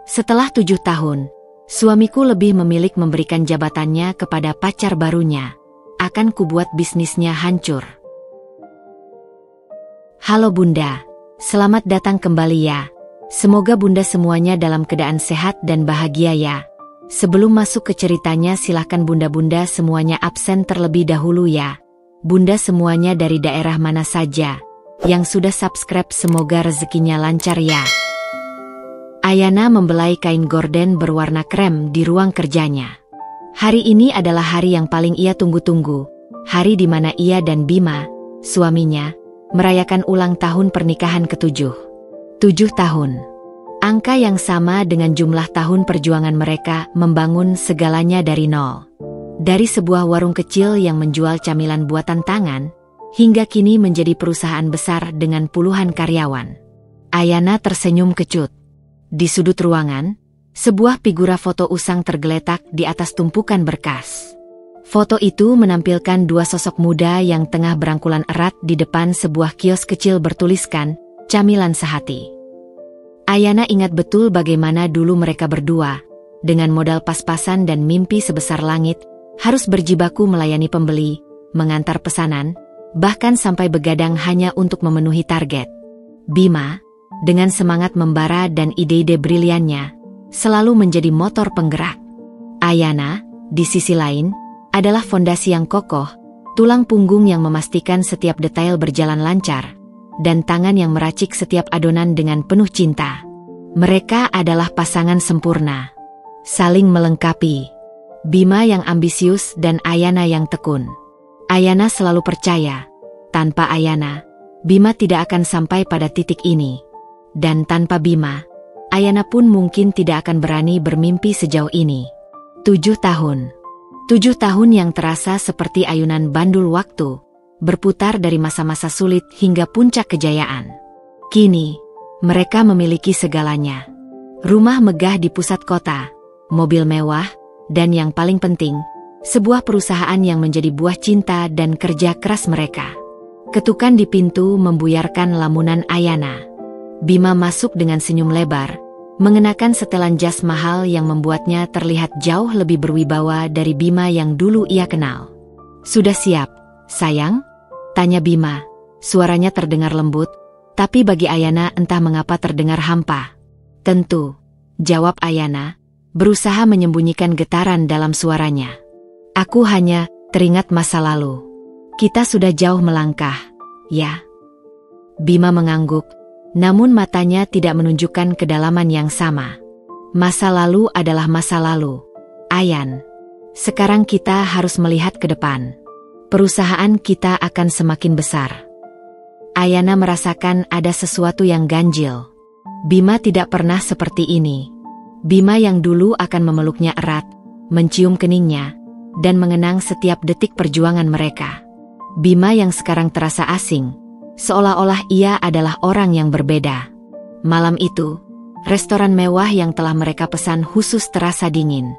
Setelah 7 tahun, suamiku lebih memilih memberikan jabatannya kepada pacar barunya. Akan kubuat bisnisnya hancur. Halo Bunda, selamat datang kembali ya. Semoga Bunda semuanya dalam keadaan sehat dan bahagia ya. Sebelum masuk ke ceritanya silahkan Bunda-Bunda semuanya absen terlebih dahulu ya. Bunda semuanya dari daerah mana saja. Yang sudah subscribe semoga rezekinya lancar ya. Ayana membelai kain gorden berwarna krem di ruang kerjanya. Hari ini adalah hari yang paling ia tunggu-tunggu. Hari di mana ia dan Bima, suaminya, merayakan ulang tahun pernikahan ke-7. 7 tahun. Angka yang sama dengan jumlah tahun perjuangan mereka membangun segalanya dari nol. Dari sebuah warung kecil yang menjual camilan buatan tangan, hingga kini menjadi perusahaan besar dengan puluhan karyawan. Ayana tersenyum kecut. Di sudut ruangan, sebuah figura foto usang tergeletak di atas tumpukan berkas. Foto itu menampilkan dua sosok muda yang tengah berangkulan erat di depan sebuah kios kecil bertuliskan, "Camilan Sehati." Ayana ingat betul bagaimana dulu mereka berdua, dengan modal pas-pasan dan mimpi sebesar langit, harus berjibaku melayani pembeli, mengantar pesanan, bahkan sampai begadang hanya untuk memenuhi target. Bima, dengan semangat membara dan ide-ide briliannya, selalu menjadi motor penggerak. Ayana, di sisi lain, adalah fondasi yang kokoh, tulang punggung yang memastikan setiap detail berjalan lancar, dan tangan yang meracik setiap adonan dengan penuh cinta. Mereka adalah pasangan sempurna, saling melengkapi. Bima yang ambisius dan Ayana yang tekun. Ayana selalu percaya, tanpa Ayana, Bima tidak akan sampai pada titik ini. Dan tanpa Bima, Ayana pun mungkin tidak akan berani bermimpi sejauh ini. 7 tahun. 7 tahun yang terasa seperti ayunan bandul waktu, berputar dari masa-masa sulit hingga puncak kejayaan. Kini, mereka memiliki segalanya. Rumah megah di pusat kota, mobil mewah, dan yang paling penting, sebuah perusahaan yang menjadi buah cinta dan kerja keras mereka. Ketukan di pintu membuyarkan lamunan Ayana. Bima masuk dengan senyum lebar, mengenakan setelan jas mahal yang membuatnya terlihat jauh lebih berwibawa dari Bima yang dulu ia kenal. "Sudah siap, sayang?" tanya Bima. Suaranya terdengar lembut, tapi bagi Ayana entah mengapa terdengar hampa. "Tentu," jawab Ayana, berusaha menyembunyikan getaran dalam suaranya. "Aku hanya teringat masa lalu. Kita sudah jauh melangkah, ya?" Bima mengangguk, namun matanya tidak menunjukkan kedalaman yang sama. "Masa lalu adalah masa lalu, Ayan. Sekarang kita harus melihat ke depan. Perusahaan kita akan semakin besar." Ayana merasakan ada sesuatu yang ganjil. Bima tidak pernah seperti ini. Bima yang dulu akan memeluknya erat, mencium keningnya, dan mengenang setiap detik perjuangan mereka. Bima yang sekarang terasa asing, seolah-olah ia adalah orang yang berbeda. Malam itu, restoran mewah yang telah mereka pesan khusus terasa dingin.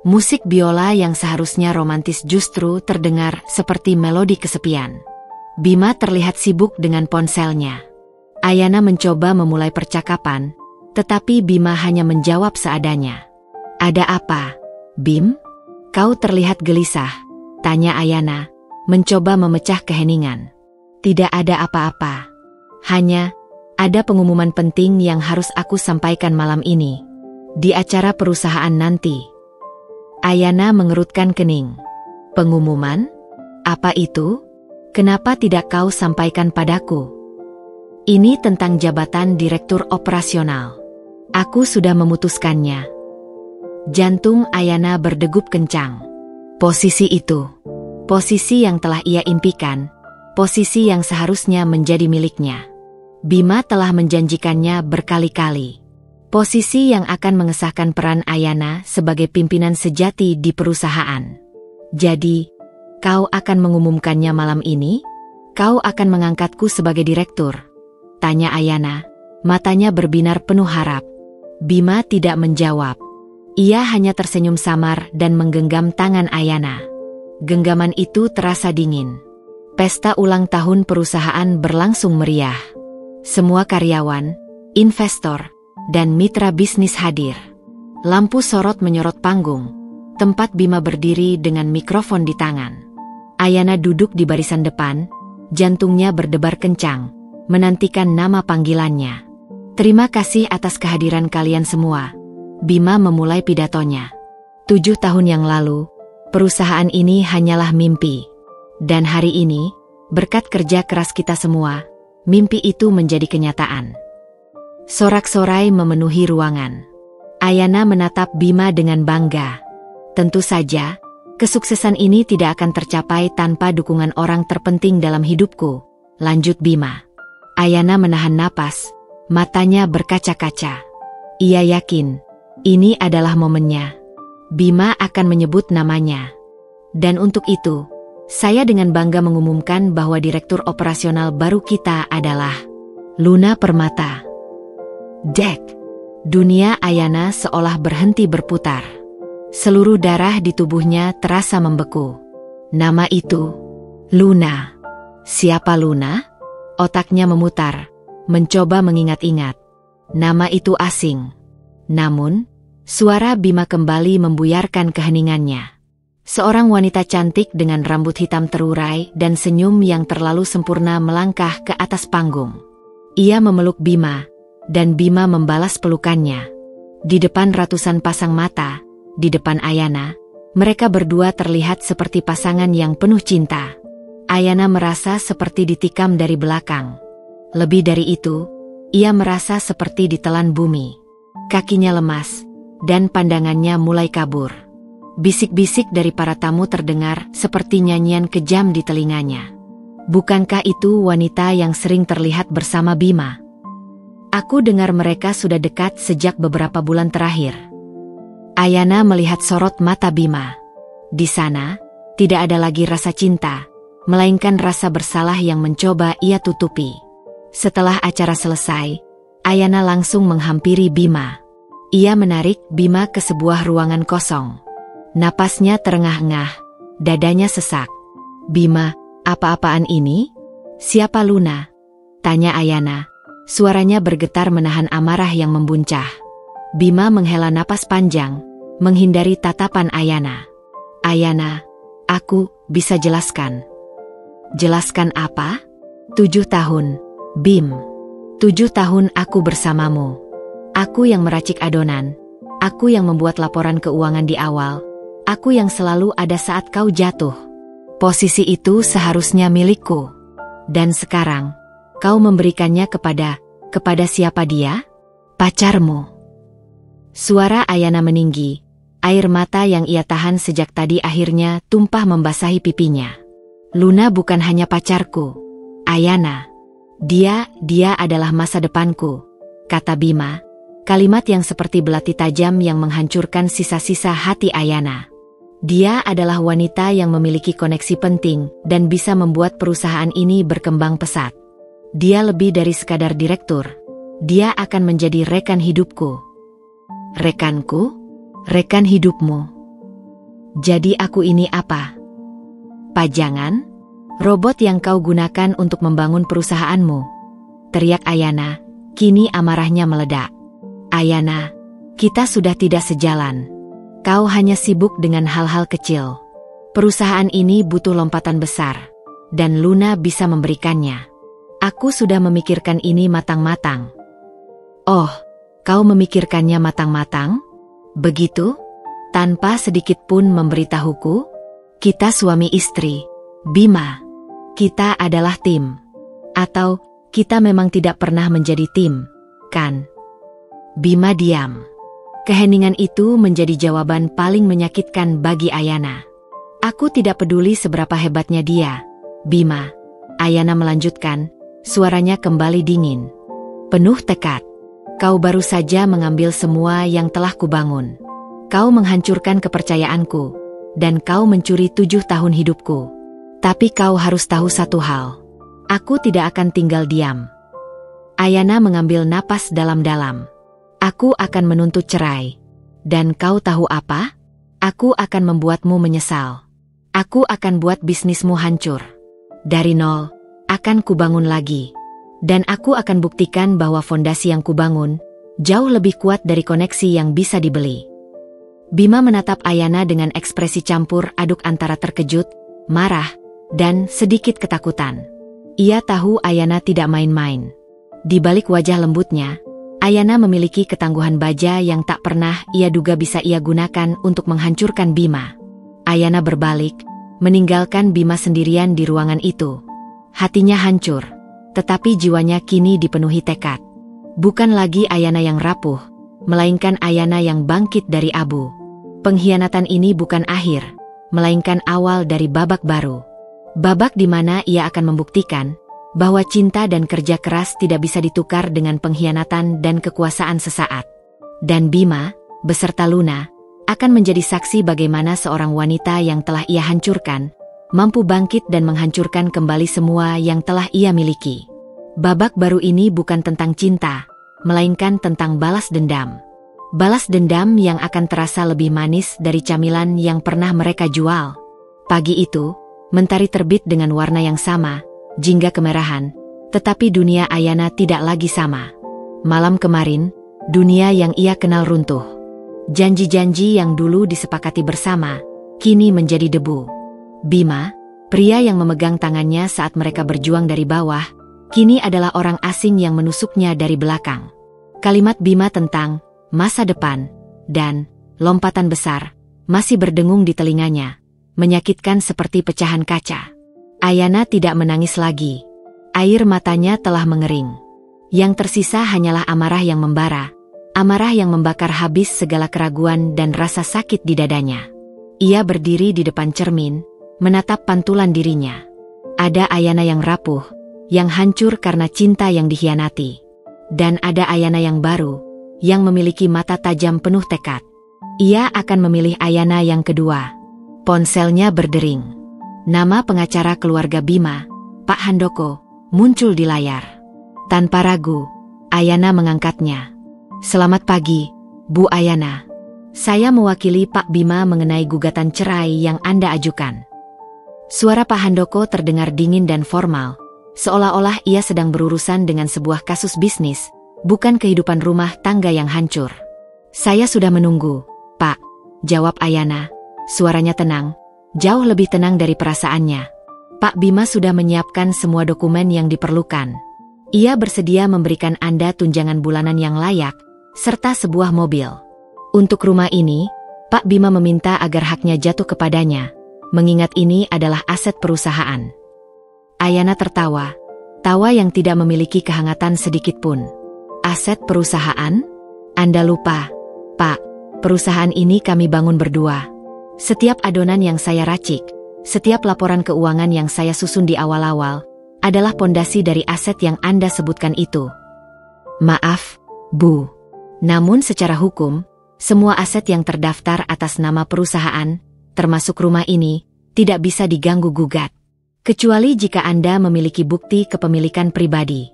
Musik biola yang seharusnya romantis justru terdengar seperti melodi kesepian. Bima terlihat sibuk dengan ponselnya. Ayana mencoba memulai percakapan, tetapi Bima hanya menjawab seadanya. "Ada apa, Bim? Kau terlihat gelisah," tanya Ayana, mencoba memecah keheningan. "Tidak ada apa-apa. Hanya, ada pengumuman penting yang harus aku sampaikan malam ini. Di acara perusahaan nanti." Ayana mengerutkan kening. "Pengumuman? Apa itu? Kenapa tidak kau sampaikan padaku?" "Ini tentang jabatan direktur operasional. Aku sudah memutuskannya." Jantung Ayana berdegup kencang. Posisi itu, posisi yang telah ia impikan, posisi yang seharusnya menjadi miliknya. Bima telah menjanjikannya berkali-kali. Posisi yang akan mengesahkan peran Ayana sebagai pimpinan sejati di perusahaan. "Jadi, kau akan mengumumkannya malam ini? Kau akan mengangkatku sebagai direktur?" tanya Ayana, matanya berbinar penuh harap. Bima tidak menjawab. Ia hanya tersenyum samar dan menggenggam tangan Ayana. Genggaman itu terasa dingin. Pesta ulang tahun perusahaan berlangsung meriah. Semua karyawan, investor, dan mitra bisnis hadir. Lampu sorot menyorot panggung, tempat Bima berdiri dengan mikrofon di tangan. Ayana duduk di barisan depan, jantungnya berdebar kencang, menantikan nama panggilannya. Terima kasih atas kehadiran kalian semua. Bima memulai pidatonya. 7 tahun yang lalu, perusahaan ini hanyalah mimpi. Dan hari ini, berkat kerja keras kita semua, mimpi itu menjadi kenyataan. Sorak-sorai memenuhi ruangan. Ayana menatap Bima dengan bangga. Tentu saja, kesuksesan ini tidak akan tercapai tanpa dukungan orang terpenting dalam hidupku, lanjut Bima. Ayana menahan napas, matanya berkaca-kaca. Ia yakin, ini adalah momennya. Bima akan menyebut namanya. Dan untuk itu, saya dengan bangga mengumumkan bahwa direktur operasional baru kita adalah Luna Permata. Dek. Dunia Ayana seolah berhenti berputar. Seluruh darah di tubuhnya terasa membeku. Nama itu, Luna. Siapa Luna? Otaknya memutar, mencoba mengingat-ingat. Nama itu asing. Namun, suara Bima kembali membuyarkan keheningannya. Seorang wanita cantik dengan rambut hitam terurai dan senyum yang terlalu sempurna melangkah ke atas panggung. Ia memeluk Bima, dan Bima membalas pelukannya. Di depan ratusan pasang mata, di depan Ayana, mereka berdua terlihat seperti pasangan yang penuh cinta. Ayana merasa seperti ditikam dari belakang. Lebih dari itu, ia merasa seperti ditelan bumi. Kakinya lemas, dan pandangannya mulai kabur. Bisik-bisik dari para tamu terdengar seperti nyanyian kejam di telinganya. Bukankah itu wanita yang sering terlihat bersama Bima? Aku dengar mereka sudah dekat sejak beberapa bulan terakhir. Ayana melihat sorot mata Bima. Di sana, tidak ada lagi rasa cinta, melainkan rasa bersalah yang mencoba ia tutupi. Setelah acara selesai, Ayana langsung menghampiri Bima. Ia menarik Bima ke sebuah ruangan kosong. Napasnya terengah-engah, dadanya sesak. Bima, apa-apaan ini? Siapa Luna? Tanya Ayana. Suaranya bergetar menahan amarah yang membuncah. Bima menghela napas panjang, menghindari tatapan Ayana. Ayana, aku bisa jelaskan. Jelaskan apa? 7 tahun, Bim. 7 tahun aku bersamamu. Aku yang meracik adonan. Aku yang membuat laporan keuangan di awal. Aku yang selalu ada saat kau jatuh. Posisi itu seharusnya milikku. Dan sekarang, kau memberikannya kepada siapa dia? Pacarmu. Suara Ayana meninggi. Air mata yang ia tahan sejak tadi akhirnya tumpah membasahi pipinya. Luna bukan hanya pacarku, Ayana. Dia adalah masa depanku, kata Bima. Kalimat yang seperti belati tajam yang menghancurkan sisa-sisa hati Ayana. Dia adalah wanita yang memiliki koneksi penting dan bisa membuat perusahaan ini berkembang pesat. Dia lebih dari sekadar direktur. Dia akan menjadi rekan hidupku. Rekanku? Rekan hidupmu. Jadi aku ini apa? Pajangan? Robot yang kau gunakan untuk membangun perusahaanmu? Teriak Ayana, kini amarahnya meledak. Ayana, kita sudah tidak sejalan. Kau hanya sibuk dengan hal-hal kecil. Perusahaan ini butuh lompatan besar, dan Luna bisa memberikannya. Aku sudah memikirkan ini matang-matang. Oh, kau memikirkannya matang-matang? Begitu? Tanpa sedikit pun memberitahuku? Kita suami istri, Bima. Kita adalah tim. Atau, kita memang tidak pernah menjadi tim, kan? Bima diam. Keheningan itu menjadi jawaban paling menyakitkan bagi Ayana. Aku tidak peduli seberapa hebatnya dia, Bima. Ayana melanjutkan, suaranya kembali dingin. Penuh tekad. Kau baru saja mengambil semua yang telah kubangun. Kau menghancurkan kepercayaanku, dan kau mencuri 7 tahun hidupku. Tapi kau harus tahu satu hal. Aku tidak akan tinggal diam. Ayana mengambil napas dalam-dalam. Aku akan menuntut cerai. Dan kau tahu apa? Aku akan membuatmu menyesal. Aku akan buat bisnismu hancur. Dari nol, akan kubangun lagi. Dan aku akan buktikan bahwa fondasi yang kubangun jauh lebih kuat dari koneksi yang bisa dibeli. Bima menatap Ayana dengan ekspresi campur aduk antara terkejut, marah, dan sedikit ketakutan. Ia tahu Ayana tidak main-main. Di balik wajah lembutnya, Ayana memiliki ketangguhan baja yang tak pernah ia duga bisa ia gunakan untuk menghancurkan Bima. Ayana berbalik, meninggalkan Bima sendirian di ruangan itu. Hatinya hancur, tetapi jiwanya kini dipenuhi tekad. Bukan lagi Ayana yang rapuh, melainkan Ayana yang bangkit dari abu. Pengkhianatan ini bukan akhir, melainkan awal dari babak baru. Babak di mana ia akan membuktikan bahwa cinta dan kerja keras tidak bisa ditukar dengan pengkhianatan dan kekuasaan sesaat. Dan Bima, beserta Luna, akan menjadi saksi bagaimana seorang wanita yang telah ia hancurkan, mampu bangkit dan menghancurkan kembali semua yang telah ia miliki. Babak baru ini bukan tentang cinta, melainkan tentang balas dendam. Balas dendam yang akan terasa lebih manis dari camilan yang pernah mereka jual. Pagi itu, mentari terbit dengan warna yang sama, jingga kemerahan, tetapi dunia Ayana tidak lagi sama. Malam kemarin, dunia yang ia kenal runtuh. Janji-janji yang dulu disepakati bersama, kini menjadi debu. Bima, pria yang memegang tangannya saat mereka berjuang dari bawah, kini adalah orang asing yang menusuknya dari belakang. Kalimat Bima tentang masa depan dan lompatan besar masih berdengung di telinganya, menyakitkan seperti pecahan kaca. Ayana tidak menangis lagi. Air matanya telah mengering. Yang tersisa hanyalah amarah yang membara, amarah yang membakar habis segala keraguan dan rasa sakit di dadanya. Ia berdiri di depan cermin, menatap pantulan dirinya. Ada Ayana yang rapuh, yang hancur karena cinta yang dikhianati. Dan ada Ayana yang baru, yang memiliki mata tajam penuh tekad. Ia akan memilih Ayana yang kedua. Ponselnya berdering. Nama pengacara keluarga Bima, Pak Handoko, muncul di layar. Tanpa ragu, Ayana mengangkatnya. Selamat pagi, Bu Ayana. Saya mewakili Pak Bima mengenai gugatan cerai yang Anda ajukan. Suara Pak Handoko terdengar dingin dan formal, seolah-olah ia sedang berurusan dengan sebuah kasus bisnis, bukan kehidupan rumah tangga yang hancur. Saya sudah menunggu, Pak, jawab Ayana. Suaranya tenang, jauh lebih tenang dari perasaannya. Pak Bima sudah menyiapkan semua dokumen yang diperlukan. Ia bersedia memberikan Anda tunjangan bulanan yang layak, serta sebuah mobil. Untuk rumah ini, Pak Bima meminta agar haknya jatuh kepadanya, mengingat ini adalah aset perusahaan. Ayana tertawa, tawa yang tidak memiliki kehangatan sedikit pun. Aset perusahaan? Anda lupa, Pak, perusahaan ini kami bangun berdua. Setiap adonan yang saya racik, setiap laporan keuangan yang saya susun di awal-awal, adalah pondasi dari aset yang Anda sebutkan itu. Maaf, Bu. Namun secara hukum, semua aset yang terdaftar atas nama perusahaan, termasuk rumah ini, tidak bisa diganggu-gugat. Kecuali jika Anda memiliki bukti kepemilikan pribadi.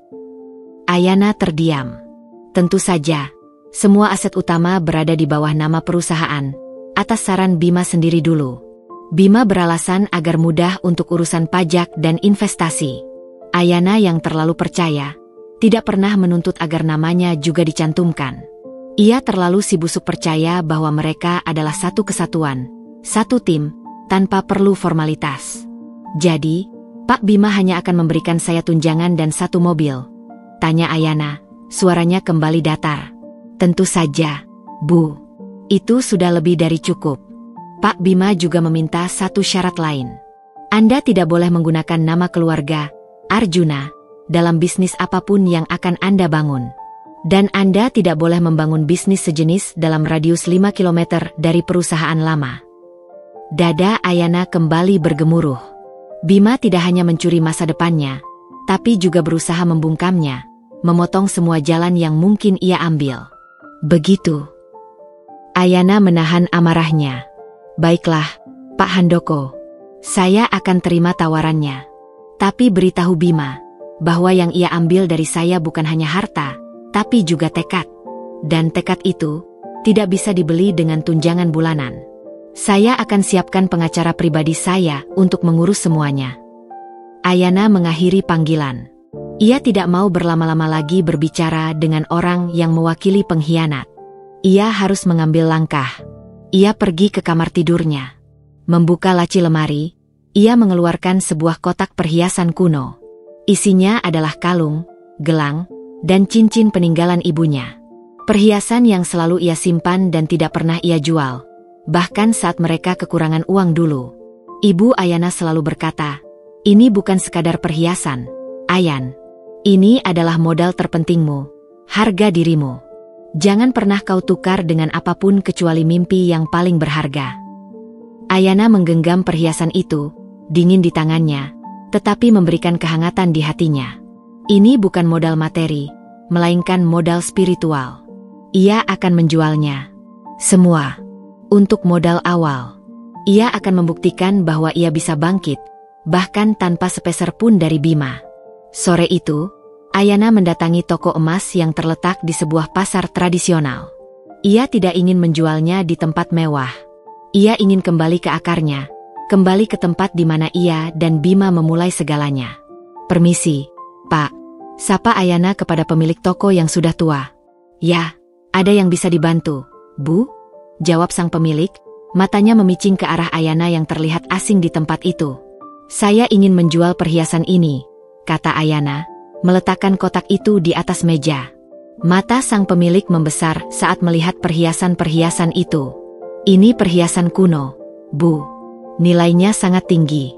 Ayana terdiam. Tentu saja, semua aset utama berada di bawah nama perusahaan, atas saran Bima sendiri dulu. Bima beralasan agar mudah untuk urusan pajak dan investasi. Ayana yang terlalu percaya, tidak pernah menuntut agar namanya juga dicantumkan. Ia terlalu si busuk percaya bahwa mereka adalah satu kesatuan, satu tim, tanpa perlu formalitas. Jadi, Pak Bima hanya akan memberikan saya tunjangan dan satu mobil. Tanya Ayana, suaranya kembali datar. Tentu saja, Bu. Itu sudah lebih dari cukup. Pak Bima juga meminta satu syarat lain. Anda tidak boleh menggunakan nama keluarga, Arjuna, dalam bisnis apapun yang akan Anda bangun. Dan Anda tidak boleh membangun bisnis sejenis dalam radius 5 km dari perusahaan lama. Dada Ayana kembali bergemuruh. Bima tidak hanya mencuri masa depannya, tapi juga berusaha membungkamnya, memotong semua jalan yang mungkin ia ambil. Begitu. Ayana menahan amarahnya. Baiklah, Pak Handoko. Saya akan terima tawarannya. Tapi beritahu Bima, bahwa yang ia ambil dari saya bukan hanya harta, tapi juga tekad. Dan tekad itu, tidak bisa dibeli dengan tunjangan bulanan. Saya akan siapkan pengacara pribadi saya untuk mengurus semuanya. Ayana mengakhiri panggilan. Ia tidak mau berlama-lama lagi berbicara dengan orang yang mewakili pengkhianat. Ia harus mengambil langkah. Ia pergi ke kamar tidurnya. Membuka laci lemari, ia mengeluarkan sebuah kotak perhiasan kuno. Isinya adalah kalung, gelang, dan cincin peninggalan ibunya. Perhiasan yang selalu ia simpan dan tidak pernah ia jual, bahkan saat mereka kekurangan uang dulu. Ibu Ayana selalu berkata, "Ini bukan sekadar perhiasan, Ayan. Ini adalah modal terpentingmu, harga dirimu. Jangan pernah kau tukar dengan apapun kecuali mimpi yang paling berharga." Ayana menggenggam perhiasan itu, dingin di tangannya, tetapi memberikan kehangatan di hatinya. Ini bukan modal materi, melainkan modal spiritual. Ia akan menjualnya. Semua. Untuk modal awal. Ia akan membuktikan bahwa ia bisa bangkit, bahkan tanpa sepeser pun dari Bima. Sore itu, Ayana mendatangi toko emas yang terletak di sebuah pasar tradisional. Ia tidak ingin menjualnya di tempat mewah. Ia ingin kembali ke akarnya, kembali ke tempat di mana ia dan Bima memulai segalanya. "Permisi, Pak," sapa Ayana kepada pemilik toko yang sudah tua. "Ya, ada yang bisa dibantu, Bu?" jawab sang pemilik, matanya memicing ke arah Ayana yang terlihat asing di tempat itu. "Saya ingin menjual perhiasan ini," kata Ayana, meletakkan kotak itu di atas meja. Mata sang pemilik membesar saat melihat perhiasan-perhiasan itu. "Ini perhiasan kuno, Bu. Nilainya sangat tinggi."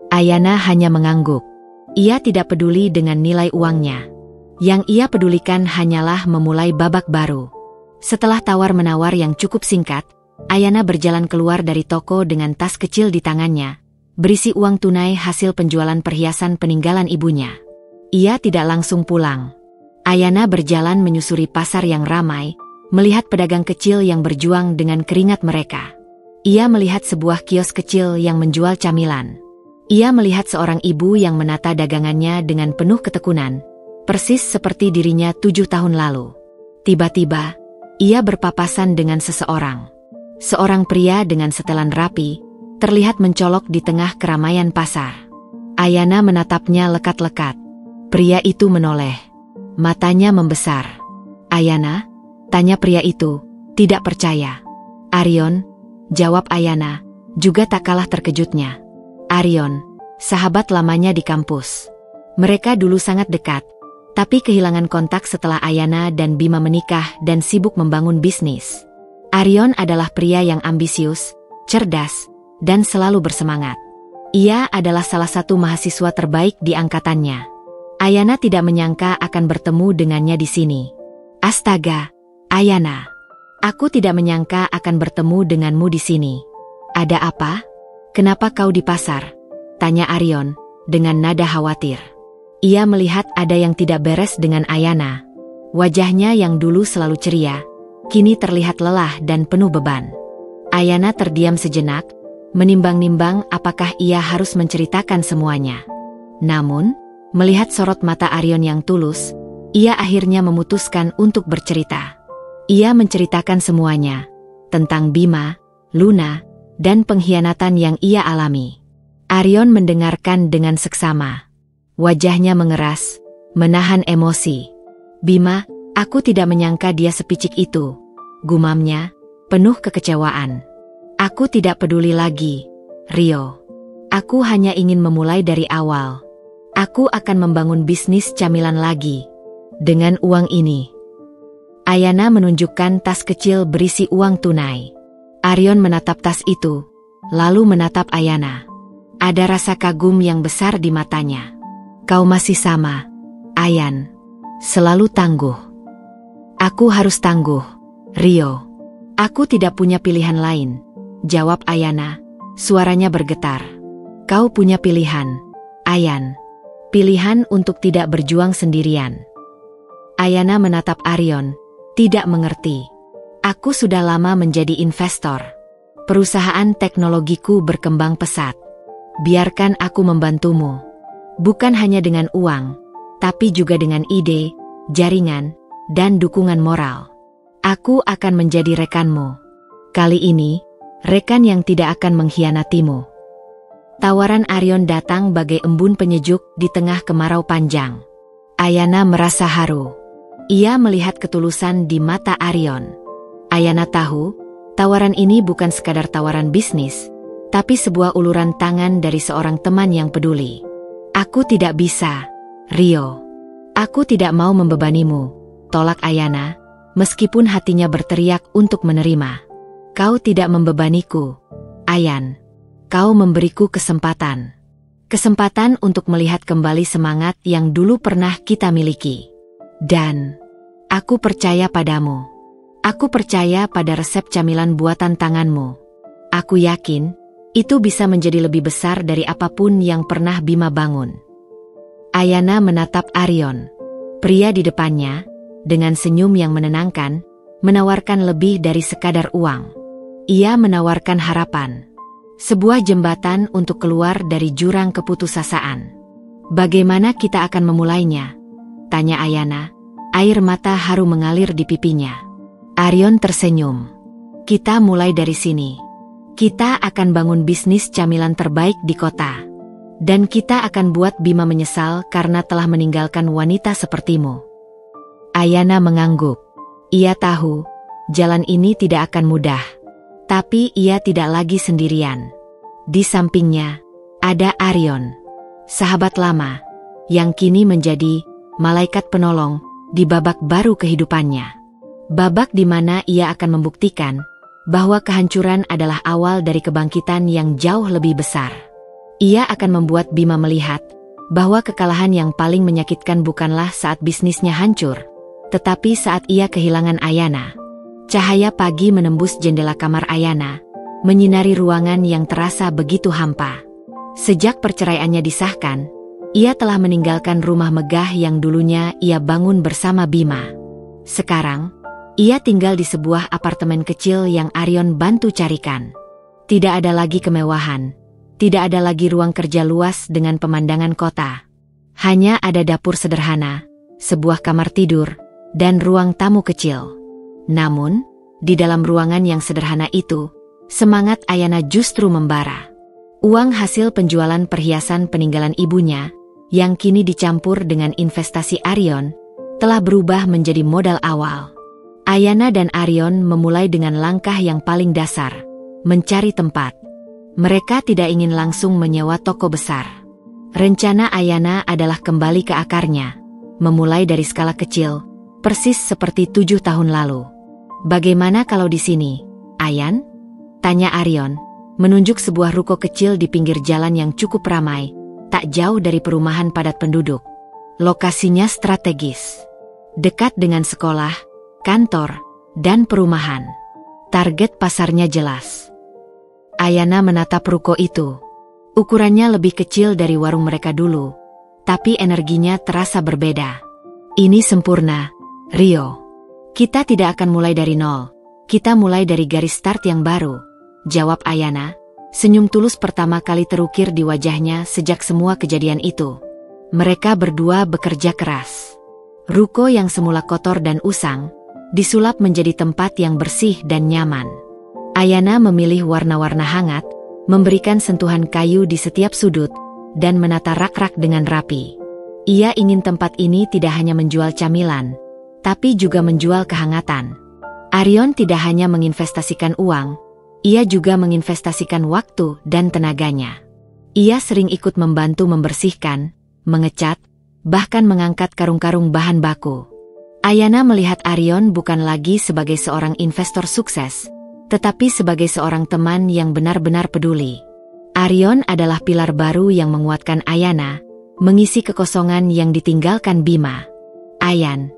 Ayana hanya mengangguk. Ia tidak peduli dengan nilai uangnya. Yang ia pedulikan hanyalah memulai babak baru. Setelah tawar-menawar yang cukup singkat, Ayana berjalan keluar dari toko dengan tas kecil di tangannya, berisi uang tunai hasil penjualan perhiasan peninggalan ibunya. Ia tidak langsung pulang. Ayana berjalan menyusuri pasar yang ramai, melihat pedagang kecil yang berjuang dengan keringat mereka. Ia melihat sebuah kios kecil yang menjual camilan. Ia melihat seorang ibu yang menata dagangannya dengan penuh ketekunan, persis seperti dirinya 7 tahun lalu. Tiba-tiba, ia berpapasan dengan seseorang. Seorang pria dengan setelan rapi, terlihat mencolok di tengah keramaian pasar. Ayana menatapnya lekat-lekat. Pria itu menoleh. Matanya membesar. "Ayana?" tanya pria itu, tidak percaya. "Arion," jawab Ayana, juga tak kalah terkejutnya. Arion, sahabat lamanya di kampus. Mereka dulu sangat dekat, tapi kehilangan kontak setelah Ayana dan Bima menikah dan sibuk membangun bisnis. Arion adalah pria yang ambisius, cerdas, dan selalu bersemangat. Ia adalah salah satu mahasiswa terbaik di angkatannya. Ayana tidak menyangka akan bertemu dengannya di sini. "Astaga, Ayana. Aku tidak menyangka akan bertemu denganmu di sini. Ada apa? Kenapa kau di pasar?" tanya Arion, dengan nada khawatir. Ia melihat ada yang tidak beres dengan Ayana. Wajahnya yang dulu selalu ceria, kini terlihat lelah dan penuh beban. Ayana terdiam sejenak, menimbang-nimbang apakah ia harus menceritakan semuanya. Namun, melihat sorot mata Arion yang tulus, ia akhirnya memutuskan untuk bercerita. Ia menceritakan semuanya, tentang Bima, Luna, dan pengkhianatan yang ia alami. Arion mendengarkan dengan seksama. Wajahnya mengeras, menahan emosi. "Bima, aku tidak menyangka dia sepicik itu," gumamnya, penuh kekecewaan. "Aku tidak peduli lagi, Rio. Aku hanya ingin memulai dari awal. Aku akan membangun bisnis camilan lagi. Dengan uang ini." Ayana menunjukkan tas kecil berisi uang tunai. Arion menatap tas itu, lalu menatap Ayana. Ada rasa kagum yang besar di matanya. "Kau masih sama, Ayan. Selalu tangguh." "Aku harus tangguh, Rio. Aku tidak punya pilihan lain," jawab Ayana, suaranya bergetar. "Kau punya pilihan, Ayan. Pilihan untuk tidak berjuang sendirian." Ayana menatap Arion, tidak mengerti. "Aku sudah lama menjadi investor. Perusahaan teknologiku berkembang pesat. Biarkan aku membantumu. Bukan hanya dengan uang, tapi juga dengan ide, jaringan, dan dukungan moral. Aku akan menjadi rekanmu. Kali ini, rekan yang tidak akan mengkhianatimu." Tawaran Arion datang bagai embun penyejuk di tengah kemarau panjang. Ayana merasa haru. Ia melihat ketulusan di mata Arion. Ayana tahu, Tawaran ini bukan sekadar tawaran bisnis, tapi sebuah uluran tangan dari seorang teman yang peduli. Aku tidak bisa, Rio. Aku tidak mau membebanimu, tolak Ayana, meskipun hatinya berteriak untuk menerima. Kau tidak membebaniku, Ayan. Kau memberiku kesempatan. Kesempatan untuk melihat kembali semangat yang dulu pernah kita miliki. Dan aku percaya padamu. Aku percaya pada resep camilan buatan tanganmu. Aku yakin itu bisa menjadi lebih besar dari apapun yang pernah Bima bangun. Ayana menatap Arion. Pria di depannya, dengan senyum yang menenangkan, menawarkan lebih dari sekadar uang. Ia menawarkan harapan. Sebuah jembatan untuk keluar dari jurang keputusasaan. Bagaimana kita akan memulainya? Tanya Ayana. Air mata haru mengalir di pipinya. Arion tersenyum. Kita mulai dari sini. Kita akan bangun bisnis camilan terbaik di kota. Dan kita akan buat Bima menyesal karena telah meninggalkan wanita sepertimu. Ayana mengangguk. Ia tahu, jalan ini tidak akan mudah. Tapi ia tidak lagi sendirian. Di sampingnya, ada Arion. Sahabat lama, yang kini menjadi malaikat penolong di babak baru kehidupannya. Babak di mana ia akan membuktikan bahwa kehancuran adalah awal dari kebangkitan yang jauh lebih besar. Ia akan membuat Bima melihat bahwa kekalahan yang paling menyakitkan bukanlah saat bisnisnya hancur, tetapi saat ia kehilangan Ayana. Cahaya pagi menembus jendela kamar Ayana, menyinari ruangan yang terasa begitu hampa. Sejak perceraiannya disahkan, ia telah meninggalkan rumah megah yang dulunya ia bangun bersama Bima. Sekarang, ia tinggal di sebuah apartemen kecil yang Arion bantu carikan. Tidak ada lagi kemewahan, tidak ada lagi ruang kerja luas dengan pemandangan kota. Hanya ada dapur sederhana, sebuah kamar tidur, dan ruang tamu kecil. Namun, di dalam ruangan yang sederhana itu, semangat Ayana justru membara. Uang hasil penjualan perhiasan peninggalan ibunya, yang kini dicampur dengan investasi Arion, telah berubah menjadi modal awal. Ayana dan Arion memulai dengan langkah yang paling dasar, mencari tempat. Mereka tidak ingin langsung menyewa toko besar. Rencana Ayana adalah kembali ke akarnya, memulai dari skala kecil, persis seperti 7 tahun lalu. Bagaimana kalau di sini, Ayan? Tanya Arion, menunjuk sebuah ruko kecil di pinggir jalan yang cukup ramai, tak jauh dari perumahan padat penduduk. Lokasinya strategis, dekat dengan sekolah, kantor, dan perumahan. Target pasarnya jelas. Ayana menatap ruko itu. Ukurannya lebih kecil dari warung mereka dulu, tapi energinya terasa berbeda. Ini sempurna, Rio. Kita tidak akan mulai dari nol, kita mulai dari garis start yang baru, jawab Ayana. Senyum tulus pertama kali terukir di wajahnya sejak semua kejadian itu. Mereka berdua bekerja keras. Ruko yang semula kotor dan usang, disulap menjadi tempat yang bersih dan nyaman. Ayana memilih warna-warna hangat, memberikan sentuhan kayu di setiap sudut, dan menata rak-rak dengan rapi. Ia ingin tempat ini tidak hanya menjual camilan, tapi juga menjual kehangatan. Arion tidak hanya menginvestasikan uang, ia juga menginvestasikan waktu dan tenaganya. Ia sering ikut membantu membersihkan, mengecat, bahkan mengangkat karung-karung bahan baku. Ayana melihat Arion bukan lagi sebagai seorang investor sukses, tetapi sebagai seorang teman yang benar-benar peduli. Arion adalah pilar baru yang menguatkan Ayana, mengisi kekosongan yang ditinggalkan Bima. Ayan,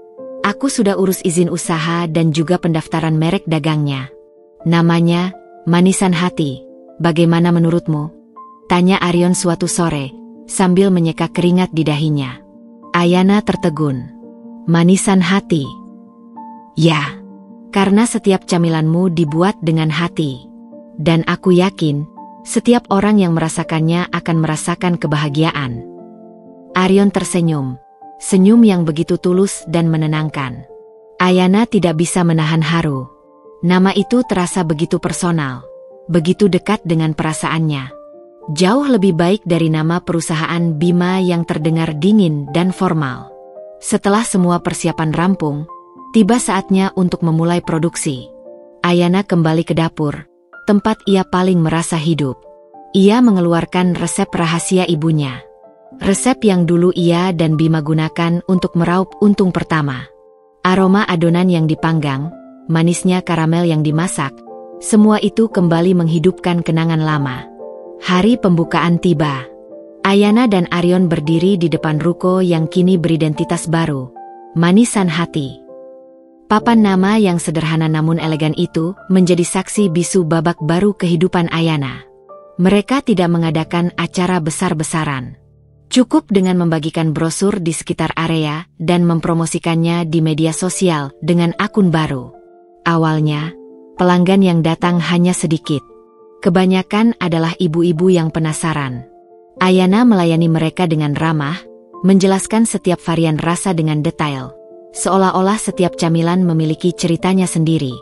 aku sudah urus izin usaha dan juga pendaftaran merek dagangnya. Namanya, Manisan Hati. Bagaimana menurutmu? Tanya Arion suatu sore, sambil menyeka keringat di dahinya. Ayana tertegun. Manisan Hati. Ya, karena setiap camilanmu dibuat dengan hati. Dan aku yakin, setiap orang yang merasakannya akan merasakan kebahagiaan. Arion tersenyum. Senyum yang begitu tulus dan menenangkan. Ayana tidak bisa menahan haru. Nama itu terasa begitu personal, begitu dekat dengan perasaannya. Jauh lebih baik dari nama perusahaan Bima yang terdengar dingin dan formal. Setelah semua persiapan rampung, tiba saatnya untuk memulai produksi. Ayana kembali ke dapur, tempat ia paling merasa hidup. Ia mengeluarkan resep rahasia ibunya. Resep yang dulu ia dan Bima gunakan untuk meraup untung pertama. Aroma adonan yang dipanggang, manisnya karamel yang dimasak, semua itu kembali menghidupkan kenangan lama. Hari pembukaan tiba. Ayana dan Aryon berdiri di depan ruko yang kini beridentitas baru, Manisan Hati. Papan nama yang sederhana namun elegan itu menjadi saksi bisu babak baru kehidupan Ayana. Mereka tidak mengadakan acara besar-besaran. Cukup dengan membagikan brosur di sekitar area dan mempromosikannya di media sosial dengan akun baru. Awalnya, pelanggan yang datang hanya sedikit. Kebanyakan adalah ibu-ibu yang penasaran. Ayana melayani mereka dengan ramah, menjelaskan setiap varian rasa dengan detail, seolah-olah setiap camilan memiliki ceritanya sendiri.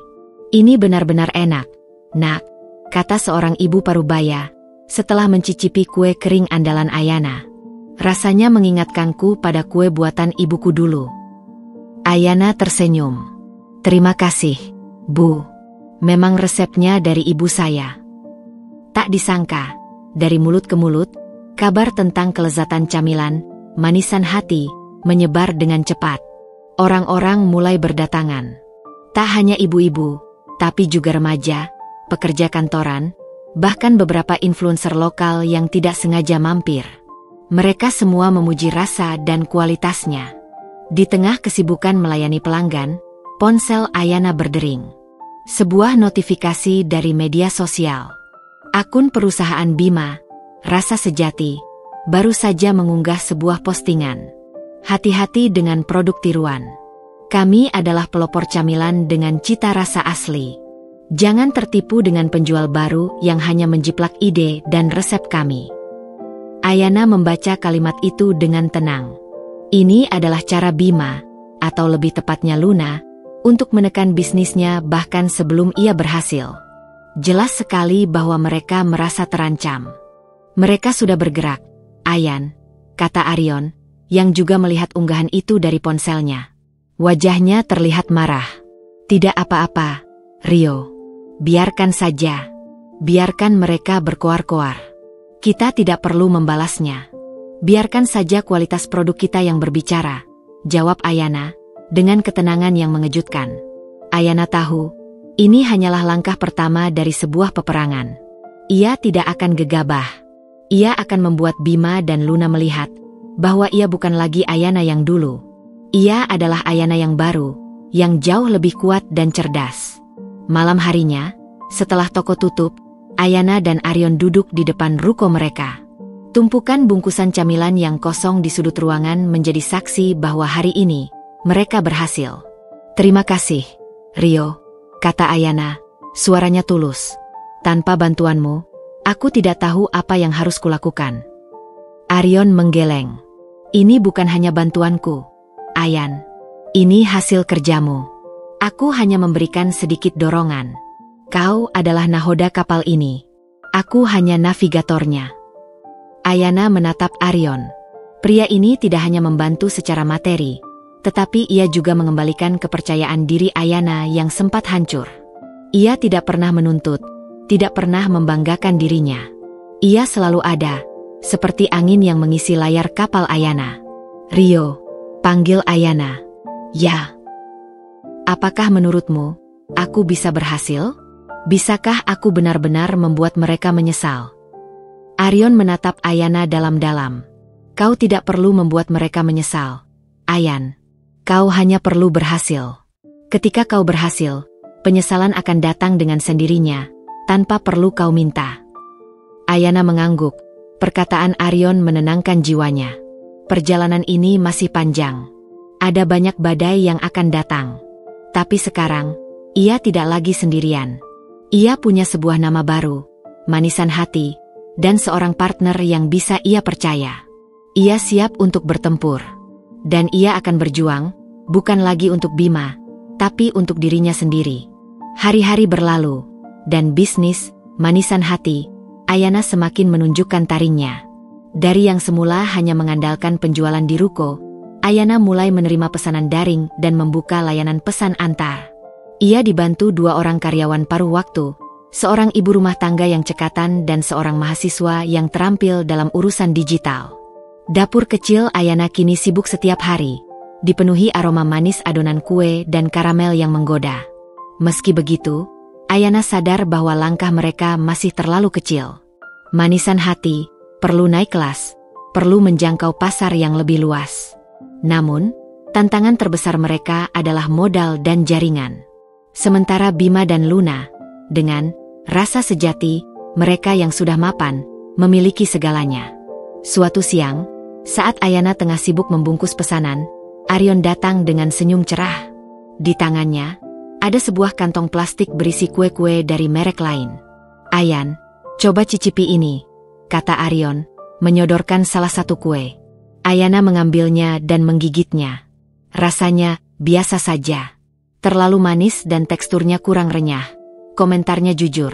"Ini benar-benar enak, Nak," kata seorang ibu parubaya, setelah mencicipi kue kering andalan Ayana. "Rasanya mengingatkanku pada kue buatan ibuku dulu." Ayana tersenyum. "Terima kasih, Bu. Memang resepnya dari ibu saya." Tak disangka, dari mulut ke mulut, kabar tentang kelezatan camilan, Manisan Hati, menyebar dengan cepat. Orang-orang mulai berdatangan. Tak hanya ibu-ibu, tapi juga remaja, pekerja kantoran, bahkan beberapa influencer lokal yang tidak sengaja mampir. Mereka semua memuji rasa dan kualitasnya. Di tengah kesibukan melayani pelanggan, ponsel Ayana berdering. Sebuah notifikasi dari media sosial. Akun perusahaan Bima, Rasa Sejati, baru saja mengunggah sebuah postingan. "Hati-hati dengan produk tiruan. Kami adalah pelopor camilan dengan cita rasa asli. Jangan tertipu dengan penjual baru yang hanya menjiplak ide dan resep kami." Ayana membaca kalimat itu dengan tenang. Ini adalah cara Bima, atau lebih tepatnya Luna, untuk menekan bisnisnya bahkan sebelum ia berhasil. Jelas sekali bahwa mereka merasa terancam. "Mereka sudah bergerak, Ayan," kata Aryon, yang juga melihat unggahan itu dari ponselnya. Wajahnya terlihat marah. "Tidak apa-apa, Rio. Biarkan saja. Biarkan mereka berkoar-koar. Kita tidak perlu membalasnya. Biarkan saja kualitas produk kita yang berbicara," jawab Ayana, dengan ketenangan yang mengejutkan. Ayana tahu, ini hanyalah langkah pertama dari sebuah peperangan. Ia tidak akan gegabah. Ia akan membuat Bima dan Luna melihat bahwa ia bukan lagi Ayana yang dulu. Ia adalah Ayana yang baru, yang jauh lebih kuat dan cerdas. Malam harinya, setelah toko tutup, Ayana dan Aryon duduk di depan ruko mereka. Tumpukan bungkusan camilan yang kosong di sudut ruangan menjadi saksi bahwa hari ini mereka berhasil. "Terima kasih, Rio," kata Ayana, suaranya tulus. "Tanpa bantuanmu, aku tidak tahu apa yang harus kulakukan." Aryon menggeleng. "Ini bukan hanya bantuanku, Ayan. Ini hasil kerjamu. Aku hanya memberikan sedikit dorongan. Kau adalah nahoda kapal ini. Aku hanya navigatornya." Ayana menatap Aryon. Pria ini tidak hanya membantu secara materi, tetapi ia juga mengembalikan kepercayaan diri Ayana yang sempat hancur. Ia tidak pernah menuntut, tidak pernah membanggakan dirinya. Ia selalu ada, seperti angin yang mengisi layar kapal Ayana. "Rio," panggil Ayana. "Ya." "Apakah menurutmu, aku bisa berhasil? Bisakah aku benar-benar membuat mereka menyesal?" Aryon menatap Ayana dalam-dalam. "Kau tidak perlu membuat mereka menyesal, Ayan. Kau hanya perlu berhasil. Ketika kau berhasil, penyesalan akan datang dengan sendirinya, tanpa perlu kau minta." Ayana mengangguk. Perkataan Aryon menenangkan jiwanya. Perjalanan ini masih panjang. Ada banyak badai yang akan datang. Tapi sekarang, ia tidak lagi sendirian. Ia punya sebuah nama baru, Manisan Hati, dan seorang partner yang bisa ia percaya. Ia siap untuk bertempur. Dan ia akan berjuang, bukan lagi untuk Bima, tapi untuk dirinya sendiri. Hari-hari berlalu, dan bisnis, Manisan Hati, Ayana semakin menunjukkan taringnya. Dari yang semula hanya mengandalkan penjualan di ruko, Ayana mulai menerima pesanan daring dan membuka layanan pesan antar. Ia dibantu 2 orang karyawan paruh waktu, seorang ibu rumah tangga yang cekatan dan seorang mahasiswa yang terampil dalam urusan digital. Dapur kecil Ayana kini sibuk setiap hari, dipenuhi aroma manis adonan kue dan karamel yang menggoda. Meski begitu, Ayana sadar bahwa langkah mereka masih terlalu kecil. Manisan hati perlu naik kelas, perlu menjangkau pasar yang lebih luas. Namun, tantangan terbesar mereka adalah modal dan jaringan. Sementara Bima dan Luna, dengan rasa sejati, mereka yang sudah mapan, memiliki segalanya. Suatu siang, saat Ayana tengah sibuk membungkus pesanan, Aryon datang dengan senyum cerah. Di tangannya, ada sebuah kantong plastik berisi kue-kue dari merek lain. "Ayan, coba cicipi ini," kata Aryon, menyodorkan salah satu kue. Ayana mengambilnya dan menggigitnya. Rasanya biasa saja. Terlalu manis dan teksturnya kurang renyah. Komentarnya jujur.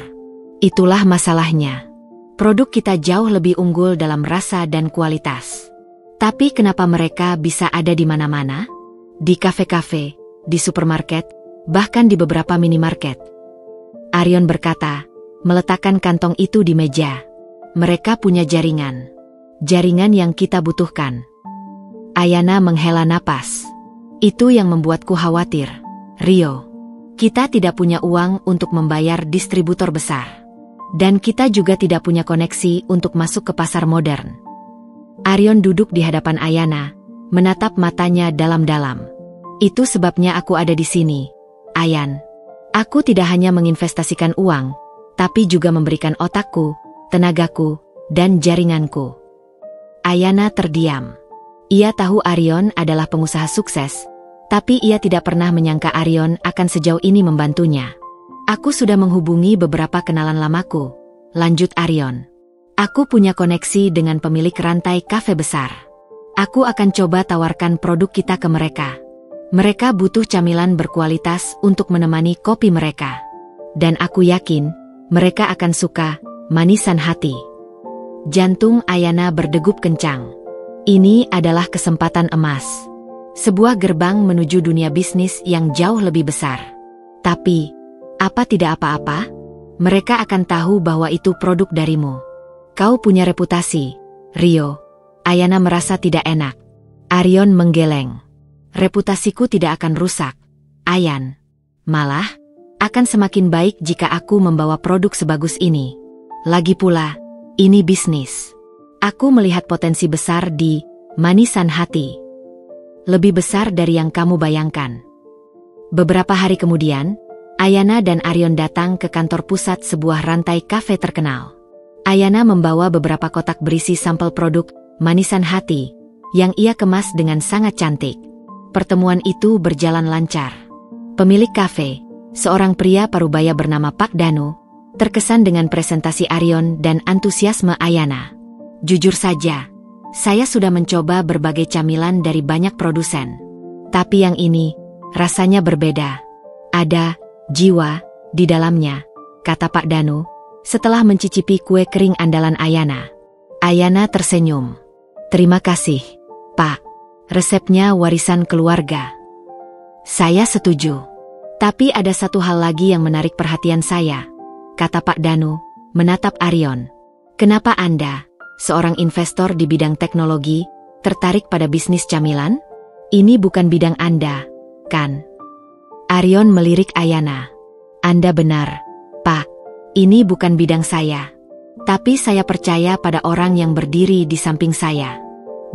Itulah masalahnya. Produk kita jauh lebih unggul dalam rasa dan kualitas. Tapi kenapa mereka bisa ada di mana-mana? Di kafe-kafe, di supermarket, bahkan di beberapa minimarket. Aryon berkata, meletakkan kantong itu di meja. Mereka punya jaringan. Jaringan yang kita butuhkan. Ayana menghela napas. Itu yang membuatku khawatir. Rio, kita tidak punya uang untuk membayar distributor besar. Dan kita juga tidak punya koneksi untuk masuk ke pasar modern. Aryon duduk di hadapan Ayana, menatap matanya dalam-dalam. Itu sebabnya aku ada di sini, Ayan. Aku tidak hanya menginvestasikan uang, tapi juga memberikan otakku, tenagaku, dan jaringanku. Ayana terdiam. Ia tahu Aryon adalah pengusaha sukses, tapi ia tidak pernah menyangka Aryon akan sejauh ini membantunya. Aku sudah menghubungi beberapa kenalan lamaku, lanjut Aryon. Aku punya koneksi dengan pemilik rantai kafe besar. Aku akan coba tawarkan produk kita ke mereka. Mereka butuh camilan berkualitas untuk menemani kopi mereka. Dan aku yakin, mereka akan suka manisan hati. Jantung Ayana berdegup kencang. Ini adalah kesempatan emas. Sebuah gerbang menuju dunia bisnis yang jauh lebih besar. Tapi, apa tidak apa-apa? Mereka akan tahu bahwa itu produk darimu. Kau punya reputasi, Rio. Ayana merasa tidak enak. Aryon menggeleng. Reputasiku tidak akan rusak, Ayan. Malah, akan semakin baik jika aku membawa produk sebagus ini. Lagi pula, ini bisnis. Aku melihat potensi besar di manisan hati. Lebih besar dari yang kamu bayangkan. Beberapa hari kemudian, Ayana dan Aryon datang ke kantor pusat sebuah rantai kafe terkenal. Ayana membawa beberapa kotak berisi sampel produk manisan hati yang ia kemas dengan sangat cantik. Pertemuan itu berjalan lancar. Pemilik kafe, seorang pria parubaya bernama Pak Danu, terkesan dengan presentasi Aryon dan antusiasme Ayana. Jujur saja, saya sudah mencoba berbagai camilan dari banyak produsen. Tapi yang ini, rasanya berbeda. Ada jiwa di dalamnya, kata Pak Danu, setelah mencicipi kue kering andalan Ayana. Ayana tersenyum. Terima kasih, Pak. Resepnya warisan keluarga. Saya setuju. Tapi ada satu hal lagi yang menarik perhatian saya, kata Pak Danu, menatap Aryon. Kenapa Anda, seorang investor di bidang teknologi, tertarik pada bisnis camilan? Ini bukan bidang Anda, kan? Aryon melirik Ayana. Anda benar, Pak. Ini bukan bidang saya. Tapi saya percaya pada orang yang berdiri di samping saya.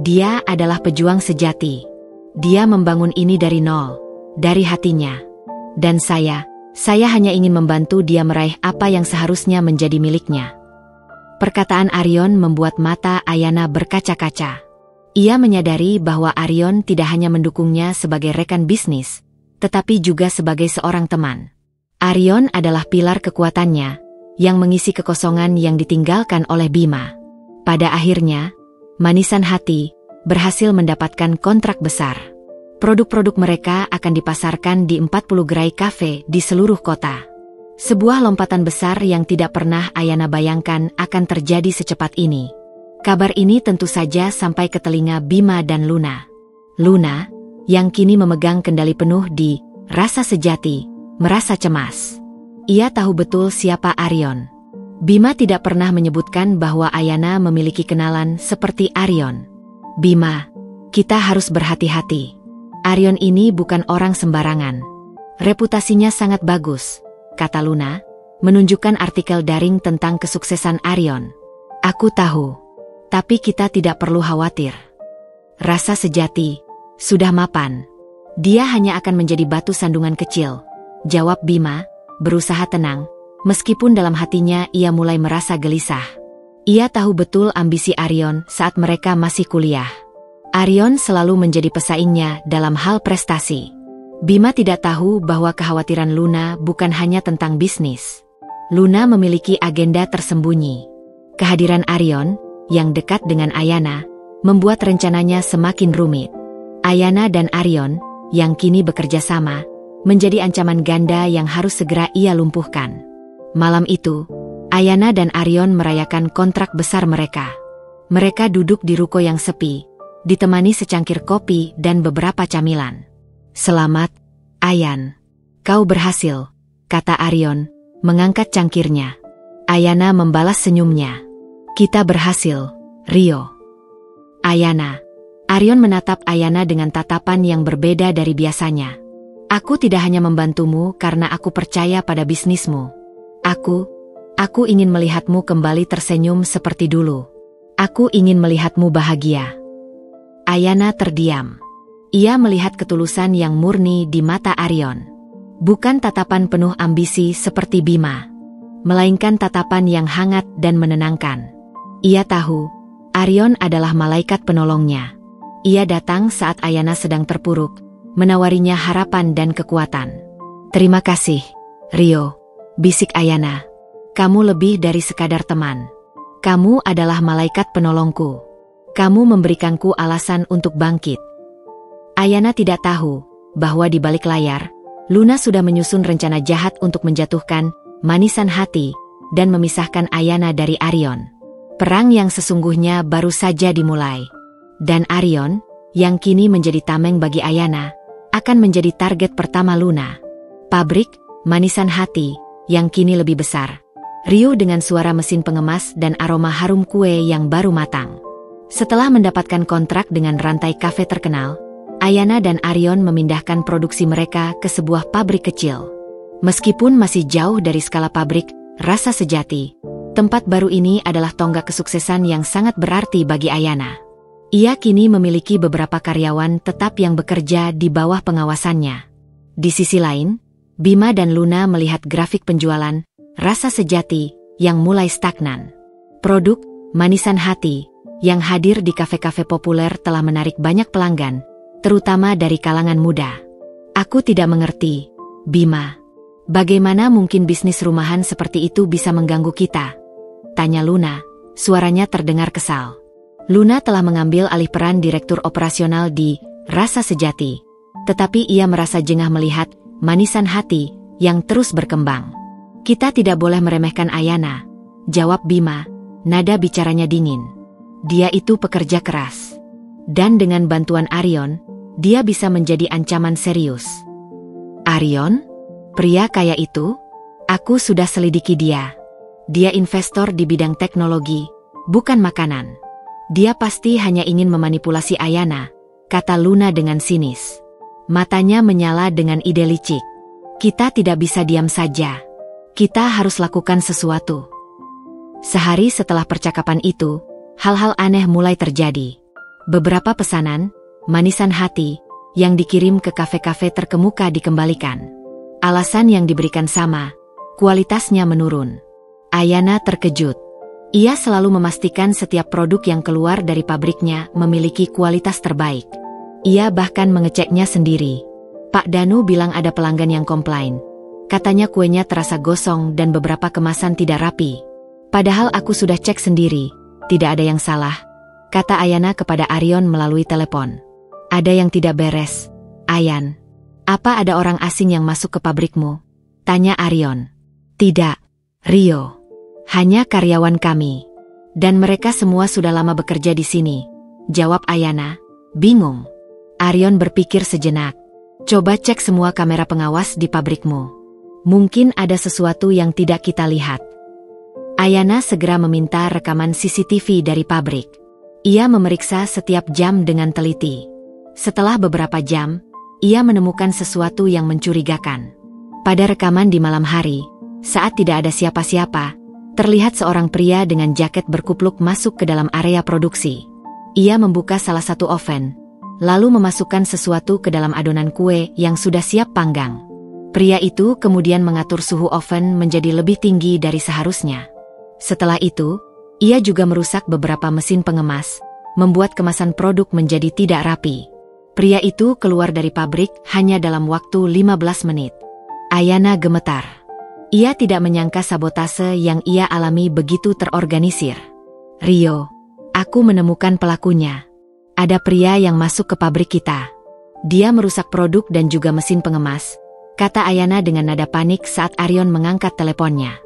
Dia adalah pejuang sejati. Dia membangun ini dari nol, dari hatinya. Dan saya hanya ingin membantu dia meraih apa yang seharusnya menjadi miliknya. Perkataan Aryon membuat mata Ayana berkaca-kaca. Ia menyadari bahwa Aryon tidak hanya mendukungnya sebagai rekan bisnis, tetapi juga sebagai seorang teman. Aryon adalah pilar kekuatannya, yang mengisi kekosongan yang ditinggalkan oleh Bima. Pada akhirnya, manisan hati berhasil mendapatkan kontrak besar. Produk-produk mereka akan dipasarkan di 40 gerai kafe di seluruh kota. Sebuah lompatan besar yang tidak pernah Ayana bayangkan akan terjadi secepat ini. Kabar ini tentu saja sampai ke telinga Bima dan Luna. Luna, yang kini memegang kendali penuh di Rasa Sejati, merasa cemas. Ia tahu betul siapa Aryon. Bima tidak pernah menyebutkan bahwa Ayana memiliki kenalan seperti Aryon. Bima, kita harus berhati-hati. Aryon ini bukan orang sembarangan. Reputasinya sangat bagus, kata Luna, menunjukkan artikel daring tentang kesuksesan Aryon. Aku tahu, tapi kita tidak perlu khawatir. Rasa sejati sudah mapan. Dia hanya akan menjadi batu sandungan kecil, jawab Bima, berusaha tenang, meskipun dalam hatinya ia mulai merasa gelisah. Ia tahu betul ambisi Aryon saat mereka masih kuliah. Aryon selalu menjadi pesaingnya dalam hal prestasi. Bima tidak tahu bahwa kekhawatiran Luna bukan hanya tentang bisnis. Luna memiliki agenda tersembunyi. Kehadiran Aryon, yang dekat dengan Ayana, membuat rencananya semakin rumit. Ayana dan Aryon, yang kini bekerja sama, menjadi ancaman ganda yang harus segera ia lumpuhkan. Malam itu, Ayana dan Aryon merayakan kontrak besar mereka. Mereka duduk di ruko yang sepi, ditemani secangkir kopi dan beberapa camilan. Selamat, Ayan. Kau berhasil, kata Aryon, mengangkat cangkirnya. Ayana membalas senyumnya. Kita berhasil, Rio. Ayana. Aryon menatap Ayana dengan tatapan yang berbeda dari biasanya. Aku tidak hanya membantumu karena aku percaya pada bisnismu. Aku ingin melihatmu kembali tersenyum seperti dulu. Aku ingin melihatmu bahagia. Ayana terdiam. Ia melihat ketulusan yang murni di mata Aryon. Bukan tatapan penuh ambisi seperti Bima, melainkan tatapan yang hangat dan menenangkan. Ia tahu, Aryon adalah malaikat penolongnya. Ia datang saat Ayana sedang terpuruk, menawarinya harapan dan kekuatan. Terima kasih, Rio, bisik Ayana. Kamu lebih dari sekadar teman. Kamu adalah malaikat penolongku. Kamu memberikanku alasan untuk bangkit. Ayana tidak tahu bahwa di balik layar, Luna sudah menyusun rencana jahat untuk menjatuhkan Manisan Hati dan memisahkan Ayana dari Aryon. Perang yang sesungguhnya baru saja dimulai. Dan Aryon, yang kini menjadi tameng bagi Ayana, akan menjadi target pertama Luna. Pabrik Manisan Hati yang kini lebih besar. Rio dengan suara mesin pengemas dan aroma harum kue yang baru matang. Setelah mendapatkan kontrak dengan rantai kafe terkenal, Ayana dan Aryon memindahkan produksi mereka ke sebuah pabrik kecil. Meskipun masih jauh dari skala pabrik rasa sejati, tempat baru ini adalah tonggak kesuksesan yang sangat berarti bagi Ayana. Ia kini memiliki beberapa karyawan tetap yang bekerja di bawah pengawasannya. Di sisi lain, Bima dan Luna melihat grafik penjualan rasa sejati yang mulai stagnan. Produk Manisan Hati yang hadir di kafe-kafe populer telah menarik banyak pelanggan, terutama dari kalangan muda. Aku tidak mengerti, Bima. Bagaimana mungkin bisnis rumahan seperti itu bisa mengganggu kita? Tanya Luna, suaranya terdengar kesal. Luna telah mengambil alih peran direktur operasional di Rasa Sejati, tetapi ia merasa jengah melihat Manisan Hati yang terus berkembang. Kita tidak boleh meremehkan Ayana, jawab Bima, nada bicaranya dingin. Dia itu pekerja keras. Dan dengan bantuan Aryon, dia bisa menjadi ancaman serius. Aryon? Pria kaya itu? Aku sudah selidiki dia. Dia investor di bidang teknologi, bukan makanan. Dia pasti hanya ingin memanipulasi Ayana, kata Luna dengan sinis. Matanya menyala dengan ide licik. Kita tidak bisa diam saja. Kita harus lakukan sesuatu. Sehari setelah percakapan itu, hal-hal aneh mulai terjadi. Beberapa pesanan, Manisan Hati, yang dikirim ke kafe-kafe terkemuka dikembalikan. Alasan yang diberikan sama, kualitasnya menurun. Ayana terkejut. Ia selalu memastikan setiap produk yang keluar dari pabriknya memiliki kualitas terbaik. Ia bahkan mengeceknya sendiri. Pak Danu bilang ada pelanggan yang komplain. Katanya kuenya terasa gosong dan beberapa kemasan tidak rapi. Padahal aku sudah cek sendiri, tidak ada yang salah, kata Ayana kepada Aryon melalui telepon. Ada yang tidak beres, Ayan. Apa ada orang asing yang masuk ke pabrikmu? Tanya Aryon. Tidak, Rio. Hanya karyawan kami. Dan mereka semua sudah lama bekerja di sini, jawab Ayana, bingung. Aryon berpikir sejenak. Coba cek semua kamera pengawas di pabrikmu. Mungkin ada sesuatu yang tidak kita lihat. Ayana segera meminta rekaman CCTV dari pabrik. Ia memeriksa setiap jam dengan teliti. Setelah beberapa jam, ia menemukan sesuatu yang mencurigakan. Pada rekaman di malam hari, saat tidak ada siapa-siapa, terlihat seorang pria dengan jaket berkupluk masuk ke dalam area produksi. Ia membuka salah satu oven, lalu memasukkan sesuatu ke dalam adonan kue yang sudah siap panggang. Pria itu kemudian mengatur suhu oven menjadi lebih tinggi dari seharusnya. Setelah itu, ia juga merusak beberapa mesin pengemas, membuat kemasan produk menjadi tidak rapi. Pria itu keluar dari pabrik hanya dalam waktu 15 menit. Ayana gemetar. Ia tidak menyangka sabotase yang ia alami begitu terorganisir. Rio, aku menemukan pelakunya. Ada pria yang masuk ke pabrik kita. Dia merusak produk dan juga mesin pengemas, kata Ayana dengan nada panik saat Arion mengangkat teleponnya.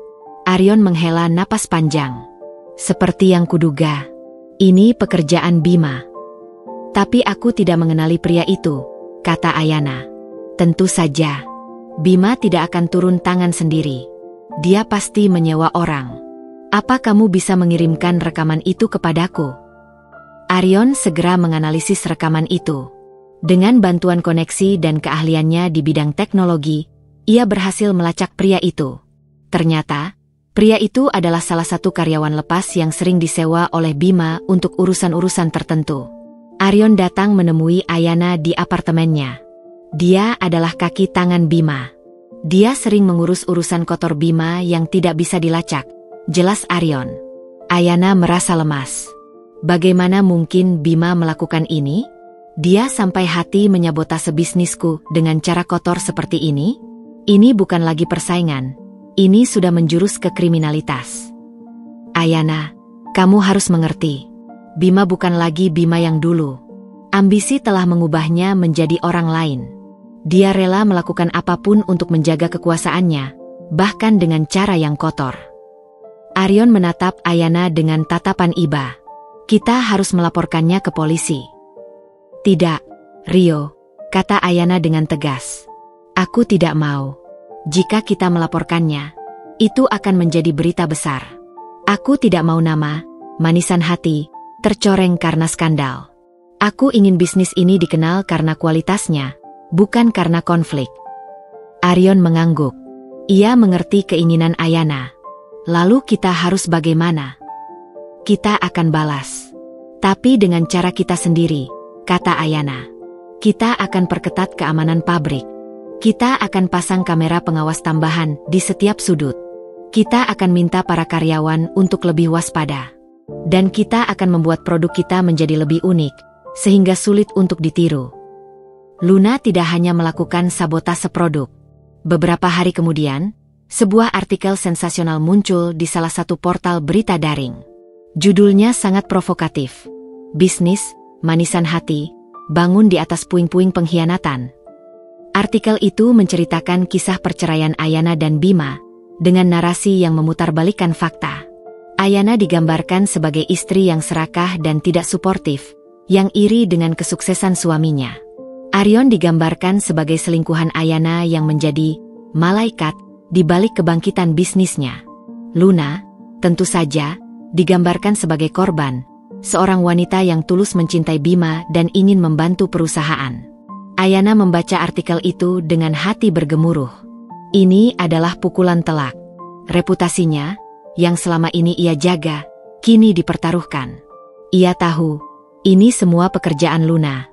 Arion menghela napas panjang. Seperti yang kuduga, ini pekerjaan Bima. Tapi aku tidak mengenali pria itu, kata Ayana. Tentu saja, Bima tidak akan turun tangan sendiri. Dia pasti menyewa orang. Apa kamu bisa mengirimkan rekaman itu kepadaku? Arion segera menganalisis rekaman itu. Dengan bantuan koneksi dan keahliannya di bidang teknologi, ia berhasil melacak pria itu. Ternyata, pria itu adalah salah satu karyawan lepas yang sering disewa oleh Bima untuk urusan-urusan tertentu. Arion datang menemui Ayana di apartemennya. Dia adalah kaki tangan Bima. Dia sering mengurus urusan kotor Bima yang tidak bisa dilacak, jelas Arion. Ayana merasa lemas. Bagaimana mungkin Bima melakukan ini? Dia sampai hati menyabotase bisnisku dengan cara kotor seperti ini? Ini bukan lagi persaingan. Ini sudah menjurus ke kriminalitas. Ayana, kamu harus mengerti. Bima bukan lagi Bima yang dulu. Ambisi telah mengubahnya menjadi orang lain. Dia rela melakukan apapun untuk menjaga kekuasaannya, bahkan dengan cara yang kotor. Arion menatap Ayana dengan tatapan iba. Kita harus melaporkannya ke polisi. Tidak, Rio, kata Ayana dengan tegas. Aku tidak mau. Jika kita melaporkannya, itu akan menjadi berita besar. Aku tidak mau nama, manisan hati, tercoreng karena skandal. Aku ingin bisnis ini dikenal karena kualitasnya, bukan karena konflik. Arion mengangguk. Ia mengerti keinginan Ayana. Lalu kita harus bagaimana? Kita akan balas. Tapi dengan cara kita sendiri, kata Ayana. Kita akan perketat keamanan pabrik. Kita akan pasang kamera pengawas tambahan di setiap sudut. Kita akan minta para karyawan untuk lebih waspada. Dan kita akan membuat produk kita menjadi lebih unik, sehingga sulit untuk ditiru. Luna tidak hanya melakukan sabotase produk. Beberapa hari kemudian, sebuah artikel sensasional muncul di salah satu portal berita daring. Judulnya sangat provokatif. Bisnis, manisan hati, bangun di atas puing-puing pengkhianatan. Artikel itu menceritakan kisah perceraian Ayana dan Bima, dengan narasi yang memutarbalikkan fakta. Ayana digambarkan sebagai istri yang serakah dan tidak suportif, yang iri dengan kesuksesan suaminya. Arion digambarkan sebagai selingkuhan Ayana yang menjadi malaikat di balik kebangkitan bisnisnya. Luna, tentu saja, digambarkan sebagai korban, seorang wanita yang tulus mencintai Bima dan ingin membantu perusahaan. Ayana membaca artikel itu dengan hati bergemuruh. Ini adalah pukulan telak. Reputasinya, yang selama ini ia jaga, kini dipertaruhkan. Ia tahu, ini semua pekerjaan Luna.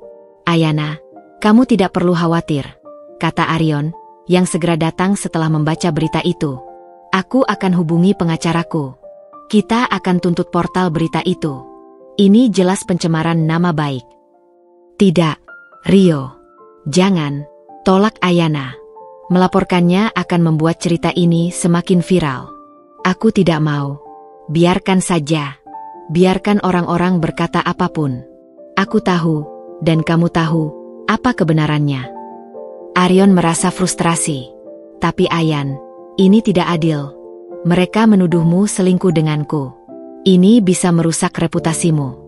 Ayana, kamu tidak perlu khawatir, kata Arion, yang segera datang setelah membaca berita itu. Aku akan hubungi pengacaraku. Kita akan tuntut portal berita itu. Ini jelas pencemaran nama baik. Tidak, Rio. Jangan, tolak Ayana. Melaporkannya akan membuat cerita ini semakin viral. Aku tidak mau. Biarkan saja. Biarkan orang-orang berkata apapun. Aku tahu, dan kamu tahu, apa kebenarannya. Arion merasa frustrasi. Tapi Ayan, ini tidak adil. Mereka menuduhmu selingkuh denganku. Ini bisa merusak reputasimu.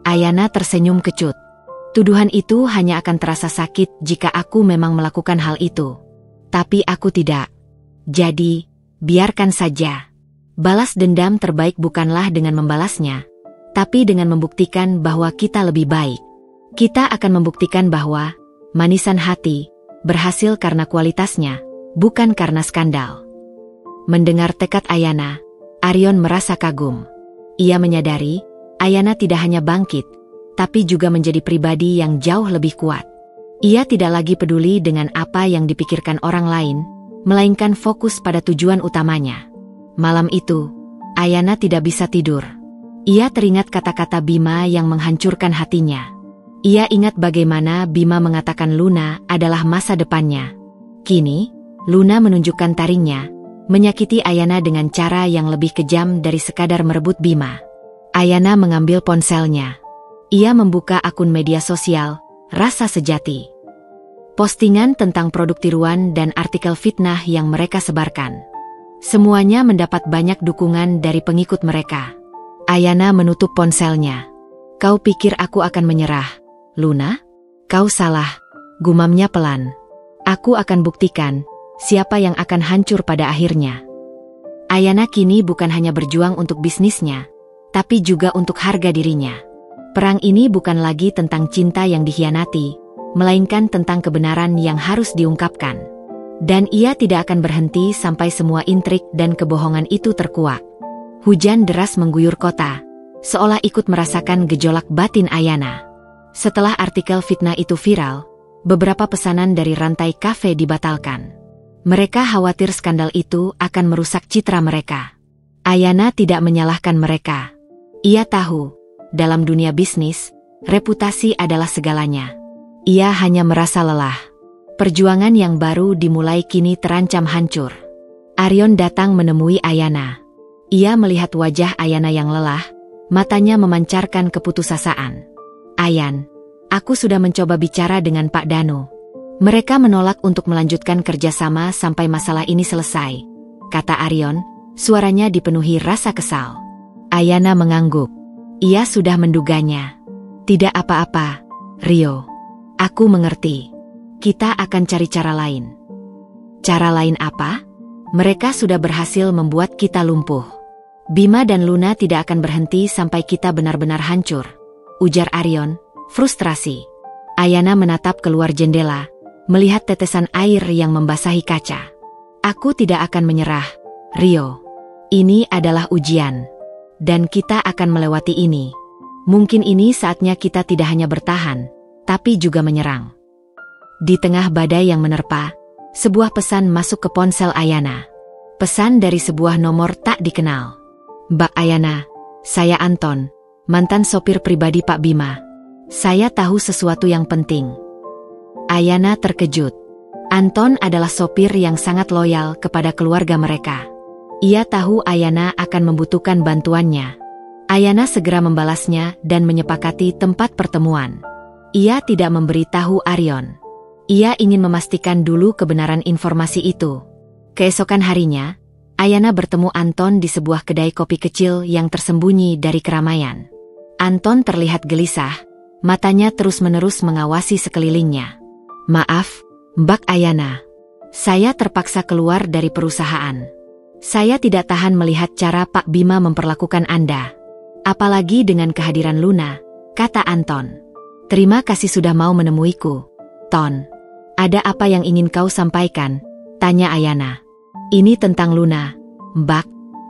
Ayana tersenyum kecut. Tuduhan itu hanya akan terasa sakit jika aku memang melakukan hal itu. Tapi aku tidak. Jadi, biarkan saja. Balas dendam terbaik bukanlah dengan membalasnya, tapi dengan membuktikan bahwa kita lebih baik. Kita akan membuktikan bahwa manisan hati berhasil karena kualitasnya, bukan karena skandal. Mendengar tekad Ayana, Aryon merasa kagum. Ia menyadari, Ayana tidak hanya bangkit, tapi juga menjadi pribadi yang jauh lebih kuat. Ia tidak lagi peduli dengan apa yang dipikirkan orang lain, melainkan fokus pada tujuan utamanya. Malam itu, Ayana tidak bisa tidur. Ia teringat kata-kata Bima yang menghancurkan hatinya. Ia ingat bagaimana Bima mengatakan Luna adalah masa depannya. Kini, Luna menunjukkan taringnya, menyakiti Ayana dengan cara yang lebih kejam dari sekadar merebut Bima. Ayana mengambil ponselnya. Ia membuka akun media sosial, Rasa Sejati. Postingan tentang produk tiruan dan artikel fitnah yang mereka sebarkan. Semuanya mendapat banyak dukungan dari pengikut mereka. Ayana menutup ponselnya. Kau pikir aku akan menyerah, Luna? Kau salah, gumamnya pelan. Aku akan buktikan siapa yang akan hancur pada akhirnya. Ayana kini bukan hanya berjuang untuk bisnisnya, tapi juga untuk harga dirinya. Perang ini bukan lagi tentang cinta yang dikhianati, melainkan tentang kebenaran yang harus diungkapkan. Dan ia tidak akan berhenti sampai semua intrik dan kebohongan itu terkuak. Hujan deras mengguyur kota, seolah ikut merasakan gejolak batin Ayana. Setelah artikel fitnah itu viral, beberapa pesanan dari rantai kafe dibatalkan. Mereka khawatir skandal itu akan merusak citra mereka. Ayana tidak menyalahkan mereka. Ia tahu, dalam dunia bisnis, reputasi adalah segalanya. Ia hanya merasa lelah. Perjuangan yang baru dimulai kini terancam hancur. Aryon datang menemui Ayana. Ia melihat wajah Ayana yang lelah, matanya memancarkan keputusasaan. Ayan, aku sudah mencoba bicara dengan Pak Danu. Mereka menolak untuk melanjutkan kerjasama sampai masalah ini selesai, kata Aryon, suaranya dipenuhi rasa kesal. Ayana mengangguk. Ia sudah menduganya. Tidak apa-apa, Rio. Aku mengerti. Kita akan cari cara lain. Cara lain apa? Mereka sudah berhasil membuat kita lumpuh. Bima dan Luna tidak akan berhenti sampai kita benar-benar hancur, ujar Aryon, frustrasi. Ayana menatap keluar jendela, melihat tetesan air yang membasahi kaca. Aku tidak akan menyerah, Rio. Ini adalah ujian. Dan kita akan melewati ini. Mungkin ini saatnya kita tidak hanya bertahan, tapi juga menyerang. Di tengah badai yang menerpa, sebuah pesan masuk ke ponsel Ayana. Pesan dari sebuah nomor tak dikenal. Mbak Ayana, saya Anton, mantan sopir pribadi Pak Bima. Saya tahu sesuatu yang penting. Ayana terkejut. Anton adalah sopir yang sangat loyal kepada keluarga mereka. Ia tahu Ayana akan membutuhkan bantuannya. Ayana segera membalasnya dan menyepakati tempat pertemuan. Ia tidak memberitahu Aryon. Ia ingin memastikan dulu kebenaran informasi itu. Keesokan harinya, Ayana bertemu Anton di sebuah kedai kopi kecil yang tersembunyi dari keramaian. Anton terlihat gelisah, matanya terus-menerus mengawasi sekelilingnya. Maaf, Mbak Ayana. Saya terpaksa keluar dari perusahaan. Saya tidak tahan melihat cara Pak Bima memperlakukan Anda. Apalagi dengan kehadiran Luna, kata Anton. Terima kasih sudah mau menemuiku, Ton. Ada apa yang ingin kau sampaikan? Tanya Ayana. Ini tentang Luna, Mbak,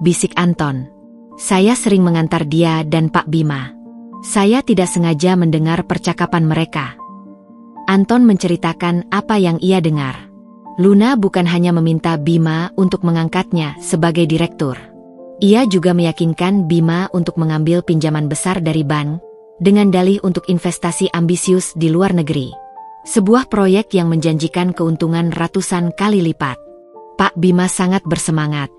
bisik Anton. Saya sering mengantar dia dan Pak Bima. Saya tidak sengaja mendengar percakapan mereka. Anton menceritakan apa yang ia dengar. Luna bukan hanya meminta Bima untuk mengangkatnya sebagai direktur. Ia juga meyakinkan Bima untuk mengambil pinjaman besar dari bank, dengan dalih untuk investasi ambisius di luar negeri. Sebuah proyek yang menjanjikan keuntungan ratusan kali lipat. Pak Bima sangat bersemangat.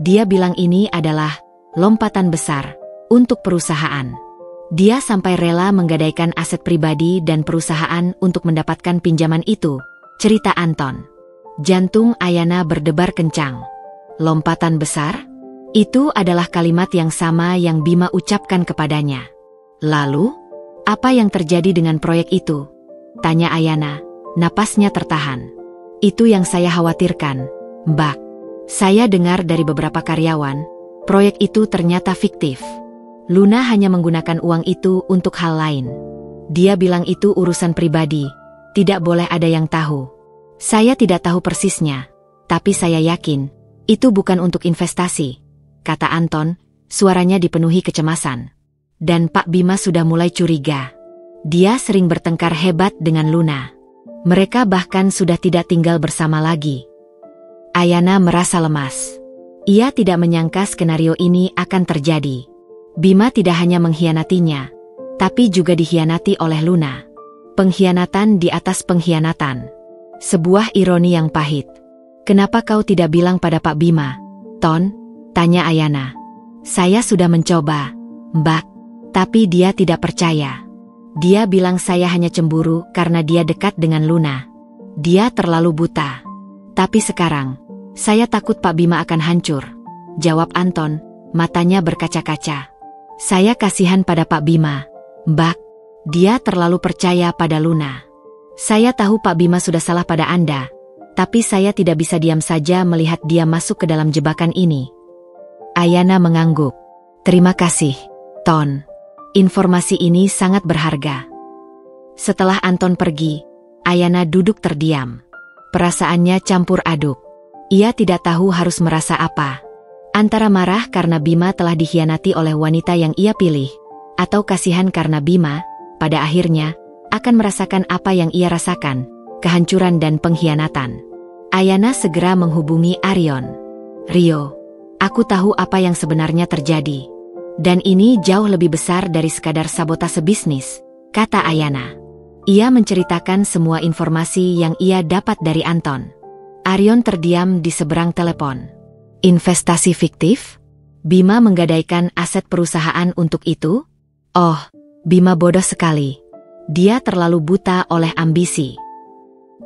Dia bilang ini adalah lompatan besar untuk perusahaan. Dia sampai rela menggadaikan aset pribadi dan perusahaan untuk mendapatkan pinjaman itu, cerita Anton. Jantung Ayana berdebar kencang. Lompatan besar? Itu adalah kalimat yang sama yang Bima ucapkan kepadanya. Lalu, apa yang terjadi dengan proyek itu? Tanya Ayana, napasnya tertahan. Itu yang saya khawatirkan, Mbak. Saya dengar dari beberapa karyawan, proyek itu ternyata fiktif. Luna hanya menggunakan uang itu untuk hal lain. Dia bilang itu urusan pribadi, tidak boleh ada yang tahu. Saya tidak tahu persisnya, tapi saya yakin, itu bukan untuk investasi, kata Anton, suaranya dipenuhi kecemasan. Dan Pak Bima sudah mulai curiga. Dia sering bertengkar hebat dengan Luna. Mereka bahkan sudah tidak tinggal bersama lagi. Ayana merasa lemas. Ia tidak menyangka skenario ini akan terjadi. Bima tidak hanya mengkhianatinya, tapi juga dikhianati oleh Luna. Pengkhianatan di atas pengkhianatan. Sebuah ironi yang pahit. Kenapa kau tidak bilang pada Pak Bima, Ton? Tanya Ayana. Saya sudah mencoba, Mbak, tapi dia tidak percaya. Dia bilang saya hanya cemburu karena dia dekat dengan Luna. Dia terlalu buta. Tapi sekarang, saya takut Pak Bima akan hancur, jawab Anton, matanya berkaca-kaca. Saya kasihan pada Pak Bima, Mbak. Dia terlalu percaya pada Luna. Saya tahu Pak Bima sudah salah pada Anda, tapi saya tidak bisa diam saja melihat dia masuk ke dalam jebakan ini. Ayana mengangguk. Terima kasih, Ton. Informasi ini sangat berharga. Setelah Anton pergi, Ayana duduk terdiam. Perasaannya campur aduk. Ia tidak tahu harus merasa apa. Antara marah karena Bima telah dikhianati oleh wanita yang ia pilih, atau kasihan karena Bima, pada akhirnya, akan merasakan apa yang ia rasakan, kehancuran dan pengkhianatan. Ayana segera menghubungi Arion. Rio, aku tahu apa yang sebenarnya terjadi. Dan ini jauh lebih besar dari sekadar sabotase bisnis, kata Ayana. Ia menceritakan semua informasi yang ia dapat dari Anton. Arion terdiam di seberang telepon. Investasi fiktif? Bima menggadaikan aset perusahaan untuk itu? Oh, Bima bodoh sekali. Dia terlalu buta oleh ambisi.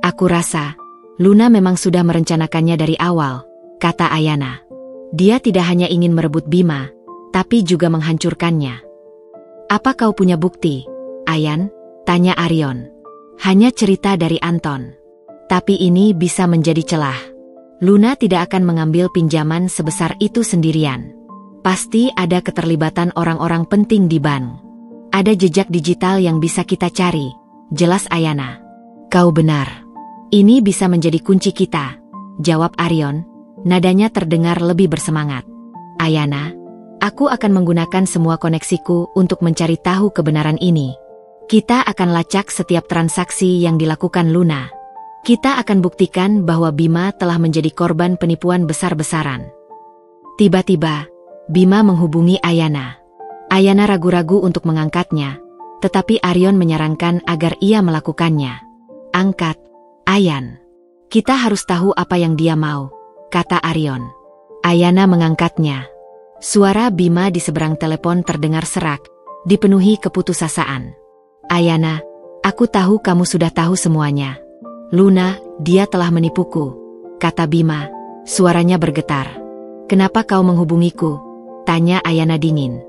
Aku rasa, Luna memang sudah merencanakannya dari awal, kata Ayana. Dia tidak hanya ingin merebut Bima, tapi juga menghancurkannya. Apa kau punya bukti, Ayan? Tanya Arion. Hanya cerita dari Anton. Tapi ini bisa menjadi celah. Luna tidak akan mengambil pinjaman sebesar itu sendirian. Pasti ada keterlibatan orang-orang penting di bank. Ada jejak digital yang bisa kita cari, jelas Ayana. Kau benar. Ini bisa menjadi kunci kita, jawab Arion. Nadanya terdengar lebih bersemangat. Ayana, aku akan menggunakan semua koneksiku untuk mencari tahu kebenaran ini. Kita akan lacak setiap transaksi yang dilakukan Luna. Kita akan buktikan bahwa Bima telah menjadi korban penipuan besar-besaran. Tiba-tiba, Bima menghubungi Ayana. Ayana ragu-ragu untuk mengangkatnya, tetapi Arion menyarankan agar ia melakukannya. Angkat, Ayan. Kita harus tahu apa yang dia mau, kata Arion. Ayana mengangkatnya. Suara Bima di seberang telepon terdengar serak, dipenuhi keputusasaan. Ayana, aku tahu kamu sudah tahu semuanya. Luna, dia telah menipuku, kata Bima, suaranya bergetar. Kenapa kau menghubungiku? Tanya Ayana dingin.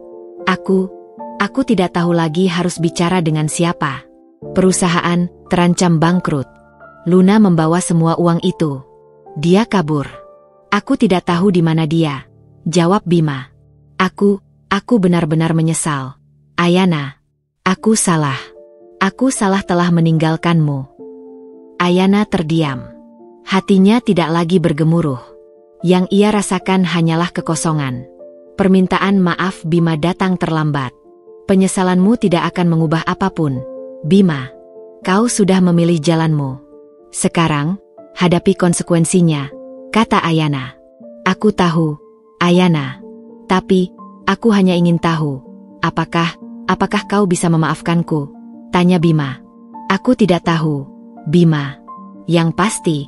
Aku tidak tahu lagi harus bicara dengan siapa. Perusahaan terancam bangkrut. Luna membawa semua uang itu. Dia kabur. Aku tidak tahu di mana dia, jawab Bima. Aku benar-benar menyesal. Ayana, aku salah. Aku salah telah meninggalkanmu. Ayana terdiam. Hatinya tidak lagi bergemuruh. Yang ia rasakan hanyalah kekosongan. Permintaan maaf Bima datang terlambat. Penyesalanmu tidak akan mengubah apapun, Bima. Kau sudah memilih jalanmu. Sekarang, hadapi konsekuensinya, kata Ayana. Aku tahu, Ayana. Tapi, aku hanya ingin tahu, apakah kau bisa memaafkanku? Tanya Bima. Aku tidak tahu, Bima. Yang pasti,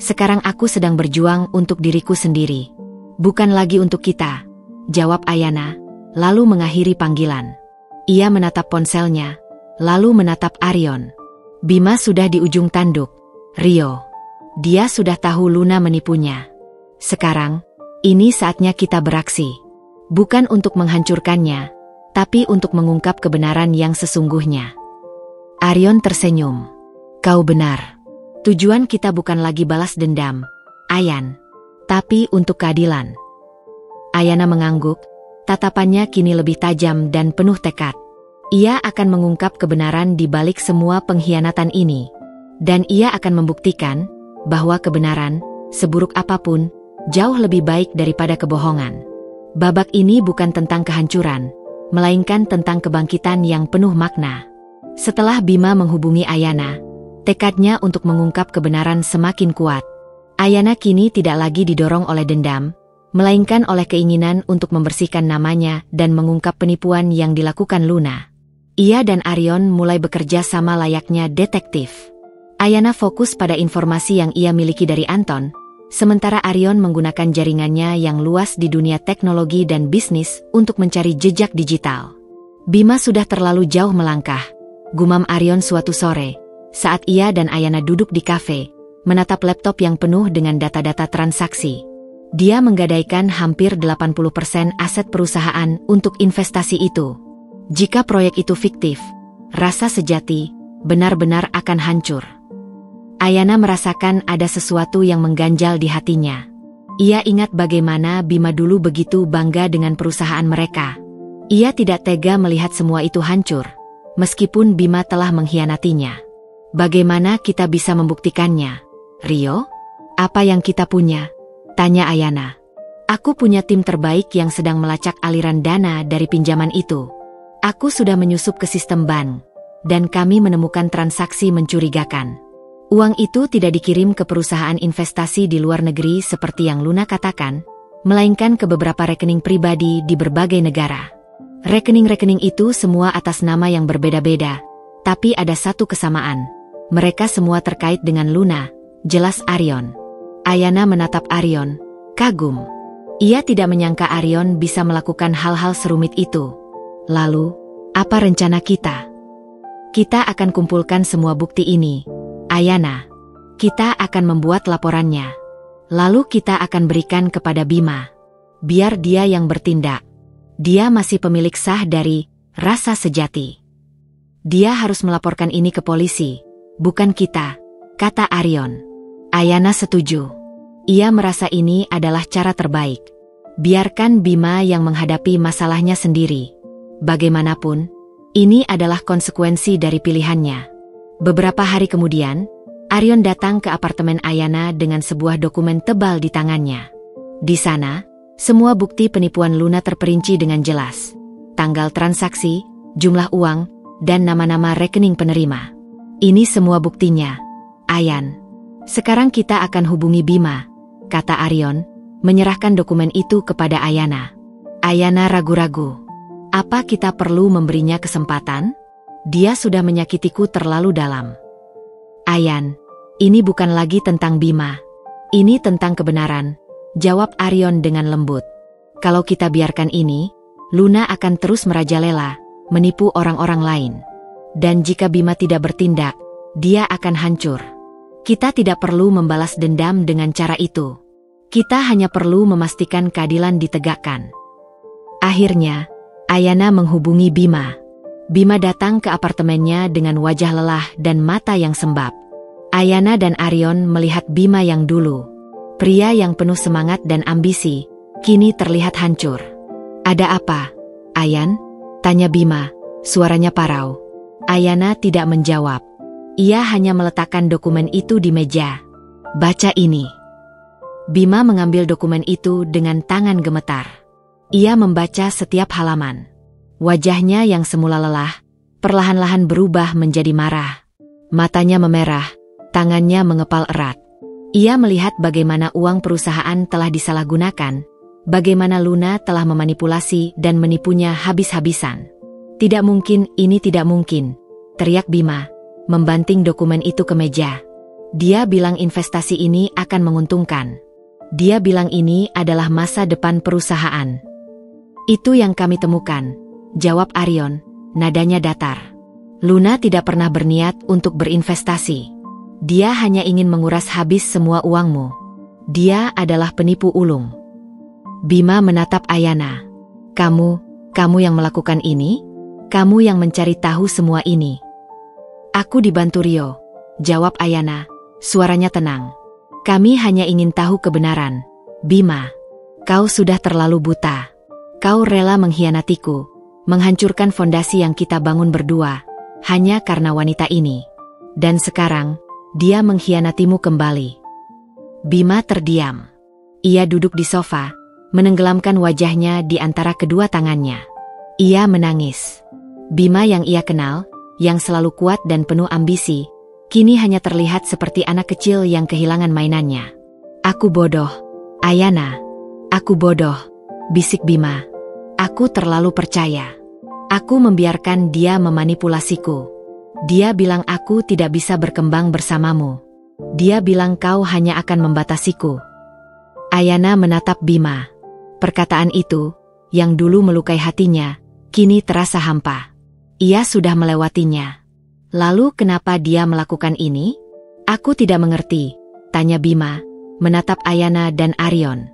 sekarang aku sedang berjuang untuk diriku sendiri. Bukan lagi untuk kita, jawab Ayana, lalu mengakhiri panggilan. Ia menatap ponselnya, lalu menatap Arion. Bima sudah di ujung tanduk. Rio. Dia sudah tahu Luna menipunya. Sekarang, ini saatnya kita beraksi. Bukan untuk menghancurkannya, tapi untuk mengungkap kebenaran yang sesungguhnya. Arion tersenyum. Kau benar. Tujuan kita bukan lagi balas dendam, Ayan. tapi untuk keadilan. Ayana mengangguk, tatapannya kini lebih tajam dan penuh tekad. Ia akan mengungkap kebenaran di balik semua pengkhianatan ini. Dan ia akan membuktikan bahwa kebenaran, seburuk apapun, jauh lebih baik daripada kebohongan. Babak ini bukan tentang kehancuran, melainkan tentang kebangkitan yang penuh makna. Setelah Bima menghubungi Ayana, tekadnya untuk mengungkap kebenaran semakin kuat. Ayana kini tidak lagi didorong oleh dendam, melainkan oleh keinginan untuk membersihkan namanya dan mengungkap penipuan yang dilakukan Luna. Ia dan Arion mulai bekerja sama layaknya detektif. Ayana fokus pada informasi yang ia miliki dari Anton, sementara Arion menggunakan jaringannya yang luas di dunia teknologi dan bisnis untuk mencari jejak digital. Bima sudah terlalu jauh melangkah, gumam Arion suatu sore, saat ia dan Ayana duduk di kafe, menatap laptop yang penuh dengan data-data transaksi. Dia menggadaikan hampir 80% aset perusahaan untuk investasi itu. Jika proyek itu fiktif, rasa sejati benar-benar akan hancur. Ayana merasakan ada sesuatu yang mengganjal di hatinya. Ia ingat bagaimana Bima dulu begitu bangga dengan perusahaan mereka. Ia tidak tega melihat semua itu hancur, meskipun Bima telah mengkhianatinya. Bagaimana kita bisa membuktikannya, Rio? Apa yang kita punya? Tanya Ayana. Aku punya tim terbaik yang sedang melacak aliran dana dari pinjaman itu. Aku sudah menyusup ke sistem bank, dan kami menemukan transaksi mencurigakan. Uang itu tidak dikirim ke perusahaan investasi di luar negeri seperti yang Luna katakan, melainkan ke beberapa rekening pribadi di berbagai negara. Rekening-rekening itu semua atas nama yang berbeda-beda, tapi ada satu kesamaan. Mereka semua terkait dengan Luna, jelas Arion. Ayana menatap Arion, kagum. Ia tidak menyangka Arion bisa melakukan hal-hal serumit itu. Lalu, apa rencana kita? Kita akan kumpulkan semua bukti ini, Ayana. Kita akan membuat laporannya. Lalu kita akan berikan kepada Bima. Biar dia yang bertindak. Dia masih pemilik sah dari rasa sejati. Dia harus melaporkan ini ke polisi, bukan kita, kata Arion. Ayana setuju. Ia merasa ini adalah cara terbaik. Biarkan Bima yang menghadapi masalahnya sendiri. Bagaimanapun, ini adalah konsekuensi dari pilihannya. Beberapa hari kemudian, Arion datang ke apartemen Ayana dengan sebuah dokumen tebal di tangannya. Di sana, semua bukti penipuan Luna terperinci dengan jelas. Tanggal transaksi, jumlah uang, dan nama-nama rekening penerima. Ini semua buktinya, Ayan. Sekarang kita akan hubungi Bima, kata Arion, menyerahkan dokumen itu kepada Ayana. Ayana ragu-ragu. Apa kita perlu memberinya kesempatan? Dia sudah menyakitiku terlalu dalam. Ayan, ini bukan lagi tentang Bima. Ini tentang kebenaran, jawab Arion dengan lembut. Kalau kita biarkan ini, Luna akan terus merajalela, menipu orang-orang lain. Dan jika Bima tidak bertindak, dia akan hancur. Kita tidak perlu membalas dendam dengan cara itu. Kita hanya perlu memastikan keadilan ditegakkan. Akhirnya, Ayana menghubungi Bima. Bima datang ke apartemennya dengan wajah lelah dan mata yang sembab. Ayana dan Arion melihat Bima yang dulu. Pria yang penuh semangat dan ambisi, kini terlihat hancur. Ada apa, Ayan? Tanya Bima, suaranya parau. Ayana tidak menjawab. Ia hanya meletakkan dokumen itu di meja. Baca ini. Bima mengambil dokumen itu dengan tangan gemetar. Ia membaca setiap halaman. Wajahnya yang semula lelah, perlahan-lahan berubah menjadi marah. Matanya memerah, tangannya mengepal erat. Ia melihat bagaimana uang perusahaan telah disalahgunakan, bagaimana Luna telah memanipulasi dan menipunya habis-habisan. Tidak mungkin, ini tidak mungkin, teriak Bima, membanting dokumen itu ke meja. Dia bilang investasi ini akan menguntungkan. Dia bilang ini adalah masa depan perusahaan. Itu yang kami temukan, jawab Arion, nadanya datar. Luna tidak pernah berniat untuk berinvestasi. Dia hanya ingin menguras habis semua uangmu. Dia adalah penipu ulung. Bima menatap Ayana. Kamu yang melakukan ini? Kamu yang mencari tahu semua ini? Aku dibantu Rio, jawab Ayana, suaranya tenang. Kami hanya ingin tahu kebenaran, Bima, kau sudah terlalu buta. Kau rela mengkhianatiku, menghancurkan fondasi yang kita bangun berdua, hanya karena wanita ini. Dan sekarang, dia mengkhianatimu kembali. Bima terdiam. Ia duduk di sofa, menenggelamkan wajahnya di antara kedua tangannya. Ia menangis. Bima yang ia kenal, yang selalu kuat dan penuh ambisi, kini hanya terlihat seperti anak kecil yang kehilangan mainannya. Aku bodoh, Ayana. Aku bodoh, bisik Bima. Aku terlalu percaya. Aku membiarkan dia memanipulasiku. Dia bilang aku tidak bisa berkembang bersamamu. Dia bilang kau hanya akan membatasiku. Ayana menatap Bima. Perkataan itu, yang dulu melukai hatinya, kini terasa hampa. Ia sudah melewatinya. Lalu kenapa dia melakukan ini? Aku tidak mengerti, tanya Bima, menatap Ayana dan Arion.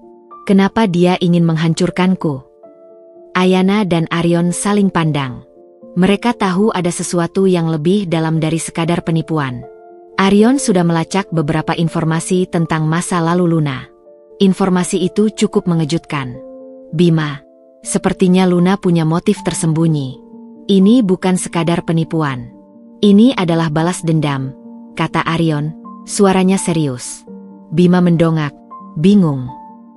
Kenapa dia ingin menghancurkanku? Ayana dan Arion saling pandang. Mereka tahu ada sesuatu yang lebih dalam dari sekadar penipuan. Arion sudah melacak beberapa informasi tentang masa lalu Luna. Informasi itu cukup mengejutkan. Bima, sepertinya Luna punya motif tersembunyi. Ini bukan sekadar penipuan. Ini adalah balas dendam, kata Arion, suaranya serius. Bima mendongak, bingung.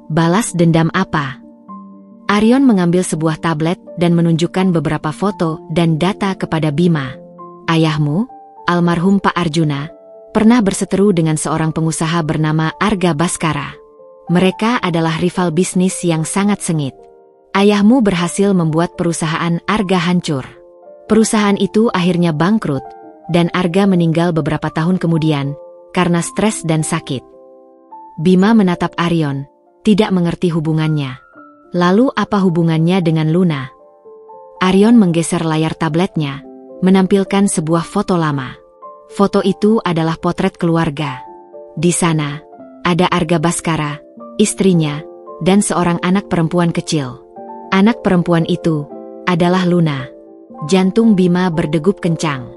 Balas dendam apa? Arion mengambil sebuah tablet dan menunjukkan beberapa foto dan data kepada Bima. Ayahmu, almarhum Pak Arjuna, pernah berseteru dengan seorang pengusaha bernama Arga Baskara. Mereka adalah rival bisnis yang sangat sengit. Ayahmu berhasil membuat perusahaan Arga hancur. Perusahaan itu akhirnya bangkrut, dan Arga meninggal beberapa tahun kemudian, karena stres dan sakit. Bima menatap Arion, tidak mengerti hubungannya. Lalu apa hubungannya dengan Luna? Arion menggeser layar tabletnya, menampilkan sebuah foto lama. Foto itu adalah potret keluarga. Di sana, ada Arga Baskara, istrinya, dan seorang anak perempuan kecil. Anak perempuan itu adalah Luna. Jantung Bima berdegup kencang.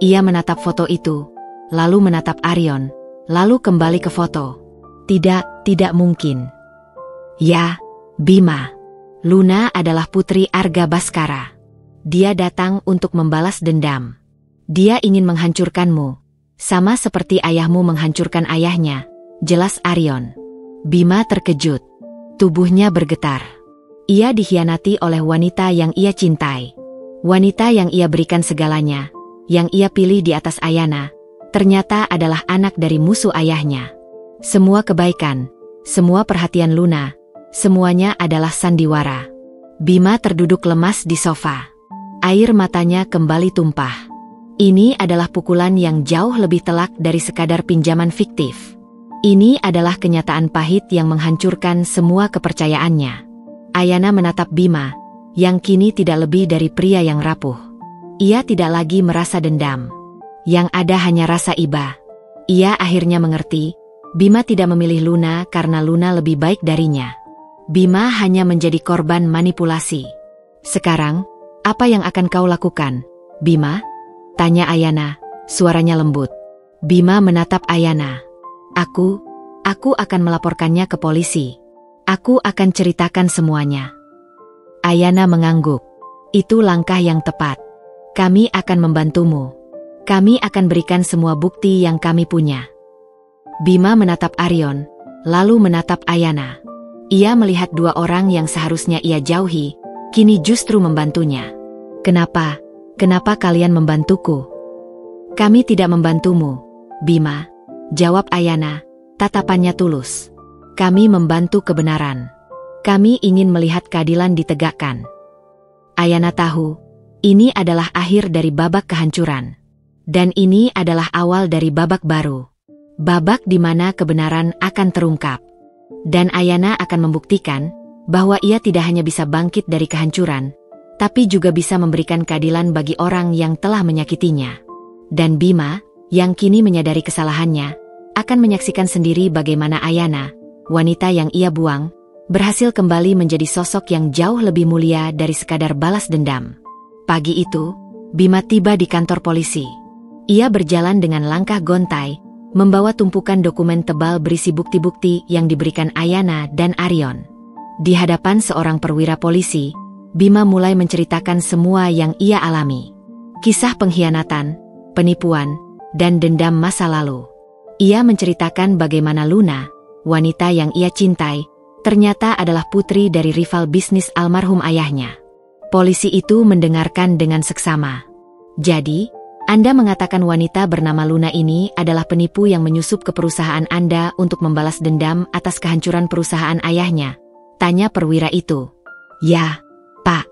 Ia menatap foto itu, lalu menatap Arion, lalu kembali ke foto. Tidak mungkin. Ya, Bima. Luna adalah putri Arga Baskara. Dia datang untuk membalas dendam. Dia ingin menghancurkanmu, sama seperti ayahmu menghancurkan ayahnya, jelas Arion. Bima terkejut. Tubuhnya bergetar. Ia dikhianati oleh wanita yang ia cintai. Wanita yang ia berikan segalanya, yang ia pilih di atas Ayana, ternyata adalah anak dari musuh ayahnya. Semua kebaikan, semua perhatian Luna, semuanya adalah sandiwara. Bima terduduk lemas di sofa. Air matanya kembali tumpah. Ini adalah pukulan yang jauh lebih telak dari sekadar pinjaman fiktif. Ini adalah kenyataan pahit yang menghancurkan semua kepercayaannya. Ayana menatap Bima, yang kini tidak lebih dari pria yang rapuh. Ia tidak lagi merasa dendam. Yang ada hanya rasa iba. Ia akhirnya mengerti, Bima tidak memilih Luna karena Luna lebih baik darinya. Bima hanya menjadi korban manipulasi. Sekarang, apa yang akan kau lakukan, Bima? Tanya Ayana, suaranya lembut. Bima menatap Ayana. Aku akan melaporkannya ke polisi. Aku akan ceritakan semuanya. Ayana mengangguk. Itu langkah yang tepat. Kami akan membantumu. Kami akan berikan semua bukti yang kami punya. Bima menatap Arion, lalu menatap Ayana. Ia melihat dua orang yang seharusnya ia jauhi, kini justru membantunya. Kenapa kalian membantuku? Kami tidak membantumu, Bima, jawab Ayana, tatapannya tulus. Kami membantu kebenaran. Kami ingin melihat keadilan ditegakkan. Ayana tahu, ini adalah akhir dari babak kehancuran. Dan ini adalah awal dari babak baru. Babak di mana kebenaran akan terungkap. Dan Ayana akan membuktikan bahwa ia tidak hanya bisa bangkit dari kehancuran, tapi juga bisa memberikan keadilan bagi orang yang telah menyakitinya. Dan Bima, yang kini menyadari kesalahannya, akan menyaksikan sendiri bagaimana Ayana, wanita yang ia buang, berhasil kembali menjadi sosok yang jauh lebih mulia dari sekadar balas dendam. Pagi itu, Bima tiba di kantor polisi. Ia berjalan dengan langkah gontai, membawa tumpukan dokumen tebal berisi bukti-bukti yang diberikan Ayana dan Arion. Di hadapan seorang perwira polisi, Bima mulai menceritakan semua yang ia alami. Kisah pengkhianatan, penipuan, dan dendam masa lalu. Ia menceritakan bagaimana Luna, wanita yang ia cintai, ternyata adalah putri dari rival bisnis almarhum ayahnya. Polisi itu mendengarkan dengan seksama. Jadi, Anda mengatakan wanita bernama Luna ini adalah penipu yang menyusup ke perusahaan Anda untuk membalas dendam atas kehancuran perusahaan ayahnya? Tanya perwira itu. Ya, Pak.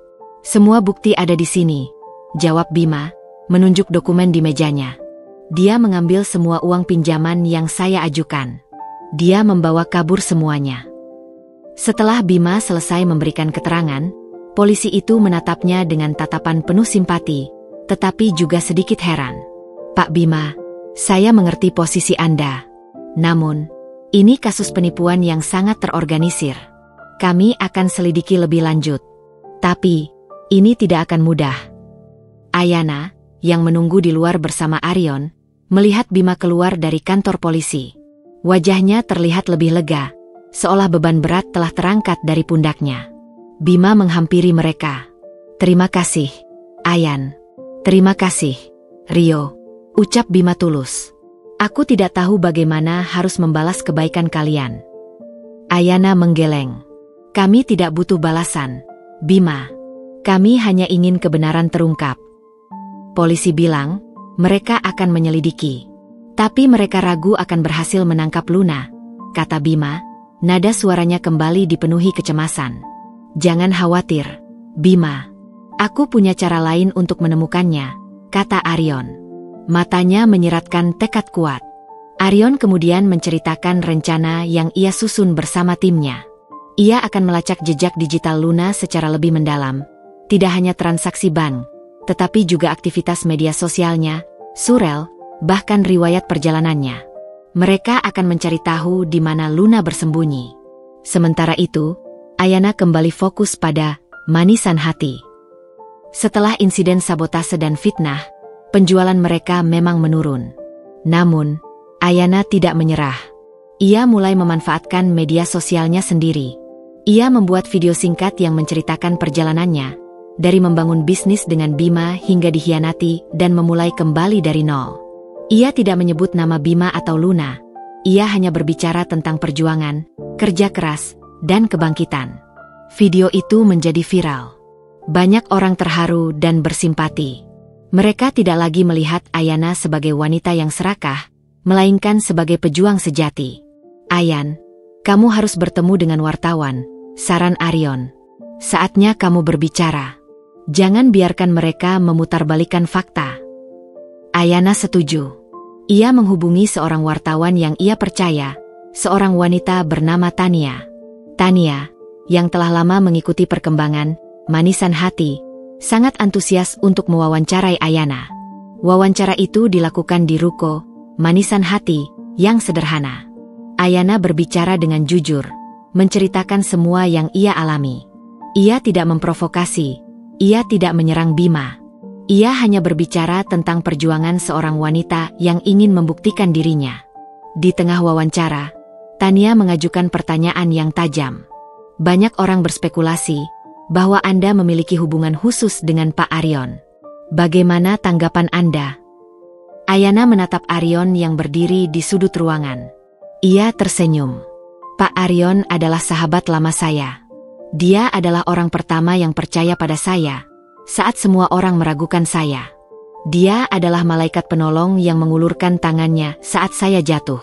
Semua bukti ada di sini, jawab Bima, menunjuk dokumen di mejanya. Dia mengambil semua uang pinjaman yang saya ajukan. Dia membawa kabur semuanya. Setelah Bima selesai memberikan keterangan, polisi itu menatapnya dengan tatapan penuh simpati, tetapi juga sedikit heran. Pak Bima, saya mengerti posisi Anda. Namun, ini kasus penipuan yang sangat terorganisir. Kami akan selidiki lebih lanjut. Tapi, ini tidak akan mudah. Ayana, yang menunggu di luar bersama Arion, melihat Bima keluar dari kantor polisi. Wajahnya terlihat lebih lega, seolah beban berat telah terangkat dari pundaknya. Bima menghampiri mereka. Terima kasih, Ayan. Terima kasih, Rio, ucap Bima tulus. Aku tidak tahu bagaimana harus membalas kebaikan kalian. Ayana menggeleng. Kami tidak butuh balasan, Bima. Kami hanya ingin kebenaran terungkap. Polisi bilang, mereka akan menyelidiki. Tapi mereka ragu akan berhasil menangkap Luna, kata Bima. Nada suaranya kembali dipenuhi kecemasan. Jangan khawatir, Bima. Aku punya cara lain untuk menemukannya, kata Arion. Matanya menyiratkan tekad kuat. Arion kemudian menceritakan rencana yang ia susun bersama timnya. Ia akan melacak jejak digital Luna secara lebih mendalam. Tidak hanya transaksi bank, tetapi juga aktivitas media sosialnya, surel, bahkan riwayat perjalanannya. Mereka akan mencari tahu di mana Luna bersembunyi. Sementara itu, Ayana kembali fokus pada manisan hati. Setelah insiden sabotase dan fitnah, penjualan mereka memang menurun. Namun, Ayana tidak menyerah. Ia mulai memanfaatkan media sosialnya sendiri. Ia membuat video singkat yang menceritakan perjalanannya, dari membangun bisnis dengan Bima hingga dikhianati dan memulai kembali dari nol. Ia tidak menyebut nama Bima atau Luna. Ia hanya berbicara tentang perjuangan, kerja keras, dan kebangkitan. Video itu menjadi viral. Banyak orang terharu dan bersimpati. Mereka tidak lagi melihat Ayana sebagai wanita yang serakah, melainkan sebagai pejuang sejati. Ayan, kamu harus bertemu dengan wartawan, saran Arion. Saatnya kamu berbicara. Jangan biarkan mereka memutarbalikkan fakta. Ayana setuju. Ia menghubungi seorang wartawan yang ia percaya, seorang wanita bernama Tania. Tania, yang telah lama mengikuti perkembangan manisan hati, sangat antusias untuk mewawancarai Ayana. Wawancara itu dilakukan di ruko manisan hati yang sederhana. Ayana berbicara dengan jujur, menceritakan semua yang ia alami. Ia tidak memprovokasi, ia tidak menyerang Bima. Ia hanya berbicara tentang perjuangan seorang wanita yang ingin membuktikan dirinya. Di tengah wawancara, Tania mengajukan pertanyaan yang tajam. Banyak orang berspekulasi bahwa Anda memiliki hubungan khusus dengan Pak Arion. Bagaimana tanggapan Anda? Ayana menatap Arion yang berdiri di sudut ruangan. Ia tersenyum. Pak Arion adalah sahabat lama saya. Dia adalah orang pertama yang percaya pada saya saat semua orang meragukan saya. Dia adalah malaikat penolong yang mengulurkan tangannya saat saya jatuh.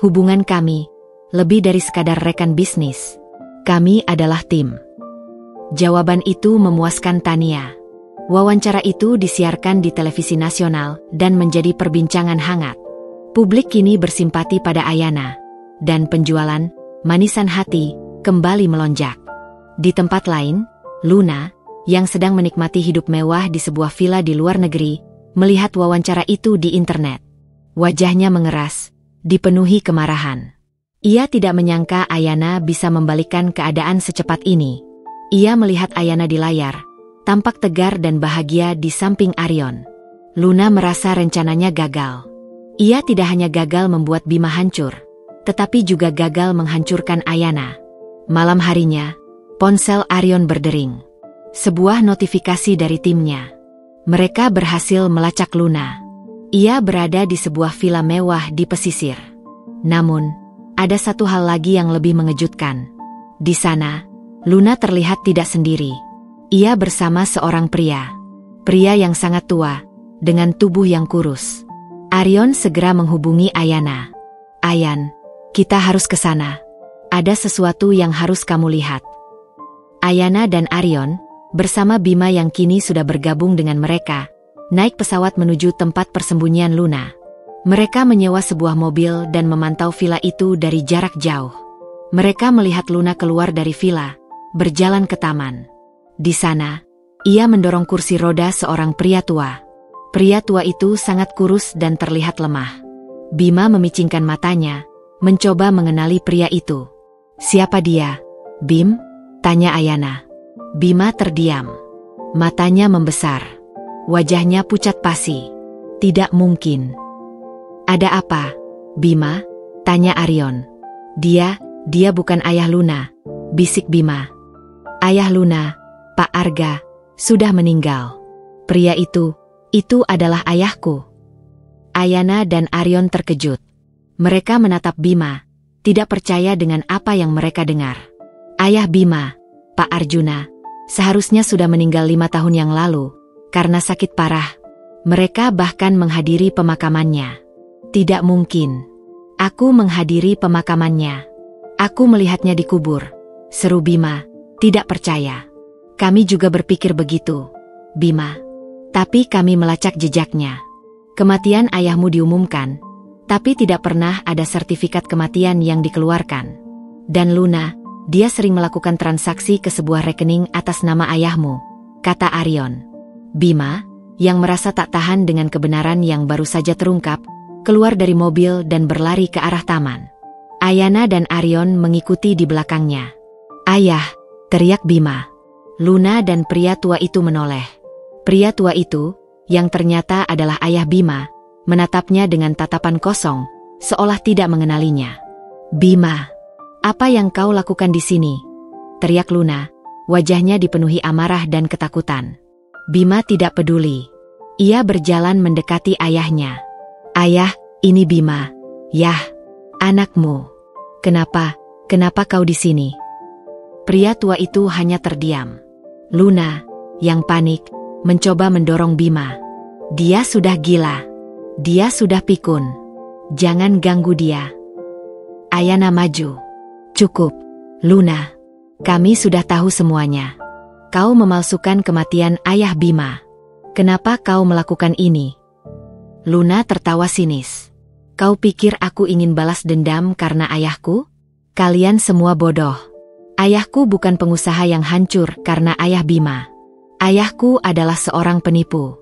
Hubungan kami lebih dari sekadar rekan bisnis. Kami adalah tim. Jawaban itu memuaskan Tania. Wawancara itu disiarkan di televisi nasional dan menjadi perbincangan hangat. Publik kini bersimpati pada Ayana, dan penjualan manisan hati kembali melonjak. Di tempat lain, Luna, yang sedang menikmati hidup mewah di sebuah villa di luar negeri, melihat wawancara itu di internet. Wajahnya mengeras, dipenuhi kemarahan. Ia tidak menyangka Ayana bisa membalikkan keadaan secepat ini. Ia melihat Ayana di layar, tampak tegar dan bahagia di samping Arion. Luna merasa rencananya gagal. Ia tidak hanya gagal membuat Bima hancur, tetapi juga gagal menghancurkan Ayana. Malam harinya, ponsel Arion berdering. Sebuah notifikasi dari timnya. Mereka berhasil melacak Luna. Ia berada di sebuah villa mewah di pesisir. Namun, ada satu hal lagi yang lebih mengejutkan. Di sana, Luna terlihat tidak sendiri. Ia bersama seorang pria. Pria yang sangat tua, dengan tubuh yang kurus. Arion segera menghubungi Ayana. Ayan, kita harus ke sana. Ada sesuatu yang harus kamu lihat. Ayana dan Arion, bersama Bima yang kini sudah bergabung dengan mereka, naik pesawat menuju tempat persembunyian Luna. Mereka menyewa sebuah mobil dan memantau villa itu dari jarak jauh. Mereka melihat Luna keluar dari villa, berjalan ke taman. Di sana, ia mendorong kursi roda seorang pria tua. Pria tua itu sangat kurus dan terlihat lemah. Bima memicingkan matanya, mencoba mengenali pria itu. Siapa dia, Bim? Tanya Ayana. Bima terdiam. Matanya membesar. Wajahnya pucat pasi. Tidak mungkin. Ada apa, Bima? Tanya Arion. Dia bukan ayah Luna, bisik Bima. Ayah Luna, Pak Arga, sudah meninggal. Pria itu adalah ayahku. Ayana dan Arion terkejut. Mereka menatap Bima, tidak percaya dengan apa yang mereka dengar. Ayah Bima, Pak Arjuna, seharusnya sudah meninggal 5 tahun yang lalu, karena sakit parah. Mereka bahkan menghadiri pemakamannya. Tidak mungkin. Aku menghadiri pemakamannya. Aku melihatnya dikubur. Seru Bima, tidak percaya. Kami juga berpikir begitu, Bima. Tapi kami melacak jejaknya. Kematian ayahmu diumumkan, tapi tidak pernah ada sertifikat kematian yang dikeluarkan. Dan Luna, dia sering melakukan transaksi ke sebuah rekening atas nama ayahmu, kata Arion. Bima, yang merasa tak tahan dengan kebenaran yang baru saja terungkap, keluar dari mobil dan berlari ke arah taman. Ayana dan Arion mengikuti di belakangnya. Ayah, teriak Bima. Luna dan pria tua itu menoleh. Pria tua itu, yang ternyata adalah ayah Bima, menatapnya dengan tatapan kosong, seolah tidak mengenalinya. Bima, apa yang kau lakukan di sini? Teriak Luna, wajahnya dipenuhi amarah dan ketakutan. Bima tidak peduli. Ia berjalan mendekati ayahnya. Ayah, ini Bima. Yah, anakmu. Kenapa kau di sini? Pria tua itu hanya terdiam. Luna, yang panik, mencoba mendorong Bima. Dia sudah gila. Dia sudah pikun. Jangan ganggu dia. Ayana maju. Cukup, Luna. Kami sudah tahu semuanya. Kau memalsukan kematian ayah Bima. Kenapa kau melakukan ini? Luna tertawa sinis. Kau pikir aku ingin balas dendam karena ayahku? Kalian semua bodoh. Ayahku bukan pengusaha yang hancur karena ayah Bima. Ayahku adalah seorang penipu.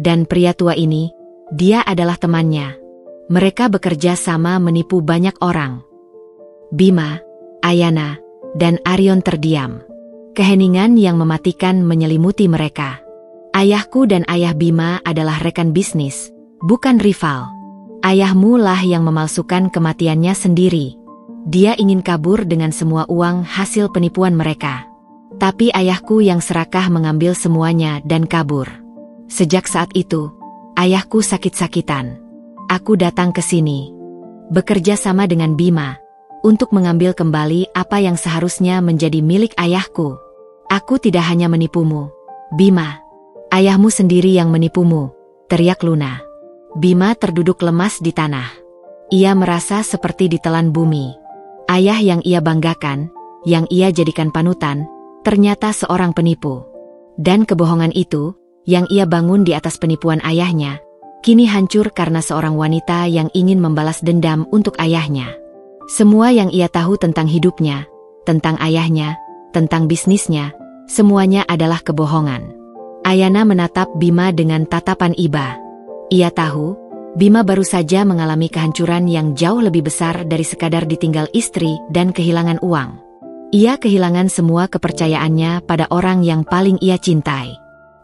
Dan pria tua ini, dia adalah temannya. Mereka bekerja sama menipu banyak orang. Bima, Ayana, dan Arion terdiam. Keheningan yang mematikan menyelimuti mereka. Ayahku dan ayah Bima adalah rekan bisnis, bukan rival. Ayahmu lah yang memalsukan kematiannya sendiri. Dia ingin kabur dengan semua uang hasil penipuan mereka. Tapi ayahku yang serakah mengambil semuanya dan kabur. Sejak saat itu, ayahku sakit-sakitan. Aku datang ke sini, bekerja sama dengan Bima, untuk mengambil kembali apa yang seharusnya menjadi milik ayahku. Aku tidak hanya menipumu, Bima. Ayahmu sendiri yang menipumu, teriak Luna. Bima terduduk lemas di tanah. Ia merasa seperti ditelan bumi. Ayah yang ia banggakan, yang ia jadikan panutan, ternyata seorang penipu. Dan kebohongan itu, yang ia bangun di atas penipuan ayahnya, kini hancur karena seorang wanita yang ingin membalas dendam untuk ayahnya. Semua yang ia tahu tentang hidupnya, tentang ayahnya, tentang bisnisnya, semuanya adalah kebohongan. Ayana menatap Bima dengan tatapan iba. Ia tahu, Bima baru saja mengalami kehancuran yang jauh lebih besar dari sekadar ditinggal istri dan kehilangan uang. Ia kehilangan semua kepercayaannya pada orang yang paling ia cintai.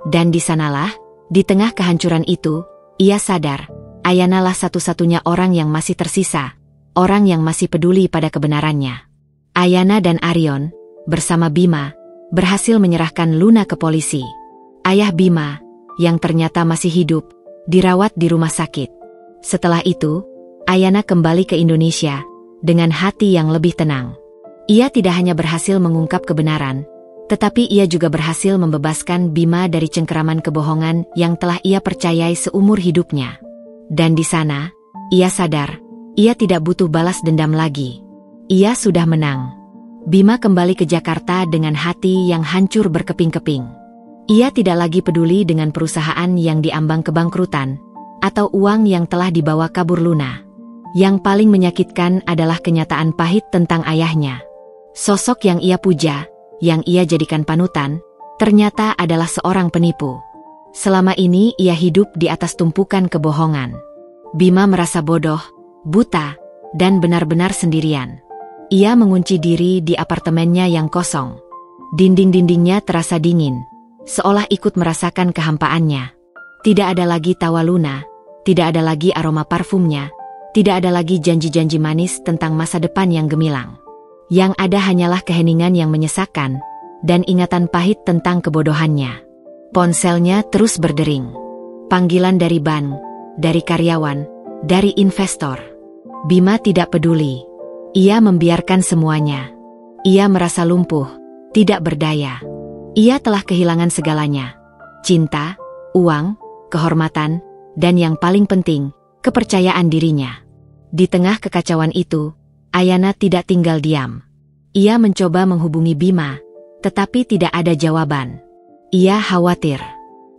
Dan di sanalah, di tengah kehancuran itu, ia sadar, Ayana lah satu-satunya orang yang masih tersisa, orang yang masih peduli pada kebenarannya. Ayana dan Arion, bersama Bima, berhasil menyerahkan Luna ke polisi. Ayah Bima, yang ternyata masih hidup, dirawat di rumah sakit. Setelah itu, Ayana kembali ke Indonesia dengan hati yang lebih tenang. Ia tidak hanya berhasil mengungkap kebenaran, tetapi ia juga berhasil membebaskan Bima dari cengkeraman kebohongan yang telah ia percayai seumur hidupnya. Dan di sana, ia sadar, ia tidak butuh balas dendam lagi. Ia sudah menang. Bima kembali ke Jakarta dengan hati yang hancur berkeping-keping. Ia tidak lagi peduli dengan perusahaan yang diambang kebangkrutan, atau uang yang telah dibawa kabur Luna. Yang paling menyakitkan adalah kenyataan pahit tentang ayahnya. Sosok yang ia puja, yang ia jadikan panutan, ternyata adalah seorang penipu. Selama ini ia hidup di atas tumpukan kebohongan. Bima merasa bodoh, buta, dan benar-benar sendirian. Ia mengunci diri di apartemennya yang kosong. Dinding-dindingnya terasa dingin, seolah ikut merasakan kehampaannya. Tidak ada lagi tawa Luna, tidak ada lagi aroma parfumnya, tidak ada lagi janji-janji manis tentang masa depan yang gemilang. Yang ada hanyalah keheningan yang menyesakkan, dan ingatan pahit tentang kebodohannya. Ponselnya terus berdering. Panggilan dari bank, dari karyawan, dari investor. Bima tidak peduli. Ia membiarkan semuanya. Ia merasa lumpuh, tidak berdaya. Ia telah kehilangan segalanya. Cinta, uang, kehormatan, dan yang paling penting, kepercayaan dirinya. Di tengah kekacauan itu, Ayana tidak tinggal diam. Ia mencoba menghubungi Bima, tetapi tidak ada jawaban. Ia khawatir.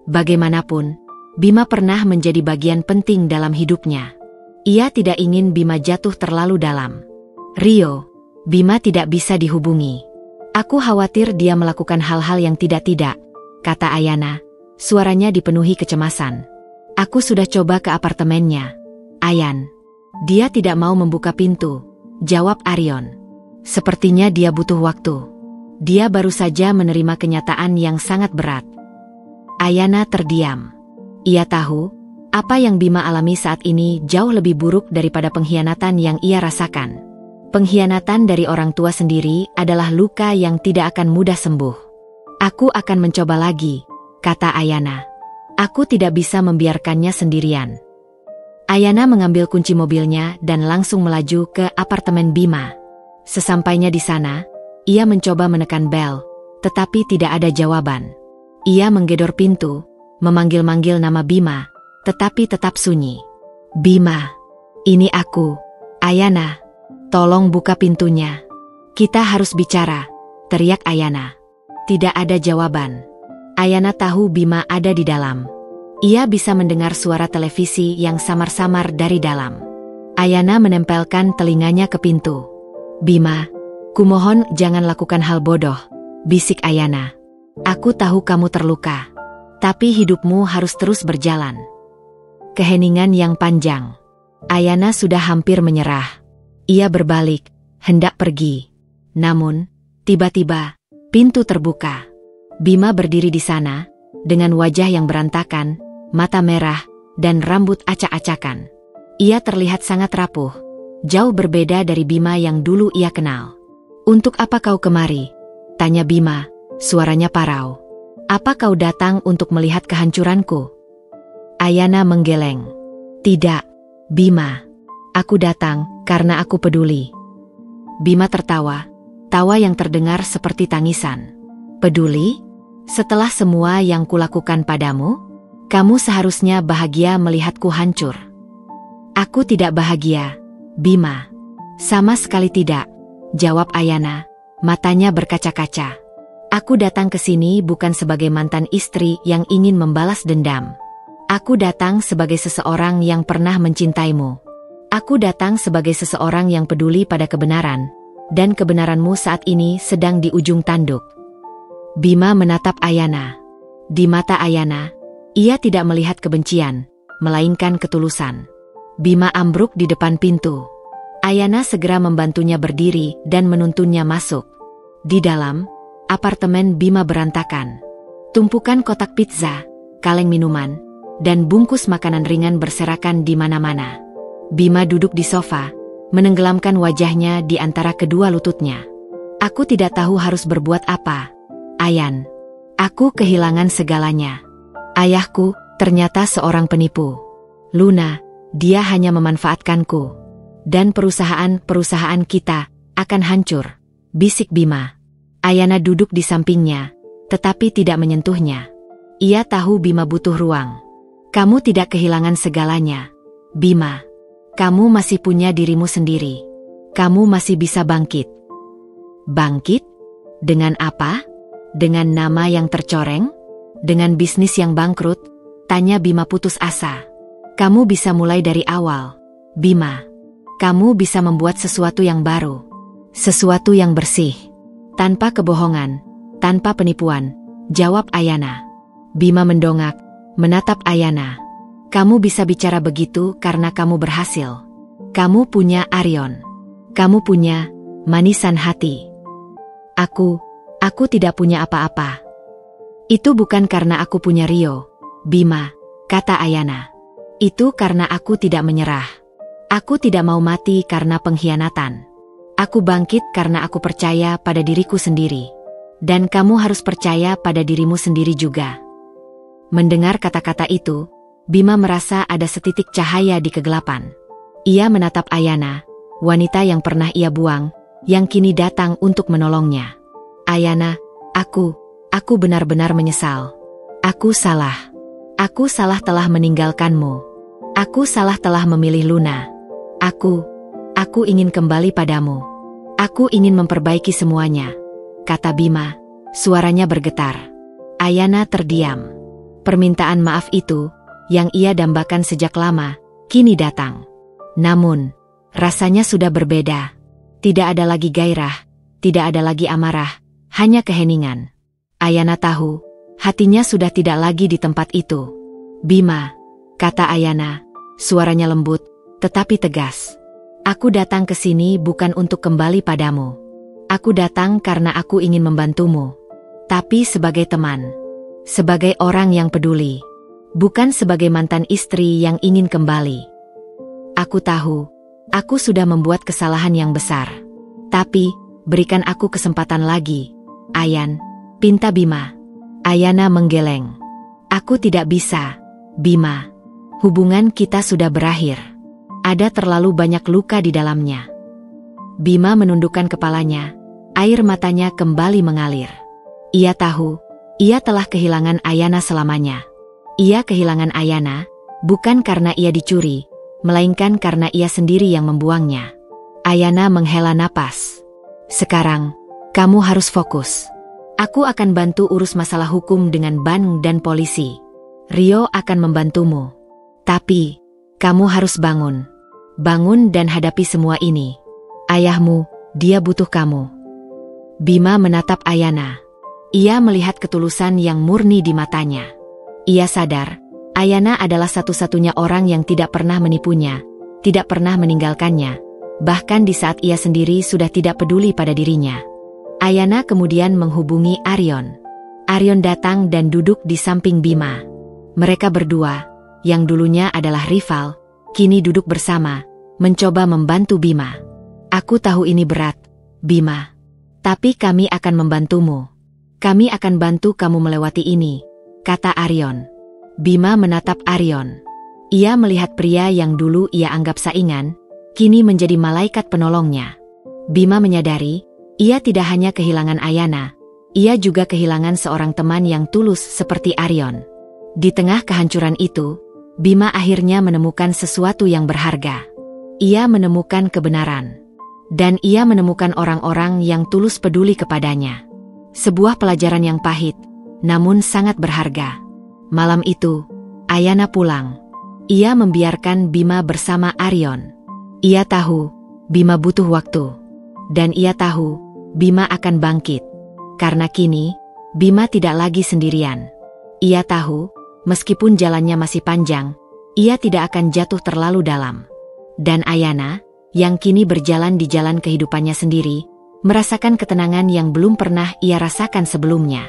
Bagaimanapun, Bima pernah menjadi bagian penting dalam hidupnya. Ia tidak ingin Bima jatuh terlalu dalam. Rio, Bima tidak bisa dihubungi. Aku khawatir dia melakukan hal-hal yang tidak-tidak, kata Ayana. Suaranya dipenuhi kecemasan. Aku sudah coba ke apartemennya, Ayan. Dia tidak mau membuka pintu, jawab Arion. Sepertinya dia butuh waktu. Dia baru saja menerima kenyataan yang sangat berat. Ayana terdiam. Ia tahu, apa yang Bima alami saat ini jauh lebih buruk daripada pengkhianatan yang ia rasakan. Pengkhianatan dari orang tua sendiri adalah luka yang tidak akan mudah sembuh. Aku akan mencoba lagi, kata Ayana. Aku tidak bisa membiarkannya sendirian. Ayana mengambil kunci mobilnya dan langsung melaju ke apartemen Bima. Sesampainya di sana, ia mencoba menekan bel, tetapi tidak ada jawaban. Ia menggedor pintu, memanggil-manggil nama Bima, tetapi tetap sunyi. Bima, ini aku, Ayana. Tolong buka pintunya. Kita harus bicara, teriak Ayana. Tidak ada jawaban. Ayana tahu Bima ada di dalam. Ia bisa mendengar suara televisi yang samar-samar dari dalam. Ayana menempelkan telinganya ke pintu. Bima, kumohon jangan lakukan hal bodoh, bisik Ayana. Aku tahu kamu terluka, tapi hidupmu harus terus berjalan. Keheningan yang panjang. Ayana sudah hampir menyerah. Ia berbalik, hendak pergi. Namun, tiba-tiba, pintu terbuka. Bima berdiri di sana, dengan wajah yang berantakan, mata merah, dan rambut acak-acakan. Ia terlihat sangat rapuh, jauh berbeda dari Bima yang dulu ia kenal. Untuk apa kau kemari? Tanya Bima, suaranya parau. Apa kau datang untuk melihat kehancuranku? Ayana menggeleng. Tidak, Bima. Aku datang karena aku peduli. Bima tertawa, tawa yang terdengar seperti tangisan. Peduli? Setelah semua yang kulakukan padamu, kamu seharusnya bahagia melihatku hancur. Aku tidak bahagia, Bima. Sama sekali tidak, jawab Ayana, matanya berkaca-kaca. Aku datang ke sini bukan sebagai mantan istri yang ingin membalas dendam. Aku datang sebagai seseorang yang pernah mencintaimu. Aku datang sebagai seseorang yang peduli pada kebenaran, dan kebenaranmu saat ini sedang di ujung tanduk. Bima menatap Ayana. Di mata Ayana, ia tidak melihat kebencian, melainkan ketulusan. Bima ambruk di depan pintu. Ayana segera membantunya berdiri dan menuntunnya masuk. Di dalam, apartemen Bima berantakan. Tumpukan kotak pizza, kaleng minuman, dan bungkus makanan ringan berserakan di mana-mana. Bima duduk di sofa, menenggelamkan wajahnya di antara kedua lututnya. Aku tidak tahu harus berbuat apa, Ayan. Aku kehilangan segalanya. Ayahku ternyata seorang penipu. Luna, dia hanya memanfaatkanku. Dan perusahaan kita akan hancur, bisik Bima. Ayana duduk di sampingnya, tetapi tidak menyentuhnya. Ia tahu Bima butuh ruang. Kamu tidak kehilangan segalanya, Bima. Kamu masih punya dirimu sendiri. Kamu masih bisa bangkit. Bangkit? Dengan apa? Dengan nama yang tercoreng? Dengan bisnis yang bangkrut? Tanya Bima putus asa. Kamu bisa mulai dari awal, Bima. Kamu bisa membuat sesuatu yang baru. Sesuatu yang bersih. Tanpa kebohongan, tanpa penipuan, jawab Ayana. Bima mendongak, menatap Ayana. Kamu bisa bicara begitu karena kamu berhasil. Kamu punya Arion. Kamu punya manisan hati. Aku tidak punya apa-apa. Itu bukan karena aku punya Rio, Bima, kata Ayana. Itu karena aku tidak menyerah. Aku tidak mau mati karena pengkhianatan. Aku bangkit karena aku percaya pada diriku sendiri. Dan kamu harus percaya pada dirimu sendiri juga. Mendengar kata-kata itu, Bima merasa ada setitik cahaya di kegelapan. Ia menatap Ayana, wanita yang pernah ia buang, yang kini datang untuk menolongnya. Ayana, aku benar-benar menyesal. Aku salah. Aku salah telah meninggalkanmu. Aku salah telah memilih Luna. Aku ingin kembali padamu. Aku ingin memperbaiki semuanya, kata Bima, suaranya bergetar. Ayana terdiam. Permintaan maaf itu, yang ia dambakan sejak lama, kini datang. Namun, rasanya sudah berbeda. Tidak ada lagi gairah, tidak ada lagi amarah, hanya keheningan. Ayana tahu, hatinya sudah tidak lagi di tempat itu. Bima, kata Ayana, suaranya lembut, tetapi tegas. Aku datang ke sini bukan untuk kembali padamu. Aku datang karena aku ingin membantumu. Tapi sebagai teman. Sebagai orang yang peduli. Bukan sebagai mantan istri yang ingin kembali. Aku tahu, aku sudah membuat kesalahan yang besar. Tapi, berikan aku kesempatan lagi, Ayan, pinta Bima. Ayana menggeleng. Aku tidak bisa, Bima. Hubungan kita sudah berakhir. Ada terlalu banyak luka di dalamnya. Bima menundukkan kepalanya, air matanya kembali mengalir. Ia tahu, ia telah kehilangan Ayana selamanya. Ia kehilangan Ayana, bukan karena ia dicuri, melainkan karena ia sendiri yang membuangnya. Ayana menghela napas. Sekarang, kamu harus fokus. Aku akan bantu urus masalah hukum dengan bank dan polisi. Rio akan membantumu. Tapi, kamu harus bangun. Bangun dan hadapi semua ini. Ayahmu, dia butuh kamu. Bima menatap Ayana. Ia melihat ketulusan yang murni di matanya. Ia sadar, Ayana adalah satu-satunya orang yang tidak pernah menipunya, tidak pernah meninggalkannya, bahkan di saat ia sendiri sudah tidak peduli pada dirinya. Ayana kemudian menghubungi Arion. Arion datang dan duduk di samping Bima. Mereka berdua, yang dulunya adalah rival, kini duduk bersama, mencoba membantu Bima. Aku tahu ini berat, Bima. Tapi kami akan membantumu. Kami akan bantu kamu melewati ini, kata Arion. Bima menatap Arion. Ia melihat pria yang dulu ia anggap saingan, kini menjadi malaikat penolongnya. Bima menyadari, ia tidak hanya kehilangan Ayana, ia juga kehilangan seorang teman yang tulus seperti Arion. Di tengah kehancuran itu, Bima akhirnya menemukan sesuatu yang berharga. Ia menemukan kebenaran. Dan ia menemukan orang-orang yang tulus peduli kepadanya. Sebuah pelajaran yang pahit, namun sangat berharga. Malam itu, Ayana pulang. Ia membiarkan Bima bersama Arion. Ia tahu, Bima butuh waktu. Dan ia tahu, Bima akan bangkit. Karena kini, Bima tidak lagi sendirian. Ia tahu, meskipun jalannya masih panjang, ia tidak akan jatuh terlalu dalam. Dan Ayana, yang kini berjalan di jalan kehidupannya sendiri, merasakan ketenangan yang belum pernah ia rasakan sebelumnya.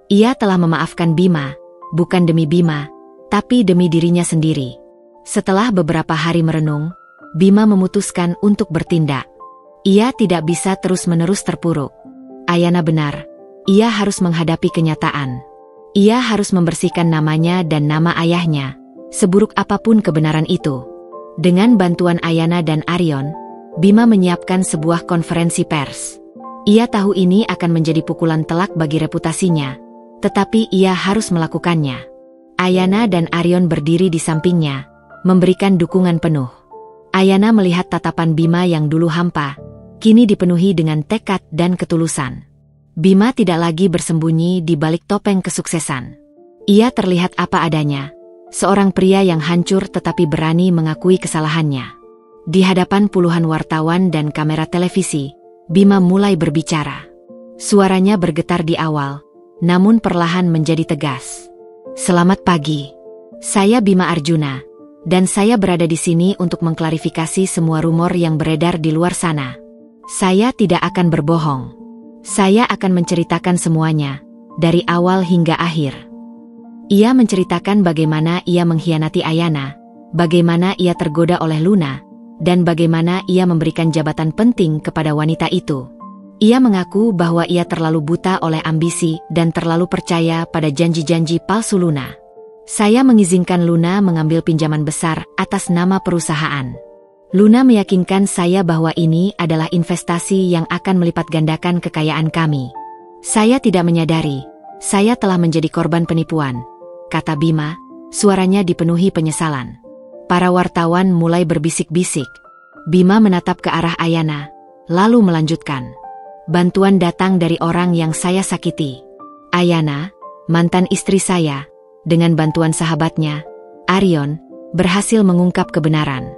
Ia telah memaafkan Bima, bukan demi Bima, tapi demi dirinya sendiri. Setelah beberapa hari merenung, Bima memutuskan untuk bertindak. Ia tidak bisa terus-menerus terpuruk. Ayana benar, ia harus menghadapi kenyataan. Ia harus membersihkan namanya dan nama ayahnya, seburuk apapun kebenaran itu. Dengan bantuan Ayana dan Arion, Bima menyiapkan sebuah konferensi pers. Ia tahu ini akan menjadi pukulan telak bagi reputasinya, tetapi ia harus melakukannya. Ayana dan Arion berdiri di sampingnya, memberikan dukungan penuh. Ayana melihat tatapan Bima yang dulu hampa, kini dipenuhi dengan tekad dan ketulusan. Bima tidak lagi bersembunyi di balik topeng kesuksesan. Ia terlihat apa adanya, seorang pria yang hancur tetapi berani mengakui kesalahannya. Di hadapan puluhan wartawan dan kamera televisi, Bima mulai berbicara. Suaranya bergetar di awal, namun perlahan menjadi tegas. Selamat pagi. Saya Bima Arjuna, dan saya berada di sini untuk mengklarifikasi semua rumor yang beredar di luar sana. Saya tidak akan berbohong. Saya akan menceritakan semuanya, dari awal hingga akhir. Ia menceritakan bagaimana ia mengkhianati Ayana, bagaimana ia tergoda oleh Luna, dan bagaimana ia memberikan jabatan penting kepada wanita itu. Ia mengaku bahwa ia terlalu buta oleh ambisi dan terlalu percaya pada janji-janji palsu Luna. Saya mengizinkan Luna mengambil pinjaman besar atas nama perusahaan. Luna meyakinkan saya bahwa ini adalah investasi yang akan melipat gandakan kekayaan kami. Saya tidak menyadari, saya telah menjadi korban penipuan, kata Bima, suaranya dipenuhi penyesalan. Para wartawan mulai berbisik-bisik. Bima menatap ke arah Ayana, lalu melanjutkan. Bantuan datang dari orang yang saya sakiti. Ayana, mantan istri saya, dengan bantuan sahabatnya, Arion, berhasil mengungkap kebenaran.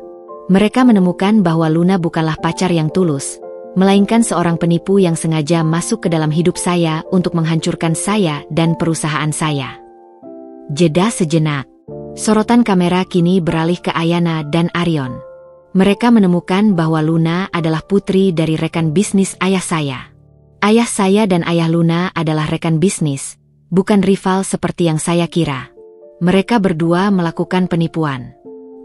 Mereka menemukan bahwa Luna bukanlah pacar yang tulus, melainkan seorang penipu yang sengaja masuk ke dalam hidup saya untuk menghancurkan saya dan perusahaan saya. Jeda sejenak. Sorotan kamera kini beralih ke Ayana dan Arion. Mereka menemukan bahwa Luna adalah putri dari rekan bisnis ayah saya. Ayah saya dan ayah Luna adalah rekan bisnis, bukan rival seperti yang saya kira. Mereka berdua melakukan penipuan.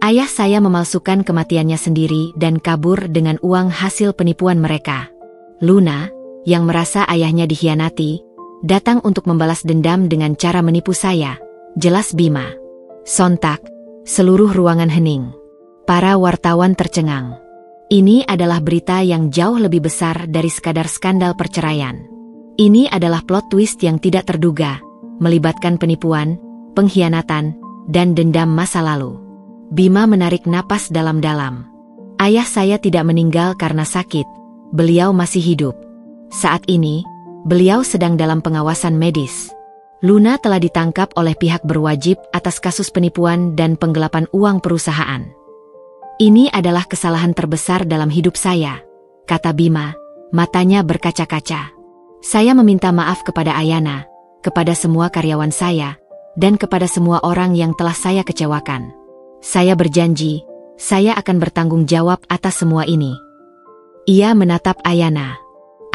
Ayah saya memalsukan kematiannya sendiri dan kabur dengan uang hasil penipuan mereka. Luna, yang merasa ayahnya dikhianati, datang untuk membalas dendam dengan cara menipu saya, jelas Bima. Sontak, seluruh ruangan hening. Para wartawan tercengang. Ini adalah berita yang jauh lebih besar dari sekadar skandal perceraian. Ini adalah plot twist yang tidak terduga, melibatkan penipuan, pengkhianatan, dan dendam masa lalu. Bima menarik napas dalam-dalam. Ayah saya tidak meninggal karena sakit, beliau masih hidup. Saat ini, beliau sedang dalam pengawasan medis. Luna telah ditangkap oleh pihak berwajib atas kasus penipuan dan penggelapan uang perusahaan. Ini adalah kesalahan terbesar dalam hidup saya, kata Bima, matanya berkaca-kaca. Saya meminta maaf kepada Ayana, kepada semua karyawan saya, dan kepada semua orang yang telah saya kecewakan. Saya berjanji, saya akan bertanggung jawab atas semua ini. Ia menatap Ayana.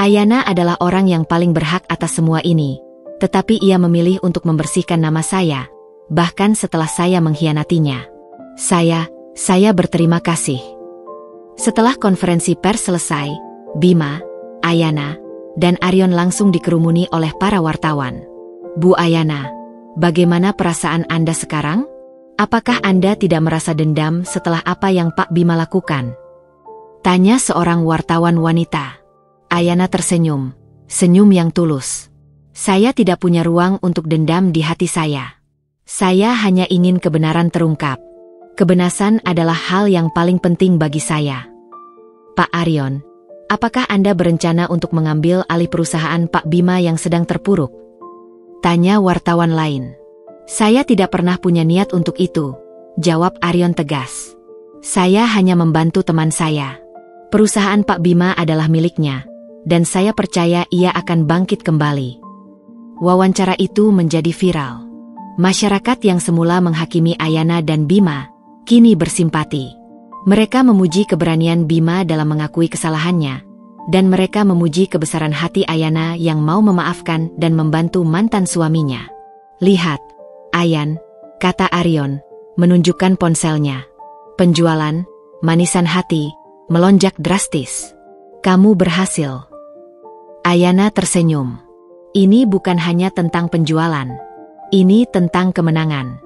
Ayana adalah orang yang paling berhak atas semua ini, tetapi ia memilih untuk membersihkan nama saya, bahkan setelah saya mengkhianatinya. Saya berterima kasih. Setelah konferensi pers selesai, Bima, Ayana, dan Arion langsung dikerumuni oleh para wartawan. Bu Ayana, bagaimana perasaan Anda sekarang? Apakah Anda tidak merasa dendam setelah apa yang Pak Bima lakukan? Tanya seorang wartawan wanita. Ayana tersenyum, senyum yang tulus. Saya tidak punya ruang untuk dendam di hati saya. Saya hanya ingin kebenaran terungkap. Kebenaran adalah hal yang paling penting bagi saya. Pak Arion, apakah Anda berencana untuk mengambil alih perusahaan Pak Bima yang sedang terpuruk? Tanya wartawan lain. Saya tidak pernah punya niat untuk itu, jawab Arion tegas. Saya hanya membantu teman saya. Perusahaan Pak Bima adalah miliknya, dan saya percaya ia akan bangkit kembali. Wawancara itu menjadi viral. Masyarakat yang semula menghakimi Ayana dan Bima, kini bersimpati. Mereka memuji keberanian Bima dalam mengakui kesalahannya, dan mereka memuji kebesaran hati Ayana yang mau memaafkan dan membantu mantan suaminya. Lihat, Ayan, kata Arion, menunjukkan ponselnya. Penjualan, Manisan Hati, melonjak drastis. Kamu berhasil. Ayana tersenyum. Ini bukan hanya tentang penjualan. Ini tentang kemenangan.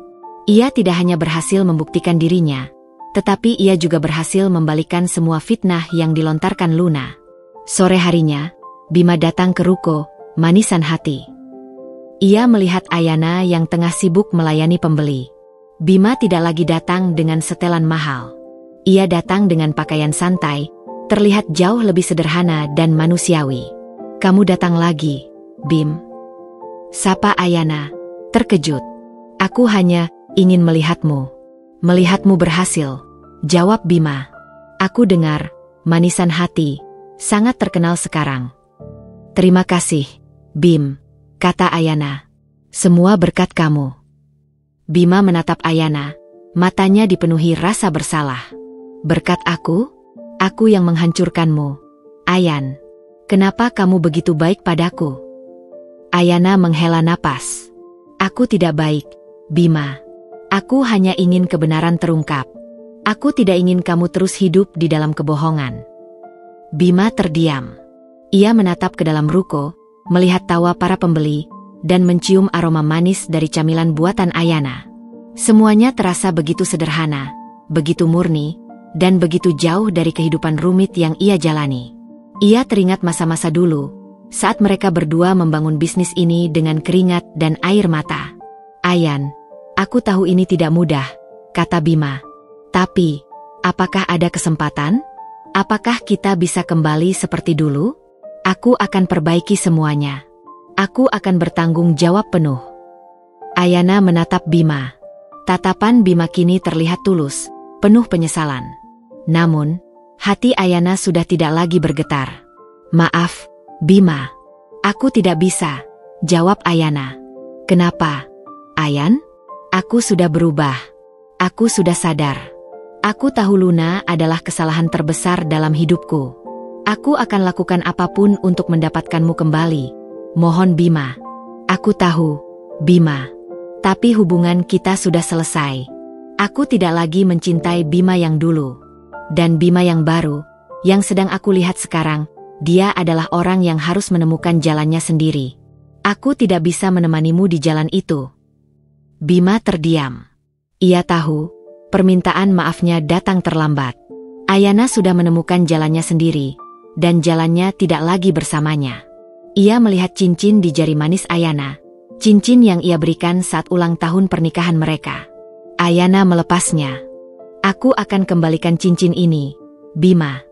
Ia tidak hanya berhasil membuktikan dirinya, tetapi ia juga berhasil membalikan semua fitnah yang dilontarkan Luna. Sore harinya, Bima datang ke ruko Manisan Hati. Ia melihat Ayana yang tengah sibuk melayani pembeli. Bima tidak lagi datang dengan setelan mahal. Ia datang dengan pakaian santai, terlihat jauh lebih sederhana dan manusiawi. Kamu datang lagi, Bim? Sapa Ayana, terkejut. Aku hanya ingin melihatmu. Melihatmu berhasil, jawab Bima. Aku dengar, Manisan Hati sangat terkenal sekarang. Terima kasih, Bim, kata Ayana. Semua berkat kamu. Bima menatap Ayana, matanya dipenuhi rasa bersalah. Berkat aku? Aku yang menghancurkanmu. Ayan, kenapa kamu begitu baik padaku? Ayana menghela napas. Aku tidak baik, Bima. Aku hanya ingin kebenaran terungkap. Aku tidak ingin kamu terus hidup di dalam kebohongan. Bima terdiam. Ia menatap ke dalam ruko, melihat tawa para pembeli, dan mencium aroma manis dari camilan buatan Ayana. Semuanya terasa begitu sederhana, begitu murni, dan begitu jauh dari kehidupan rumit yang ia jalani. Ia teringat masa-masa dulu, saat mereka berdua membangun bisnis ini dengan keringat dan air mata. Ayan, aku tahu ini tidak mudah, kata Bima. Tapi, apakah ada kesempatan? Apakah kita bisa kembali seperti dulu? Aku akan perbaiki semuanya. Aku akan bertanggung jawab penuh. Ayana menatap Bima. Tatapan Bima kini terlihat tulus, penuh penyesalan. Namun, hati Ayana sudah tidak lagi bergetar. Maaf, Bima. Aku tidak bisa, jawab Ayana. Kenapa? Ayan? Aku sudah berubah. Aku sudah sadar. Aku tahu Luna adalah kesalahan terbesar dalam hidupku. Aku akan lakukan apapun untuk mendapatkanmu kembali. Mohon Bima. Aku tahu, Bima. Tapi hubungan kita sudah selesai. Aku tidak lagi mencintai Bima yang dulu. Dan Bima yang baru, yang sedang aku lihat sekarang, dia adalah orang yang harus menemukan jalannya sendiri. Aku tidak bisa menemanimu di jalan itu. Bima terdiam. Ia tahu, permintaan maafnya datang terlambat. Ayana sudah menemukan jalannya sendiri, dan jalannya tidak lagi bersamanya. Ia melihat cincin di jari manis Ayana, cincin yang ia berikan saat ulang tahun pernikahan mereka. Ayana melepasnya. Aku akan kembalikan cincin ini, Bima.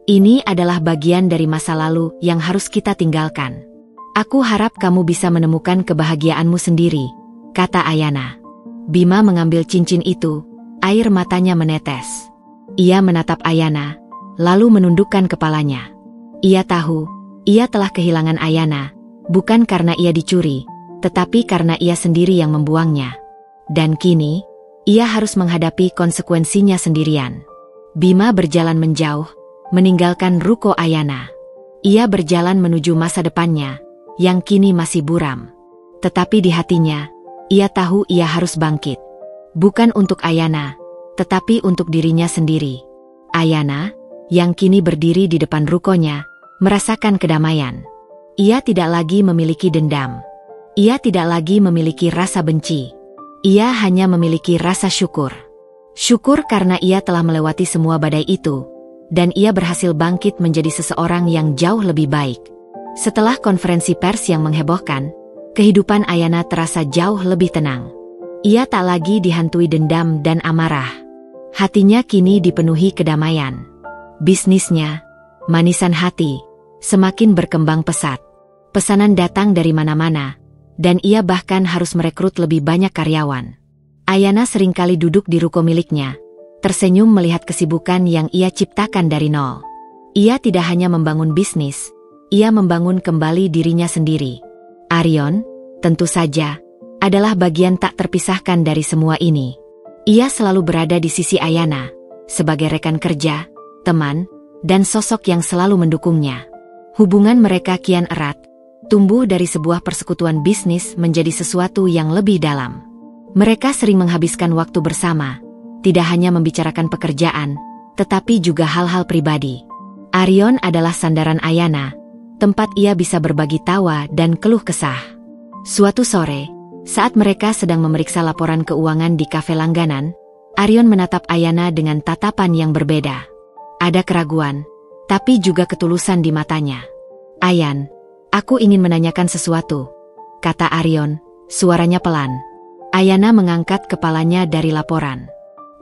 Ini adalah bagian dari masa lalu yang harus kita tinggalkan. Aku harap kamu bisa menemukan kebahagiaanmu sendiri, kata Ayana. Bima mengambil cincin itu, air matanya menetes. Ia menatap Ayana, lalu menundukkan kepalanya. Ia tahu, ia telah kehilangan Ayana, bukan karena ia dicuri, tetapi karena ia sendiri yang membuangnya. Dan kini, ia harus menghadapi konsekuensinya sendirian. Bima berjalan menjauh, meninggalkan ruko Ayana. Ia berjalan menuju masa depannya, yang kini masih buram. Tetapi di hatinya, ia tahu ia harus bangkit. Bukan untuk Ayana, tetapi untuk dirinya sendiri. Ayana, yang kini berdiri di depan rukonya, merasakan kedamaian. Ia tidak lagi memiliki dendam. Ia tidak lagi memiliki rasa benci. Ia hanya memiliki rasa syukur. Syukur karena ia telah melewati semua badai itu, dan ia berhasil bangkit menjadi seseorang yang jauh lebih baik. Setelah konferensi pers yang menghebohkan, kehidupan Ayana terasa jauh lebih tenang. Ia tak lagi dihantui dendam dan amarah. Hatinya kini dipenuhi kedamaian. Bisnisnya, Manisan Hati, semakin berkembang pesat. Pesanan datang dari mana-mana, dan ia bahkan harus merekrut lebih banyak karyawan. Ayana seringkali duduk di ruko miliknya, tersenyum melihat kesibukan yang ia ciptakan dari nol. Ia tidak hanya membangun bisnis, ia membangun kembali dirinya sendiri. Arion, tentu saja, adalah bagian tak terpisahkan dari semua ini. Ia selalu berada di sisi Ayana, sebagai rekan kerja, teman, dan sosok yang selalu mendukungnya. Hubungan mereka kian erat, tumbuh dari sebuah persekutuan bisnis menjadi sesuatu yang lebih dalam. Mereka sering menghabiskan waktu bersama, tidak hanya membicarakan pekerjaan, tetapi juga hal-hal pribadi. Arion adalah sandaran Ayana, tempat ia bisa berbagi tawa dan keluh kesah. Suatu sore, saat mereka sedang memeriksa laporan keuangan di kafe langganan, Arion menatap Ayana dengan tatapan yang berbeda. Ada keraguan, tapi juga ketulusan di matanya. "Ayan, aku ingin menanyakan sesuatu," kata Arion, suaranya pelan. Ayana mengangkat kepalanya dari laporan.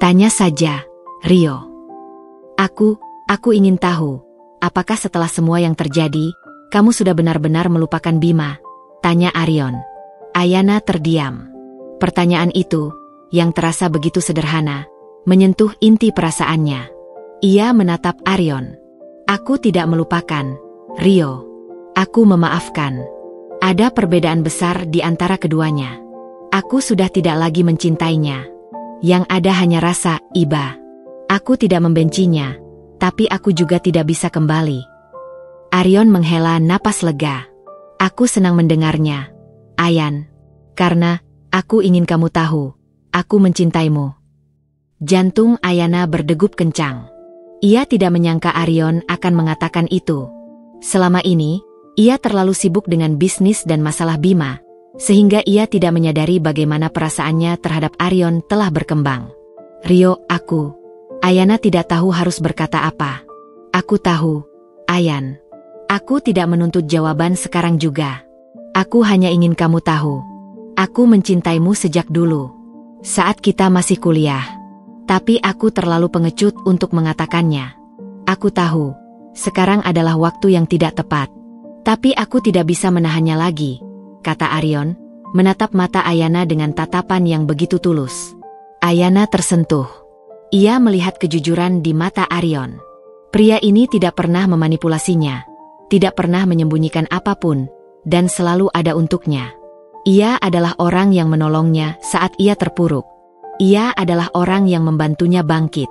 "Tanya saja, Rio." Aku ingin tahu, apakah setelah semua yang terjadi, kamu sudah benar-benar melupakan Bima?" tanya Arion. Ayana terdiam. Pertanyaan itu, yang terasa begitu sederhana, menyentuh inti perasaannya. Ia menatap Arion. "Aku tidak melupakan, Rio. Aku memaafkan. Ada perbedaan besar di antara keduanya. Aku sudah tidak lagi mencintainya. Yang ada hanya rasa iba. Aku tidak membencinya, tapi aku juga tidak bisa kembali." Arion menghela napas lega. "Aku senang mendengarnya, Ayan. Karena, aku ingin kamu tahu, aku mencintaimu." Jantung Ayana berdegup kencang. Ia tidak menyangka Arion akan mengatakan itu. Selama ini, ia terlalu sibuk dengan bisnis dan masalah Bima, sehingga ia tidak menyadari bagaimana perasaannya terhadap Arion telah berkembang. "Rio, Ayana tidak tahu harus berkata apa. Aku tahu, Ayan. Aku tidak menuntut jawaban sekarang juga. Aku hanya ingin kamu tahu. Aku mencintaimu sejak dulu, saat kita masih kuliah. Tapi aku terlalu pengecut untuk mengatakannya. Aku tahu, sekarang adalah waktu yang tidak tepat. Tapi aku tidak bisa menahannya lagi," kata Arion, menatap mata Ayana dengan tatapan yang begitu tulus. Ayana tersentuh. Ia melihat kejujuran di mata Arion. Pria ini tidak pernah memanipulasinya, tidak pernah menyembunyikan apapun, dan selalu ada untuknya. Ia adalah orang yang menolongnya saat ia terpuruk. Ia adalah orang yang membantunya bangkit.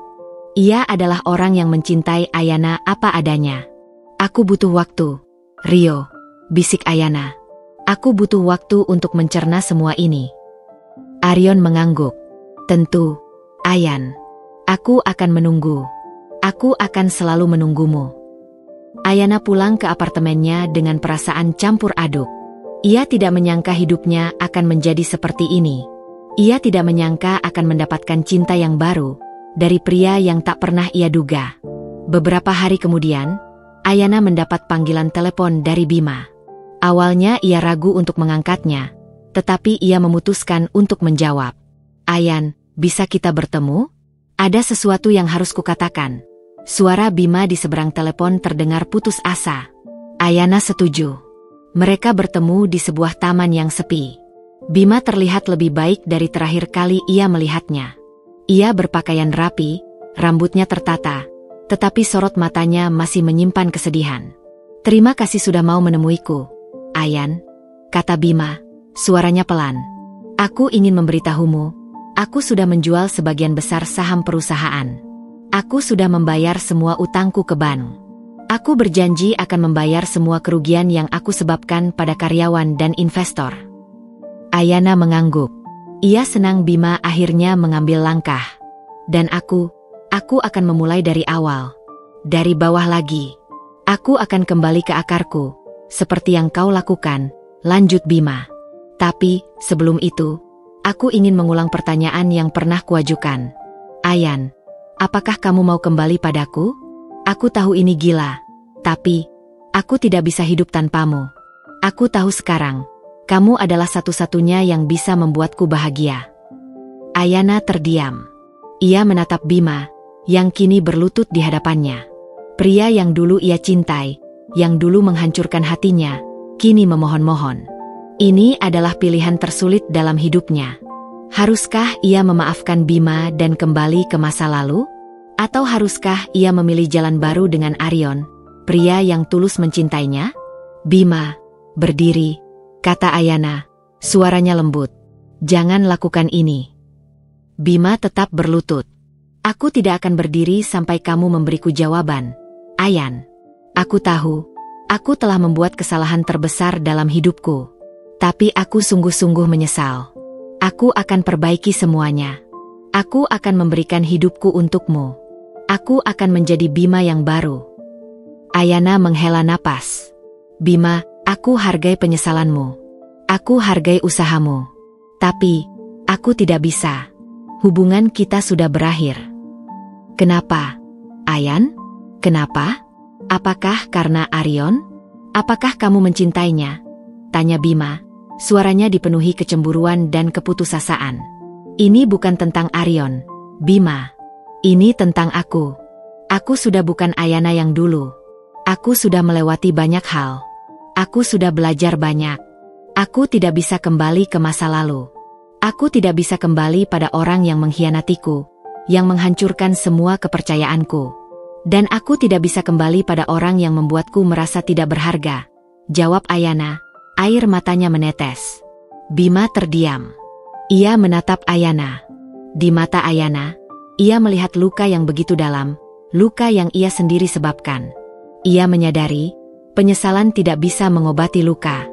Ia adalah orang yang mencintai Ayana apa adanya. "Aku butuh waktu, Rio," bisik Ayana. "Aku butuh waktu untuk mencerna semua ini." Arion mengangguk. "Tentu, Ayan. Aku akan menunggu. Aku akan selalu menunggumu." Ayana pulang ke apartemennya dengan perasaan campur aduk. Ia tidak menyangka hidupnya akan menjadi seperti ini. Ia tidak menyangka akan mendapatkan cinta yang baru dari pria yang tak pernah ia duga. Beberapa hari kemudian, Ayana mendapat panggilan telepon dari Bima. Awalnya ia ragu untuk mengangkatnya, tetapi ia memutuskan untuk menjawab. "Ayan, bisa kita bertemu? Ada sesuatu yang harus kukatakan." Suara Bima di seberang telepon terdengar putus asa. Ayana setuju. Mereka bertemu di sebuah taman yang sepi. Bima terlihat lebih baik dari terakhir kali ia melihatnya. Ia berpakaian rapi, rambutnya tertata, tetapi sorot matanya masih menyimpan kesedihan. "Terima kasih sudah mau menemuiku, Ayan," kata Bima, suaranya pelan. "Aku ingin memberitahumu, aku sudah menjual sebagian besar saham perusahaan. Aku sudah membayar semua utangku ke bank. Aku berjanji akan membayar semua kerugian yang aku sebabkan pada karyawan dan investor." Ayana mengangguk. Ia senang Bima akhirnya mengambil langkah. "Dan aku akan memulai dari awal. Dari bawah lagi. Aku akan kembali ke akarku, seperti yang kau lakukan," lanjut Bima. "Tapi, sebelum itu, aku ingin mengulang pertanyaan yang pernah kuajukan. Ayan, apakah kamu mau kembali padaku? Aku tahu ini gila, tapi aku tidak bisa hidup tanpamu. Aku tahu sekarang, kamu adalah satu-satunya yang bisa membuatku bahagia." Ayana terdiam. Ia menatap Bima, yang kini berlutut di hadapannya. Pria yang dulu ia cintai, yang dulu menghancurkan hatinya, kini memohon-mohon. Ini adalah pilihan tersulit dalam hidupnya. Haruskah ia memaafkan Bima dan kembali ke masa lalu? Atau haruskah ia memilih jalan baru dengan Arion, pria yang tulus mencintainya? "Bima, berdiri," kata Ayana, suaranya lembut. "Jangan lakukan ini." Bima tetap berlutut. "Aku tidak akan berdiri sampai kamu memberiku jawaban, Ayan. Aku tahu, aku telah membuat kesalahan terbesar dalam hidupku. Tapi aku sungguh-sungguh menyesal. Aku akan perbaiki semuanya. Aku akan memberikan hidupku untukmu. Aku akan menjadi Bima yang baru. Ayana menghela napas. Bima, aku hargai penyesalanmu. Aku hargai usahamu. Tapi, aku tidak bisa. Hubungan kita sudah berakhir. Kenapa? Ayan? Kenapa? Apakah karena Arion? Apakah kamu mencintainya? Tanya Bima. Suaranya dipenuhi kecemburuan dan keputusasaan. Ini bukan tentang Arion, Bima. Ini tentang aku. Aku sudah bukan Ayana yang dulu. Aku sudah melewati banyak hal. Aku sudah belajar banyak. Aku tidak bisa kembali ke masa lalu. Aku tidak bisa kembali pada orang yang mengkhianatiku, yang menghancurkan semua kepercayaanku. Dan aku tidak bisa kembali pada orang yang membuatku merasa tidak berharga. Jawab Ayana, air matanya menetes. Bima terdiam. Ia menatap Ayana. Di mata Ayana, ia melihat luka yang begitu dalam, luka yang ia sendiri sebabkan. Ia menyadari, penyesalan tidak bisa mengobati luka.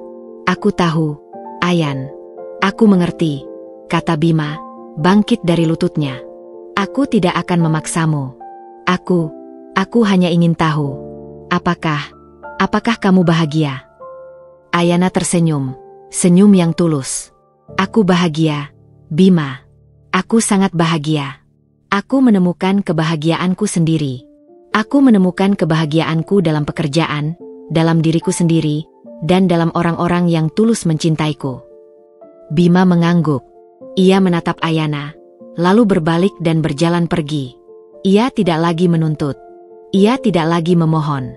Aku tahu, Ayan. Aku mengerti, kata Bima, bangkit dari lututnya. Aku tidak akan memaksamu. Aku hanya ingin tahu. Apakah kamu bahagia? Ayana tersenyum, senyum yang tulus. Aku bahagia, Bima. Aku sangat bahagia. Aku menemukan kebahagiaanku sendiri. Aku menemukan kebahagiaanku dalam pekerjaan, dalam diriku sendiri, dan dalam orang-orang yang tulus mencintaiku. Bima mengangguk. Ia menatap Ayana, lalu berbalik dan berjalan pergi. Ia tidak lagi menuntut. Ia tidak lagi memohon.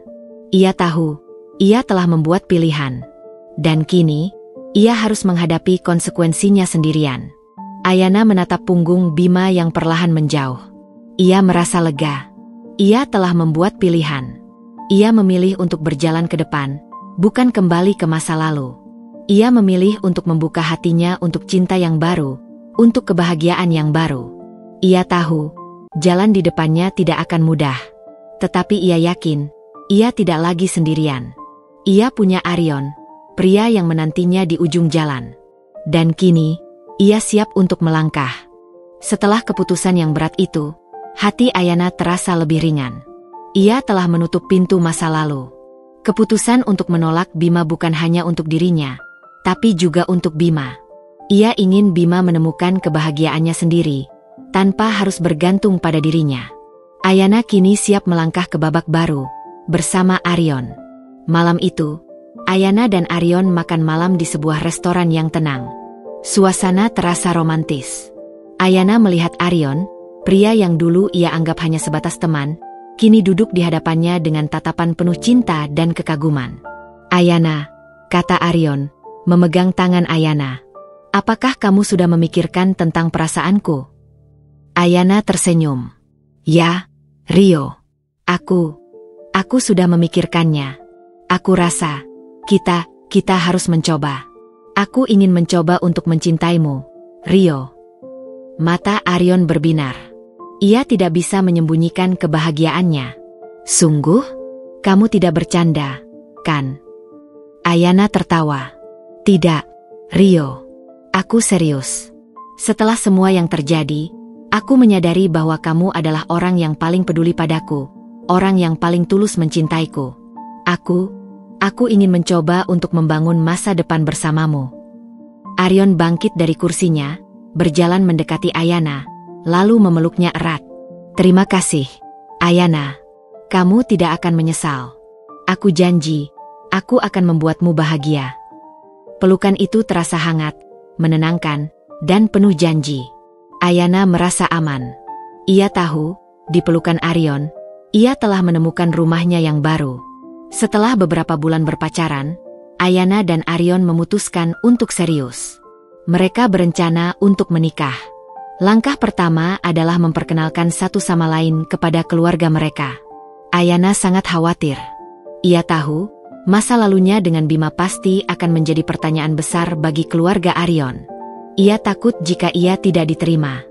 Ia tahu, ia telah membuat pilihan. Dan kini, ia harus menghadapi konsekuensinya sendirian. Ayana menatap punggung Bima yang perlahan menjauh. Ia merasa lega. Ia telah membuat pilihan. Ia memilih untuk berjalan ke depan, bukan kembali ke masa lalu. Ia memilih untuk membuka hatinya untuk cinta yang baru, untuk kebahagiaan yang baru. Ia tahu, jalan di depannya tidak akan mudah. Tetapi ia yakin, ia tidak lagi sendirian. Ia punya Arion, pria yang menantinya di ujung jalan. Dan kini, ia siap untuk melangkah. Setelah keputusan yang berat itu, hati Ayana terasa lebih ringan. Ia telah menutup pintu masa lalu. Keputusan untuk menolak Bima bukan hanya untuk dirinya, tapi juga untuk Bima. Ia ingin Bima menemukan kebahagiaannya sendiri, tanpa harus bergantung pada dirinya. Ayana kini siap melangkah ke babak baru, bersama Arion. Malam itu, Ayana dan Arion makan malam di sebuah restoran yang tenang. Suasana terasa romantis. Ayana melihat Arion, pria yang dulu ia anggap hanya sebatas teman, kini duduk di hadapannya dengan tatapan penuh cinta dan kekaguman. Ayana, kata Arion, memegang tangan Ayana. Apakah kamu sudah memikirkan tentang perasaanku? Ayana tersenyum. Ya, Rio. Aku sudah memikirkannya. Aku rasa, kita harus mencoba. Aku ingin mencoba untuk mencintaimu, Rio. Mata Arion berbinar. Ia tidak bisa menyembunyikan kebahagiaannya. Sungguh? Kamu tidak bercanda, kan? Ayana tertawa. Tidak, Rio. Aku serius. Setelah semua yang terjadi, aku menyadari bahwa kamu adalah orang yang paling peduli padaku, orang yang paling tulus mencintaiku. Aku ingin mencoba untuk membangun masa depan bersamamu. Arion bangkit dari kursinya, berjalan mendekati Ayana, lalu memeluknya erat. Terima kasih, Ayana. Kamu tidak akan menyesal. Aku janji, aku akan membuatmu bahagia. Pelukan itu terasa hangat, menenangkan, dan penuh janji. Ayana merasa aman. Ia tahu, di pelukan Arion, ia telah menemukan rumahnya yang baru. Setelah beberapa bulan berpacaran, Ayana dan Arion memutuskan untuk serius. Mereka berencana untuk menikah. Langkah pertama adalah memperkenalkan satu sama lain kepada keluarga mereka. Ayana sangat khawatir. Ia tahu, masa lalunya dengan Bima pasti akan menjadi pertanyaan besar bagi keluarga Arion. Ia takut jika ia tidak diterima.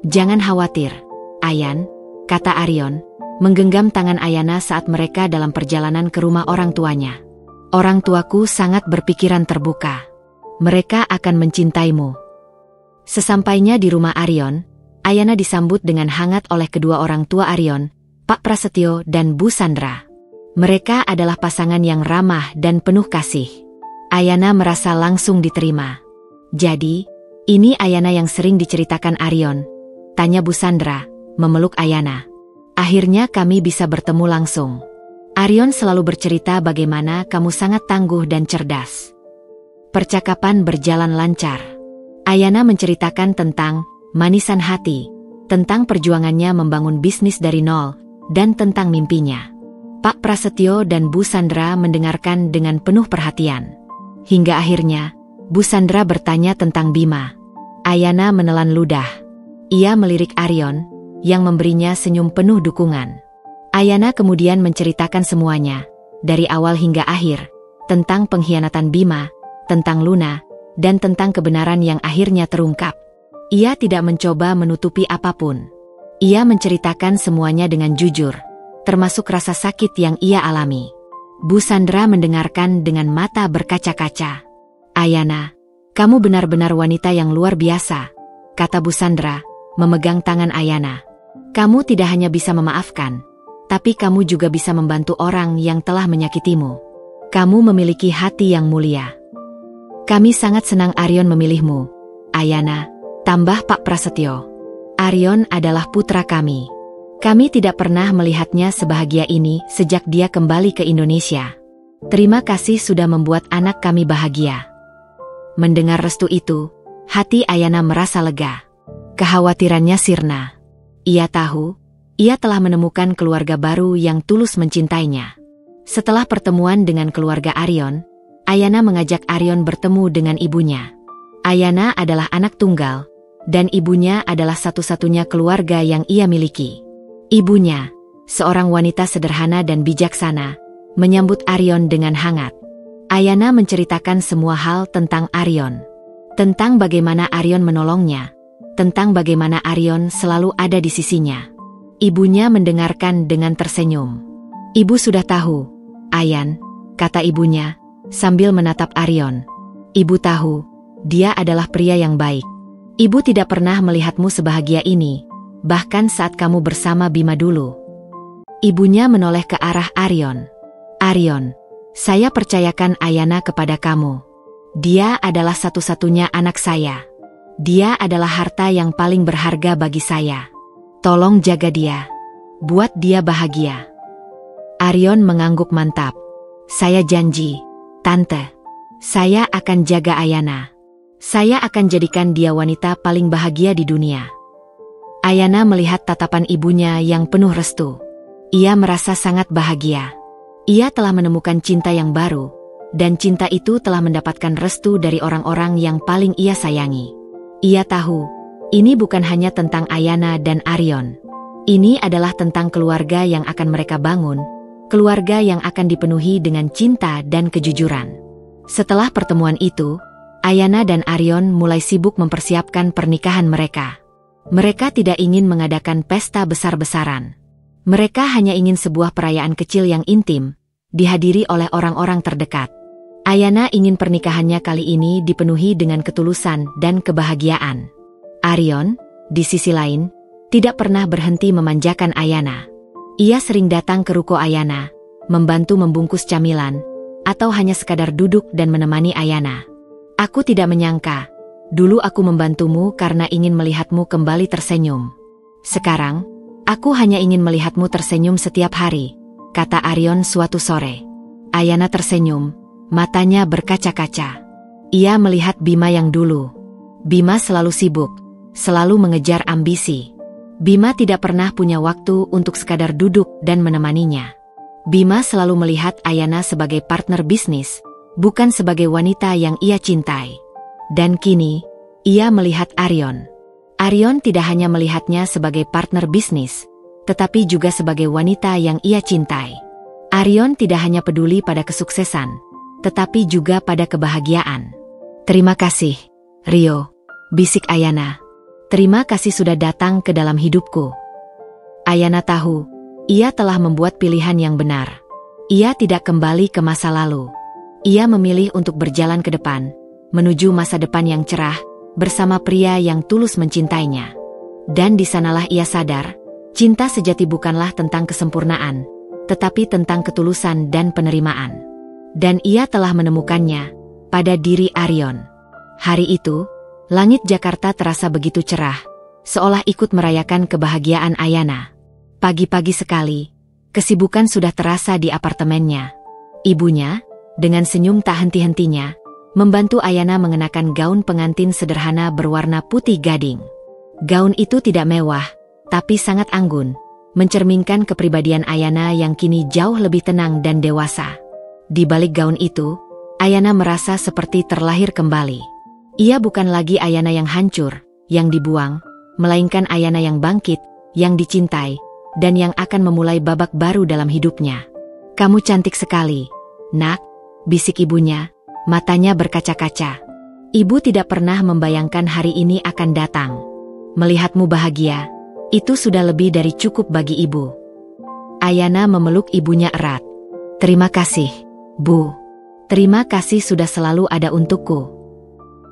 Jangan khawatir, Ayan, kata Arion, menggenggam tangan Ayana saat mereka dalam perjalanan ke rumah orang tuanya. Orang tuaku sangat berpikiran terbuka. Mereka akan mencintaimu. Sesampainya di rumah Aryon, Ayana disambut dengan hangat oleh kedua orang tua Aryon, Pak Prasetyo dan Bu Sandra. Mereka adalah pasangan yang ramah dan penuh kasih. Ayana merasa langsung diterima. "Jadi, ini Ayana yang sering diceritakan Aryon?" tanya Bu Sandra, memeluk Ayana. "Akhirnya kami bisa bertemu langsung. Aryon selalu bercerita bagaimana kamu sangat tangguh dan cerdas." Percakapan berjalan lancar. Ayana menceritakan tentang manisan hati, tentang perjuangannya membangun bisnis dari nol, dan tentang mimpinya. Pak Prasetyo dan Bu Sandra mendengarkan dengan penuh perhatian. Hingga akhirnya, Bu Sandra bertanya tentang Bima. Ayana menelan ludah. Ia melirik Aryon, yang memberinya senyum penuh dukungan. Ayana kemudian menceritakan semuanya, dari awal hingga akhir, tentang pengkhianatan Bima, tentang Luna, dan tentang kebenaran yang akhirnya terungkap. Ia tidak mencoba menutupi apapun. Ia menceritakan semuanya dengan jujur, termasuk rasa sakit yang ia alami. Bu Sandra mendengarkan dengan mata berkaca-kaca. "Ayana, kamu benar-benar wanita yang luar biasa," kata Bu Sandra, memegang tangan Ayana. "Kamu tidak hanya bisa memaafkan, tapi kamu juga bisa membantu orang yang telah menyakitimu. Kamu memiliki hati yang mulia. Kami sangat senang Aryon memilihmu, Ayana," tambah Pak Prasetyo. "Aryon adalah putra kami. Kami tidak pernah melihatnya sebahagia ini sejak dia kembali ke Indonesia. Terima kasih sudah membuat anak kami bahagia." Mendengar restu itu, hati Ayana merasa lega. Kekhawatirannya sirna. Ia tahu, ia telah menemukan keluarga baru yang tulus mencintainya. Setelah pertemuan dengan keluarga Aryon, Ayana mengajak Aryon bertemu dengan ibunya. Ayana adalah anak tunggal, dan ibunya adalah satu-satunya keluarga yang ia miliki. Ibunya, seorang wanita sederhana dan bijaksana, menyambut Aryon dengan hangat. Ayana menceritakan semua hal tentang Aryon. Tentang bagaimana Aryon menolongnya, tentang bagaimana Aryon selalu ada di sisinya. Ibunya mendengarkan dengan tersenyum. "Ibu sudah tahu, Ayan," kata ibunya, sambil menatap Aryon. "Ibu tahu, dia adalah pria yang baik. Ibu tidak pernah melihatmu sebahagia ini, bahkan saat kamu bersama Bima dulu." Ibunya menoleh ke arah Aryon. "Aryon, saya percayakan Ayana kepada kamu. Dia adalah satu-satunya anak saya. Dia adalah harta yang paling berharga bagi saya. Tolong jaga dia. Buat dia bahagia." Aryon mengangguk mantap. "Saya janji, Tante. Saya akan jaga Ayana. Saya akan jadikan dia wanita paling bahagia di dunia." Ayana melihat tatapan ibunya yang penuh restu. Ia merasa sangat bahagia. Ia telah menemukan cinta yang baru, dan cinta itu telah mendapatkan restu dari orang-orang yang paling ia sayangi. Ia tahu, ini bukan hanya tentang Ayana dan Aryon. Ini adalah tentang keluarga yang akan mereka bangun, keluarga yang akan dipenuhi dengan cinta dan kejujuran. Setelah pertemuan itu, Ayana dan Aryon mulai sibuk mempersiapkan pernikahan mereka. Mereka tidak ingin mengadakan pesta besar-besaran. Mereka hanya ingin sebuah perayaan kecil yang intim, dihadiri oleh orang-orang terdekat. Ayana ingin pernikahannya kali ini dipenuhi dengan ketulusan dan kebahagiaan. Aryon, di sisi lain, tidak pernah berhenti memanjakan Ayana. Ia sering datang ke ruko Ayana, membantu membungkus camilan, atau hanya sekadar duduk dan menemani Ayana. "Aku tidak menyangka, dulu aku membantumu karena ingin melihatmu kembali tersenyum. Sekarang, aku hanya ingin melihatmu tersenyum setiap hari," kata Aryon suatu sore. Ayana tersenyum, matanya berkaca-kaca. Ia melihat Bima yang dulu. Bima selalu sibuk, selalu mengejar ambisi. Bima tidak pernah punya waktu untuk sekadar duduk dan menemaninya. Bima selalu melihat Ayana sebagai partner bisnis, bukan sebagai wanita yang ia cintai. Dan kini, ia melihat Aryon. Aryon tidak hanya melihatnya sebagai partner bisnis, tetapi juga sebagai wanita yang ia cintai. Aryon tidak hanya peduli pada kesuksesan, tetapi juga pada kebahagiaan. "Terima kasih, Rio," bisik Ayana. "Terima kasih sudah datang ke dalam hidupku." Ayana tahu, ia telah membuat pilihan yang benar. Ia tidak kembali ke masa lalu. Ia memilih untuk berjalan ke depan, menuju masa depan yang cerah, bersama pria yang tulus mencintainya. Dan di sanalah ia sadar, cinta sejati bukanlah tentang kesempurnaan, tetapi tentang ketulusan dan penerimaan. Dan ia telah menemukannya pada diri Arion. Hari itu, langit Jakarta terasa begitu cerah, seolah ikut merayakan kebahagiaan Ayana. Pagi-pagi sekali, kesibukan sudah terasa di apartemennya. Ibunya, dengan senyum tak henti-hentinya, membantu Ayana mengenakan gaun pengantin sederhana berwarna putih gading. Gaun itu tidak mewah, tapi sangat anggun, mencerminkan kepribadian Ayana yang kini jauh lebih tenang dan dewasa. Di balik gaun itu, Ayana merasa seperti terlahir kembali. Ia bukan lagi Ayana yang hancur, yang dibuang, melainkan Ayana yang bangkit, yang dicintai, dan yang akan memulai babak baru dalam hidupnya. "Kamu cantik sekali, nak," bisik ibunya, matanya berkaca-kaca. Ibu tidak pernah membayangkan hari ini akan datang. Melihatmu bahagia, itu sudah lebih dari cukup bagi ibu. Ayana memeluk ibunya erat. "Terima kasih, Bu. Terima kasih sudah selalu ada untukku."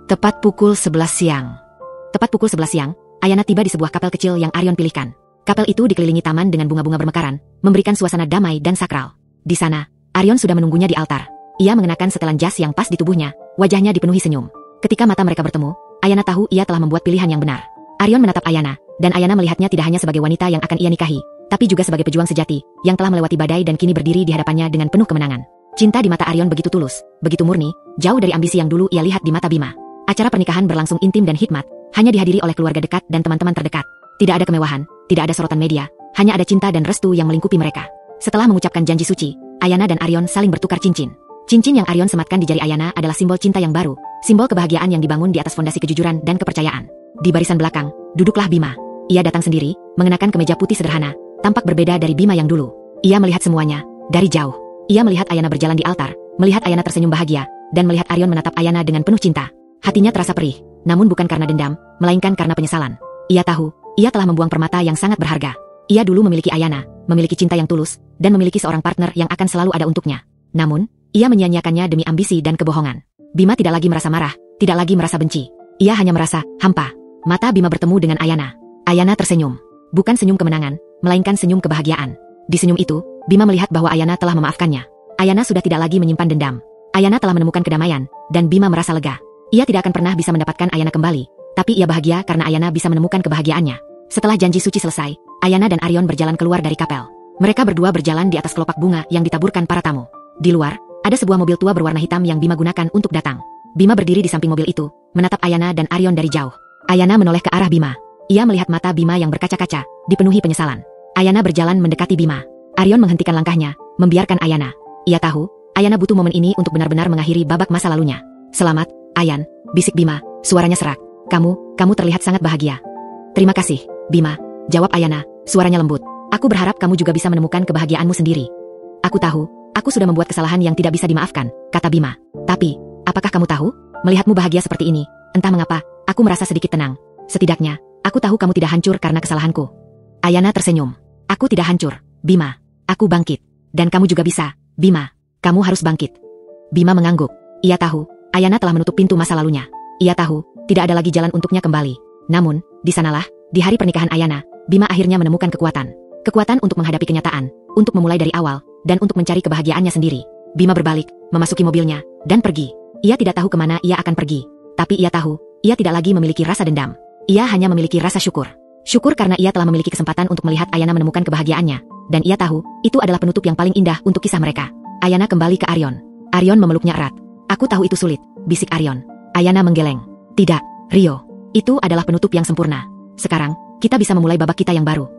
Tepat pukul 11 siang. Ayana tiba di sebuah kapel kecil yang Arion pilihkan. Kapel itu dikelilingi taman dengan bunga-bunga bermekaran, memberikan suasana damai dan sakral. Di sana, Arion sudah menunggunya di altar. Ia mengenakan setelan jas yang pas di tubuhnya, wajahnya dipenuhi senyum. Ketika mata mereka bertemu, Ayana tahu ia telah membuat pilihan yang benar. Arion menatap Ayana, dan Ayana melihatnya tidak hanya sebagai wanita yang akan ia nikahi, tapi juga sebagai pejuang sejati, yang telah melewati badai dan kini berdiri di hadapannya dengan penuh kemenangan. Cinta di mata Arion begitu tulus, begitu murni, jauh dari ambisi yang dulu ia lihat di mata Bima. Acara pernikahan berlangsung intim dan hikmat, hanya dihadiri oleh keluarga dekat dan teman-teman terdekat. Tidak ada kemewahan, tidak ada sorotan media, hanya ada cinta dan restu yang melingkupi mereka. Setelah mengucapkan janji suci, Ayana dan Arion saling bertukar cincin. Cincin yang Arion sematkan di jari Ayana adalah simbol cinta yang baru, simbol kebahagiaan yang dibangun di atas fondasi kejujuran dan kepercayaan. Di barisan belakang, duduklah Bima. Ia datang sendiri, mengenakan kemeja putih sederhana, tampak berbeda dari Bima yang dulu. Ia melihat semuanya, dari jauh. Ia melihat Ayana berjalan di altar, melihat Ayana tersenyum bahagia, dan melihat Arion menatap Ayana dengan penuh cinta. Hatinya terasa perih, namun bukan karena dendam, melainkan karena penyesalan. Ia tahu, ia telah membuang permata yang sangat berharga. Ia dulu memiliki Ayana, memiliki cinta yang tulus, dan memiliki seorang partner yang akan selalu ada untuknya. Namun, ia menyia-nyiakannya demi ambisi dan kebohongan. Bima tidak lagi merasa marah, tidak lagi merasa benci. Ia hanya merasa hampa. Mata Bima bertemu dengan Ayana. Ayana tersenyum. Bukan senyum kemenangan, melainkan senyum kebahagiaan. Di senyum itu, Bima melihat bahwa Ayana telah memaafkannya. Ayana sudah tidak lagi menyimpan dendam. Ayana telah menemukan kedamaian, dan Bima merasa lega. Ia tidak akan pernah bisa mendapatkan Ayana kembali, tapi ia bahagia karena Ayana bisa menemukan kebahagiaannya. Setelah janji suci selesai, Ayana dan Arion berjalan keluar dari kapel. Mereka berdua berjalan di atas kelopak bunga yang ditaburkan para tamu. Di luar, ada sebuah mobil tua berwarna hitam yang Bima gunakan untuk datang. Bima berdiri di samping mobil itu, menatap Ayana dan Arion dari jauh. Ayana menoleh ke arah Bima. Ia melihat mata Bima yang berkaca-kaca, dipenuhi penyesalan. Ayana berjalan mendekati Bima. Arion menghentikan langkahnya, membiarkan Ayana. Ia tahu, Ayana butuh momen ini untuk benar-benar mengakhiri babak masa lalunya. "Selamat, Ayan," bisik Bima, suaranya serak. Kamu terlihat sangat bahagia." "Terima kasih, Bima," jawab Ayana, suaranya lembut. "Aku berharap kamu juga bisa menemukan kebahagiaanmu sendiri." "Aku tahu, aku sudah membuat kesalahan yang tidak bisa dimaafkan," kata Bima. "Tapi, apakah kamu tahu, melihatmu bahagia seperti ini, entah mengapa, aku merasa sedikit tenang. Setidaknya, aku tahu kamu tidak hancur karena kesalahanku." Ayana tersenyum. "Aku tidak hancur, Bima. Aku bangkit. Dan kamu juga bisa, Bima. Kamu harus bangkit." Bima mengangguk. Ia tahu, Ayana telah menutup pintu masa lalunya. Ia tahu, tidak ada lagi jalan untuknya kembali. Namun, di sanalah, di hari pernikahan Ayana, Bima akhirnya menemukan kekuatan. Kekuatan untuk menghadapi kenyataan, untuk memulai dari awal, dan untuk mencari kebahagiaannya sendiri. Bima berbalik, memasuki mobilnya, dan pergi. Ia tidak tahu kemana ia akan pergi. Tapi ia tahu, ia tidak lagi memiliki rasa dendam. Ia hanya memiliki rasa syukur. Syukur karena ia telah memiliki kesempatan untuk melihat Ayana menemukan kebahagiaannya. Dan ia tahu, itu adalah penutup yang paling indah untuk kisah mereka. Ayana kembali ke Arion. Arion memeluknya erat. "Aku tahu itu sulit," bisik Arion. Ayana menggeleng. "Tidak, Rio. Itu adalah penutup yang sempurna. Sekarang, kita bisa memulai babak kita yang baru."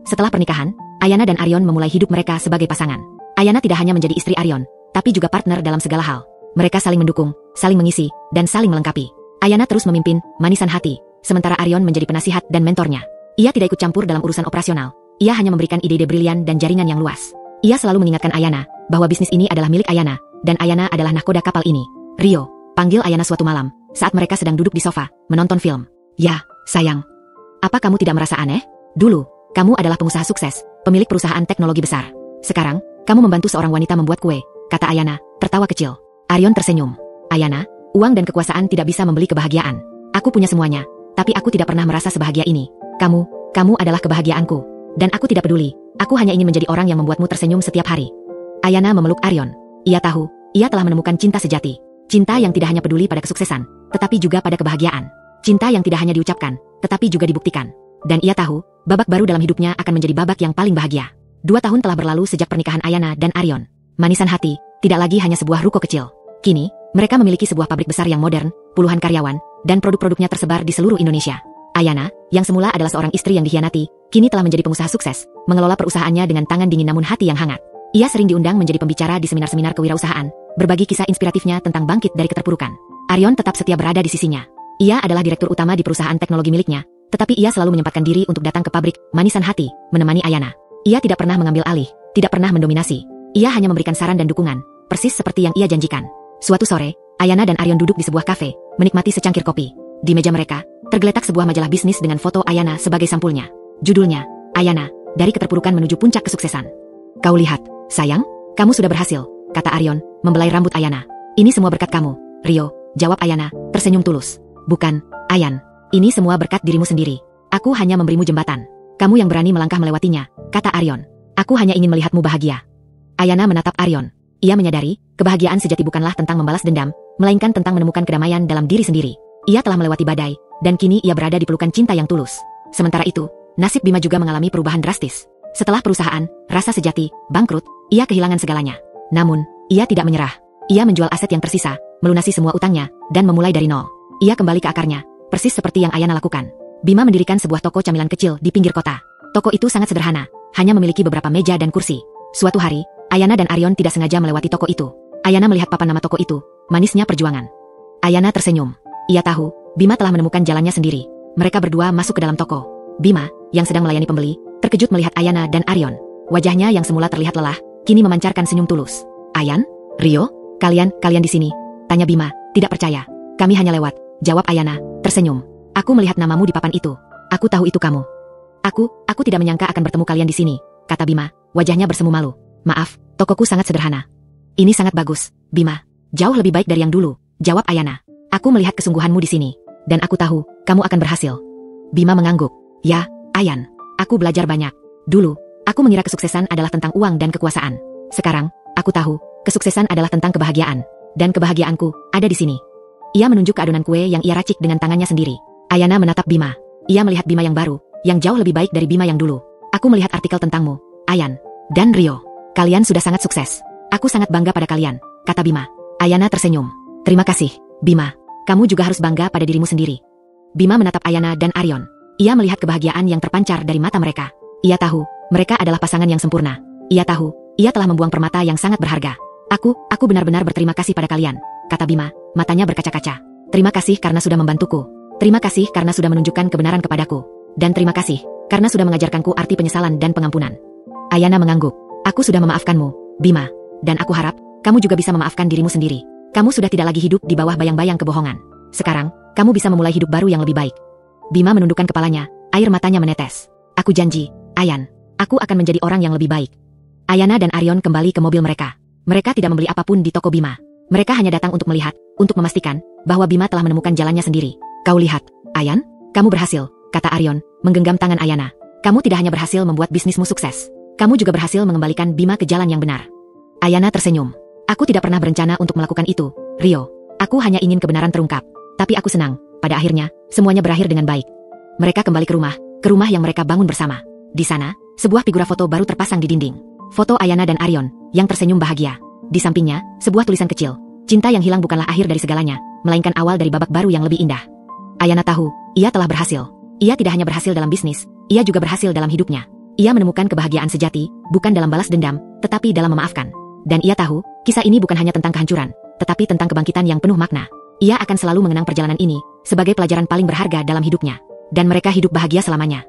Setelah pernikahan, Ayana dan Arion memulai hidup mereka sebagai pasangan. Ayana tidak hanya menjadi istri Arion, tapi juga partner dalam segala hal. Mereka saling mendukung, saling mengisi, dan saling melengkapi. Ayana terus memimpin, manisan hati, sementara Arion menjadi penasihat dan mentornya. Ia tidak ikut campur dalam urusan operasional. Ia hanya memberikan ide-ide brilian dan jaringan yang luas. Ia selalu mengingatkan Ayana bahwa bisnis ini adalah milik Ayana, dan Ayana adalah nahkoda kapal ini. "Rio," panggil Ayana suatu malam, saat mereka sedang duduk di sofa, menonton film. "Ya, sayang. Apa kamu tidak merasa aneh? Dulu, kamu adalah pengusaha sukses, pemilik perusahaan teknologi besar. Sekarang, kamu membantu seorang wanita membuat kue," kata Ayana, tertawa kecil. Arion tersenyum. "Ayana, uang dan kekuasaan tidak bisa membeli kebahagiaan. Aku punya semuanya, tapi aku tidak pernah merasa sebahagia ini. Kamu adalah kebahagiaanku. Dan aku tidak peduli, aku hanya ingin menjadi orang yang membuatmu tersenyum setiap hari. Ayana memeluk Arion. Ia tahu, ia telah menemukan cinta sejati. Cinta yang tidak hanya peduli pada kesuksesan, tetapi juga pada kebahagiaan. Cinta yang tidak hanya diucapkan, tetapi juga dibuktikan. Dan ia tahu, babak baru dalam hidupnya akan menjadi babak yang paling bahagia. 2 tahun telah berlalu sejak pernikahan Ayana dan Arion. Manisan hati, tidak lagi hanya sebuah ruko kecil. Kini, mereka memiliki sebuah pabrik besar yang modern, puluhan karyawan, dan produk-produknya tersebar di seluruh Indonesia. Ayana, yang semula adalah seorang istri yang dikhianati, kini telah menjadi pengusaha sukses, mengelola perusahaannya dengan tangan dingin namun hati yang hangat. Ia sering diundang menjadi pembicara di seminar-seminar kewirausahaan, berbagi kisah inspiratifnya tentang bangkit dari keterpurukan. Arion tetap setia berada di sisinya. Ia adalah direktur utama di perusahaan teknologi miliknya, tetapi ia selalu menyempatkan diri untuk datang ke pabrik Manisan Hati, menemani Ayana. Ia tidak pernah mengambil alih, tidak pernah mendominasi. Ia hanya memberikan saran dan dukungan, persis seperti yang ia janjikan. Suatu sore, Ayana dan Arion duduk di sebuah kafe, menikmati secangkir kopi. Di meja mereka, tergeletak sebuah majalah bisnis dengan foto Ayana sebagai sampulnya. Judulnya, Ayana, dari keterpurukan menuju puncak kesuksesan. Kau lihat, sayang, kamu sudah berhasil, kata Arion, membelai rambut Ayana. Ini semua berkat kamu, Rio, jawab Ayana, tersenyum tulus. Bukan, Ayan, ini semua berkat dirimu sendiri. Aku hanya memberimu jembatan. Kamu yang berani melangkah melewatinya, kata Arion. Aku hanya ingin melihatmu bahagia. Ayana menatap Arion. Ia menyadari, kebahagiaan sejati bukanlah tentang membalas dendam, melainkan tentang menemukan kedamaian dalam diri sendiri. Ia telah melewati badai, dan kini ia berada di pelukan cinta yang tulus. Sementara itu, nasib Bima juga mengalami perubahan drastis. Setelah perusahaan, rasa sejati, bangkrut, ia kehilangan segalanya. Namun, ia tidak menyerah. Ia menjual aset yang tersisa, melunasi semua utangnya, dan memulai dari nol. Ia kembali ke akarnya, persis seperti yang Ayana lakukan. Bima mendirikan sebuah toko camilan kecil di pinggir kota. Toko itu sangat sederhana, hanya memiliki beberapa meja dan kursi. Suatu hari, Ayana dan Arion tidak sengaja melewati toko itu. Ayana melihat papan nama toko itu, manisnya perjuangan. Ayana tersenyum. Ia tahu, Bima telah menemukan jalannya sendiri. Mereka berdua masuk ke dalam toko. Bima, yang sedang melayani pembeli, terkejut melihat Ayana dan Arion. Wajahnya yang semula terlihat lelah, kini memancarkan senyum tulus. Ayan, Rio, kalian di sini? Tanya Bima, tidak percaya. Kami hanya lewat, jawab Ayana, tersenyum. Aku melihat namamu di papan itu. Aku tahu itu kamu. Aku tidak menyangka akan bertemu kalian di sini, kata Bima, wajahnya bersemu malu. Maaf, tokoku sangat sederhana. Ini sangat bagus, Bima. Jauh lebih baik dari yang dulu, jawab Ayana. Aku melihat kesungguhanmu di sini, dan aku tahu, kamu akan berhasil. Bima mengangguk. Ya, Ayan, aku belajar banyak. Dulu, aku mengira kesuksesan adalah tentang uang dan kekuasaan. Sekarang, aku tahu, kesuksesan adalah tentang kebahagiaan. Dan kebahagiaanku, ada di sini. Ia menunjuk ke adonan kue yang ia racik dengan tangannya sendiri. Ayana menatap Bima. Ia melihat Bima yang baru, yang jauh lebih baik dari Bima yang dulu. Aku melihat artikel tentangmu, Ayan, dan Rio. Kalian sudah sangat sukses. Aku sangat bangga pada kalian, kata Bima. Ayana tersenyum. Terima kasih, Bima. Kamu juga harus bangga pada dirimu sendiri. Bima menatap Ayana dan Arion. Ia melihat kebahagiaan yang terpancar dari mata mereka. Ia tahu, mereka adalah pasangan yang sempurna. Ia tahu, ia telah membuang permata yang sangat berharga. Aku benar-benar berterima kasih pada kalian, kata Bima, matanya berkaca-kaca. Terima kasih karena sudah membantuku. Terima kasih karena sudah menunjukkan kebenaran kepadaku. Dan terima kasih, karena sudah mengajarkanku arti penyesalan dan pengampunan. Ayana mengangguk. Aku sudah memaafkanmu, Bima. Dan aku harap, kamu juga bisa memaafkan dirimu sendiri. Kamu sudah tidak lagi hidup di bawah bayang-bayang kebohongan. Sekarang, kamu bisa memulai hidup baru yang lebih baik. Bima menundukkan kepalanya, air matanya menetes. Aku janji, Ayan, aku akan menjadi orang yang lebih baik. Ayana dan Arion kembali ke mobil mereka. Mereka tidak membeli apapun di toko Bima. Mereka hanya datang untuk melihat, untuk memastikan, bahwa Bima telah menemukan jalannya sendiri. Kau lihat, Ayan, kamu berhasil, kata Arion, menggenggam tangan Ayana. Kamu tidak hanya berhasil membuat bisnismu sukses. Kamu juga berhasil mengembalikan Bima ke jalan yang benar. Ayana tersenyum. Aku tidak pernah berencana untuk melakukan itu, Rio. Aku hanya ingin kebenaran terungkap. Tapi aku senang, pada akhirnya, semuanya berakhir dengan baik. Mereka kembali ke rumah yang mereka bangun bersama. Di sana, sebuah figura foto baru terpasang di dinding. Foto Ayana dan Arion, yang tersenyum bahagia. Di sampingnya, sebuah tulisan kecil. Cinta yang hilang bukanlah akhir dari segalanya, melainkan awal dari babak baru yang lebih indah. Ayana tahu, ia telah berhasil. Ia tidak hanya berhasil dalam bisnis, ia juga berhasil dalam hidupnya. Ia menemukan kebahagiaan sejati, bukan dalam balas dendam, tetapi dalam memaafkan. Dan ia tahu, kisah ini bukan hanya tentang kehancuran, tetapi tentang kebangkitan yang penuh makna. Ia akan selalu mengenang perjalanan ini, sebagai pelajaran paling berharga dalam hidupnya. Dan mereka hidup bahagia selamanya.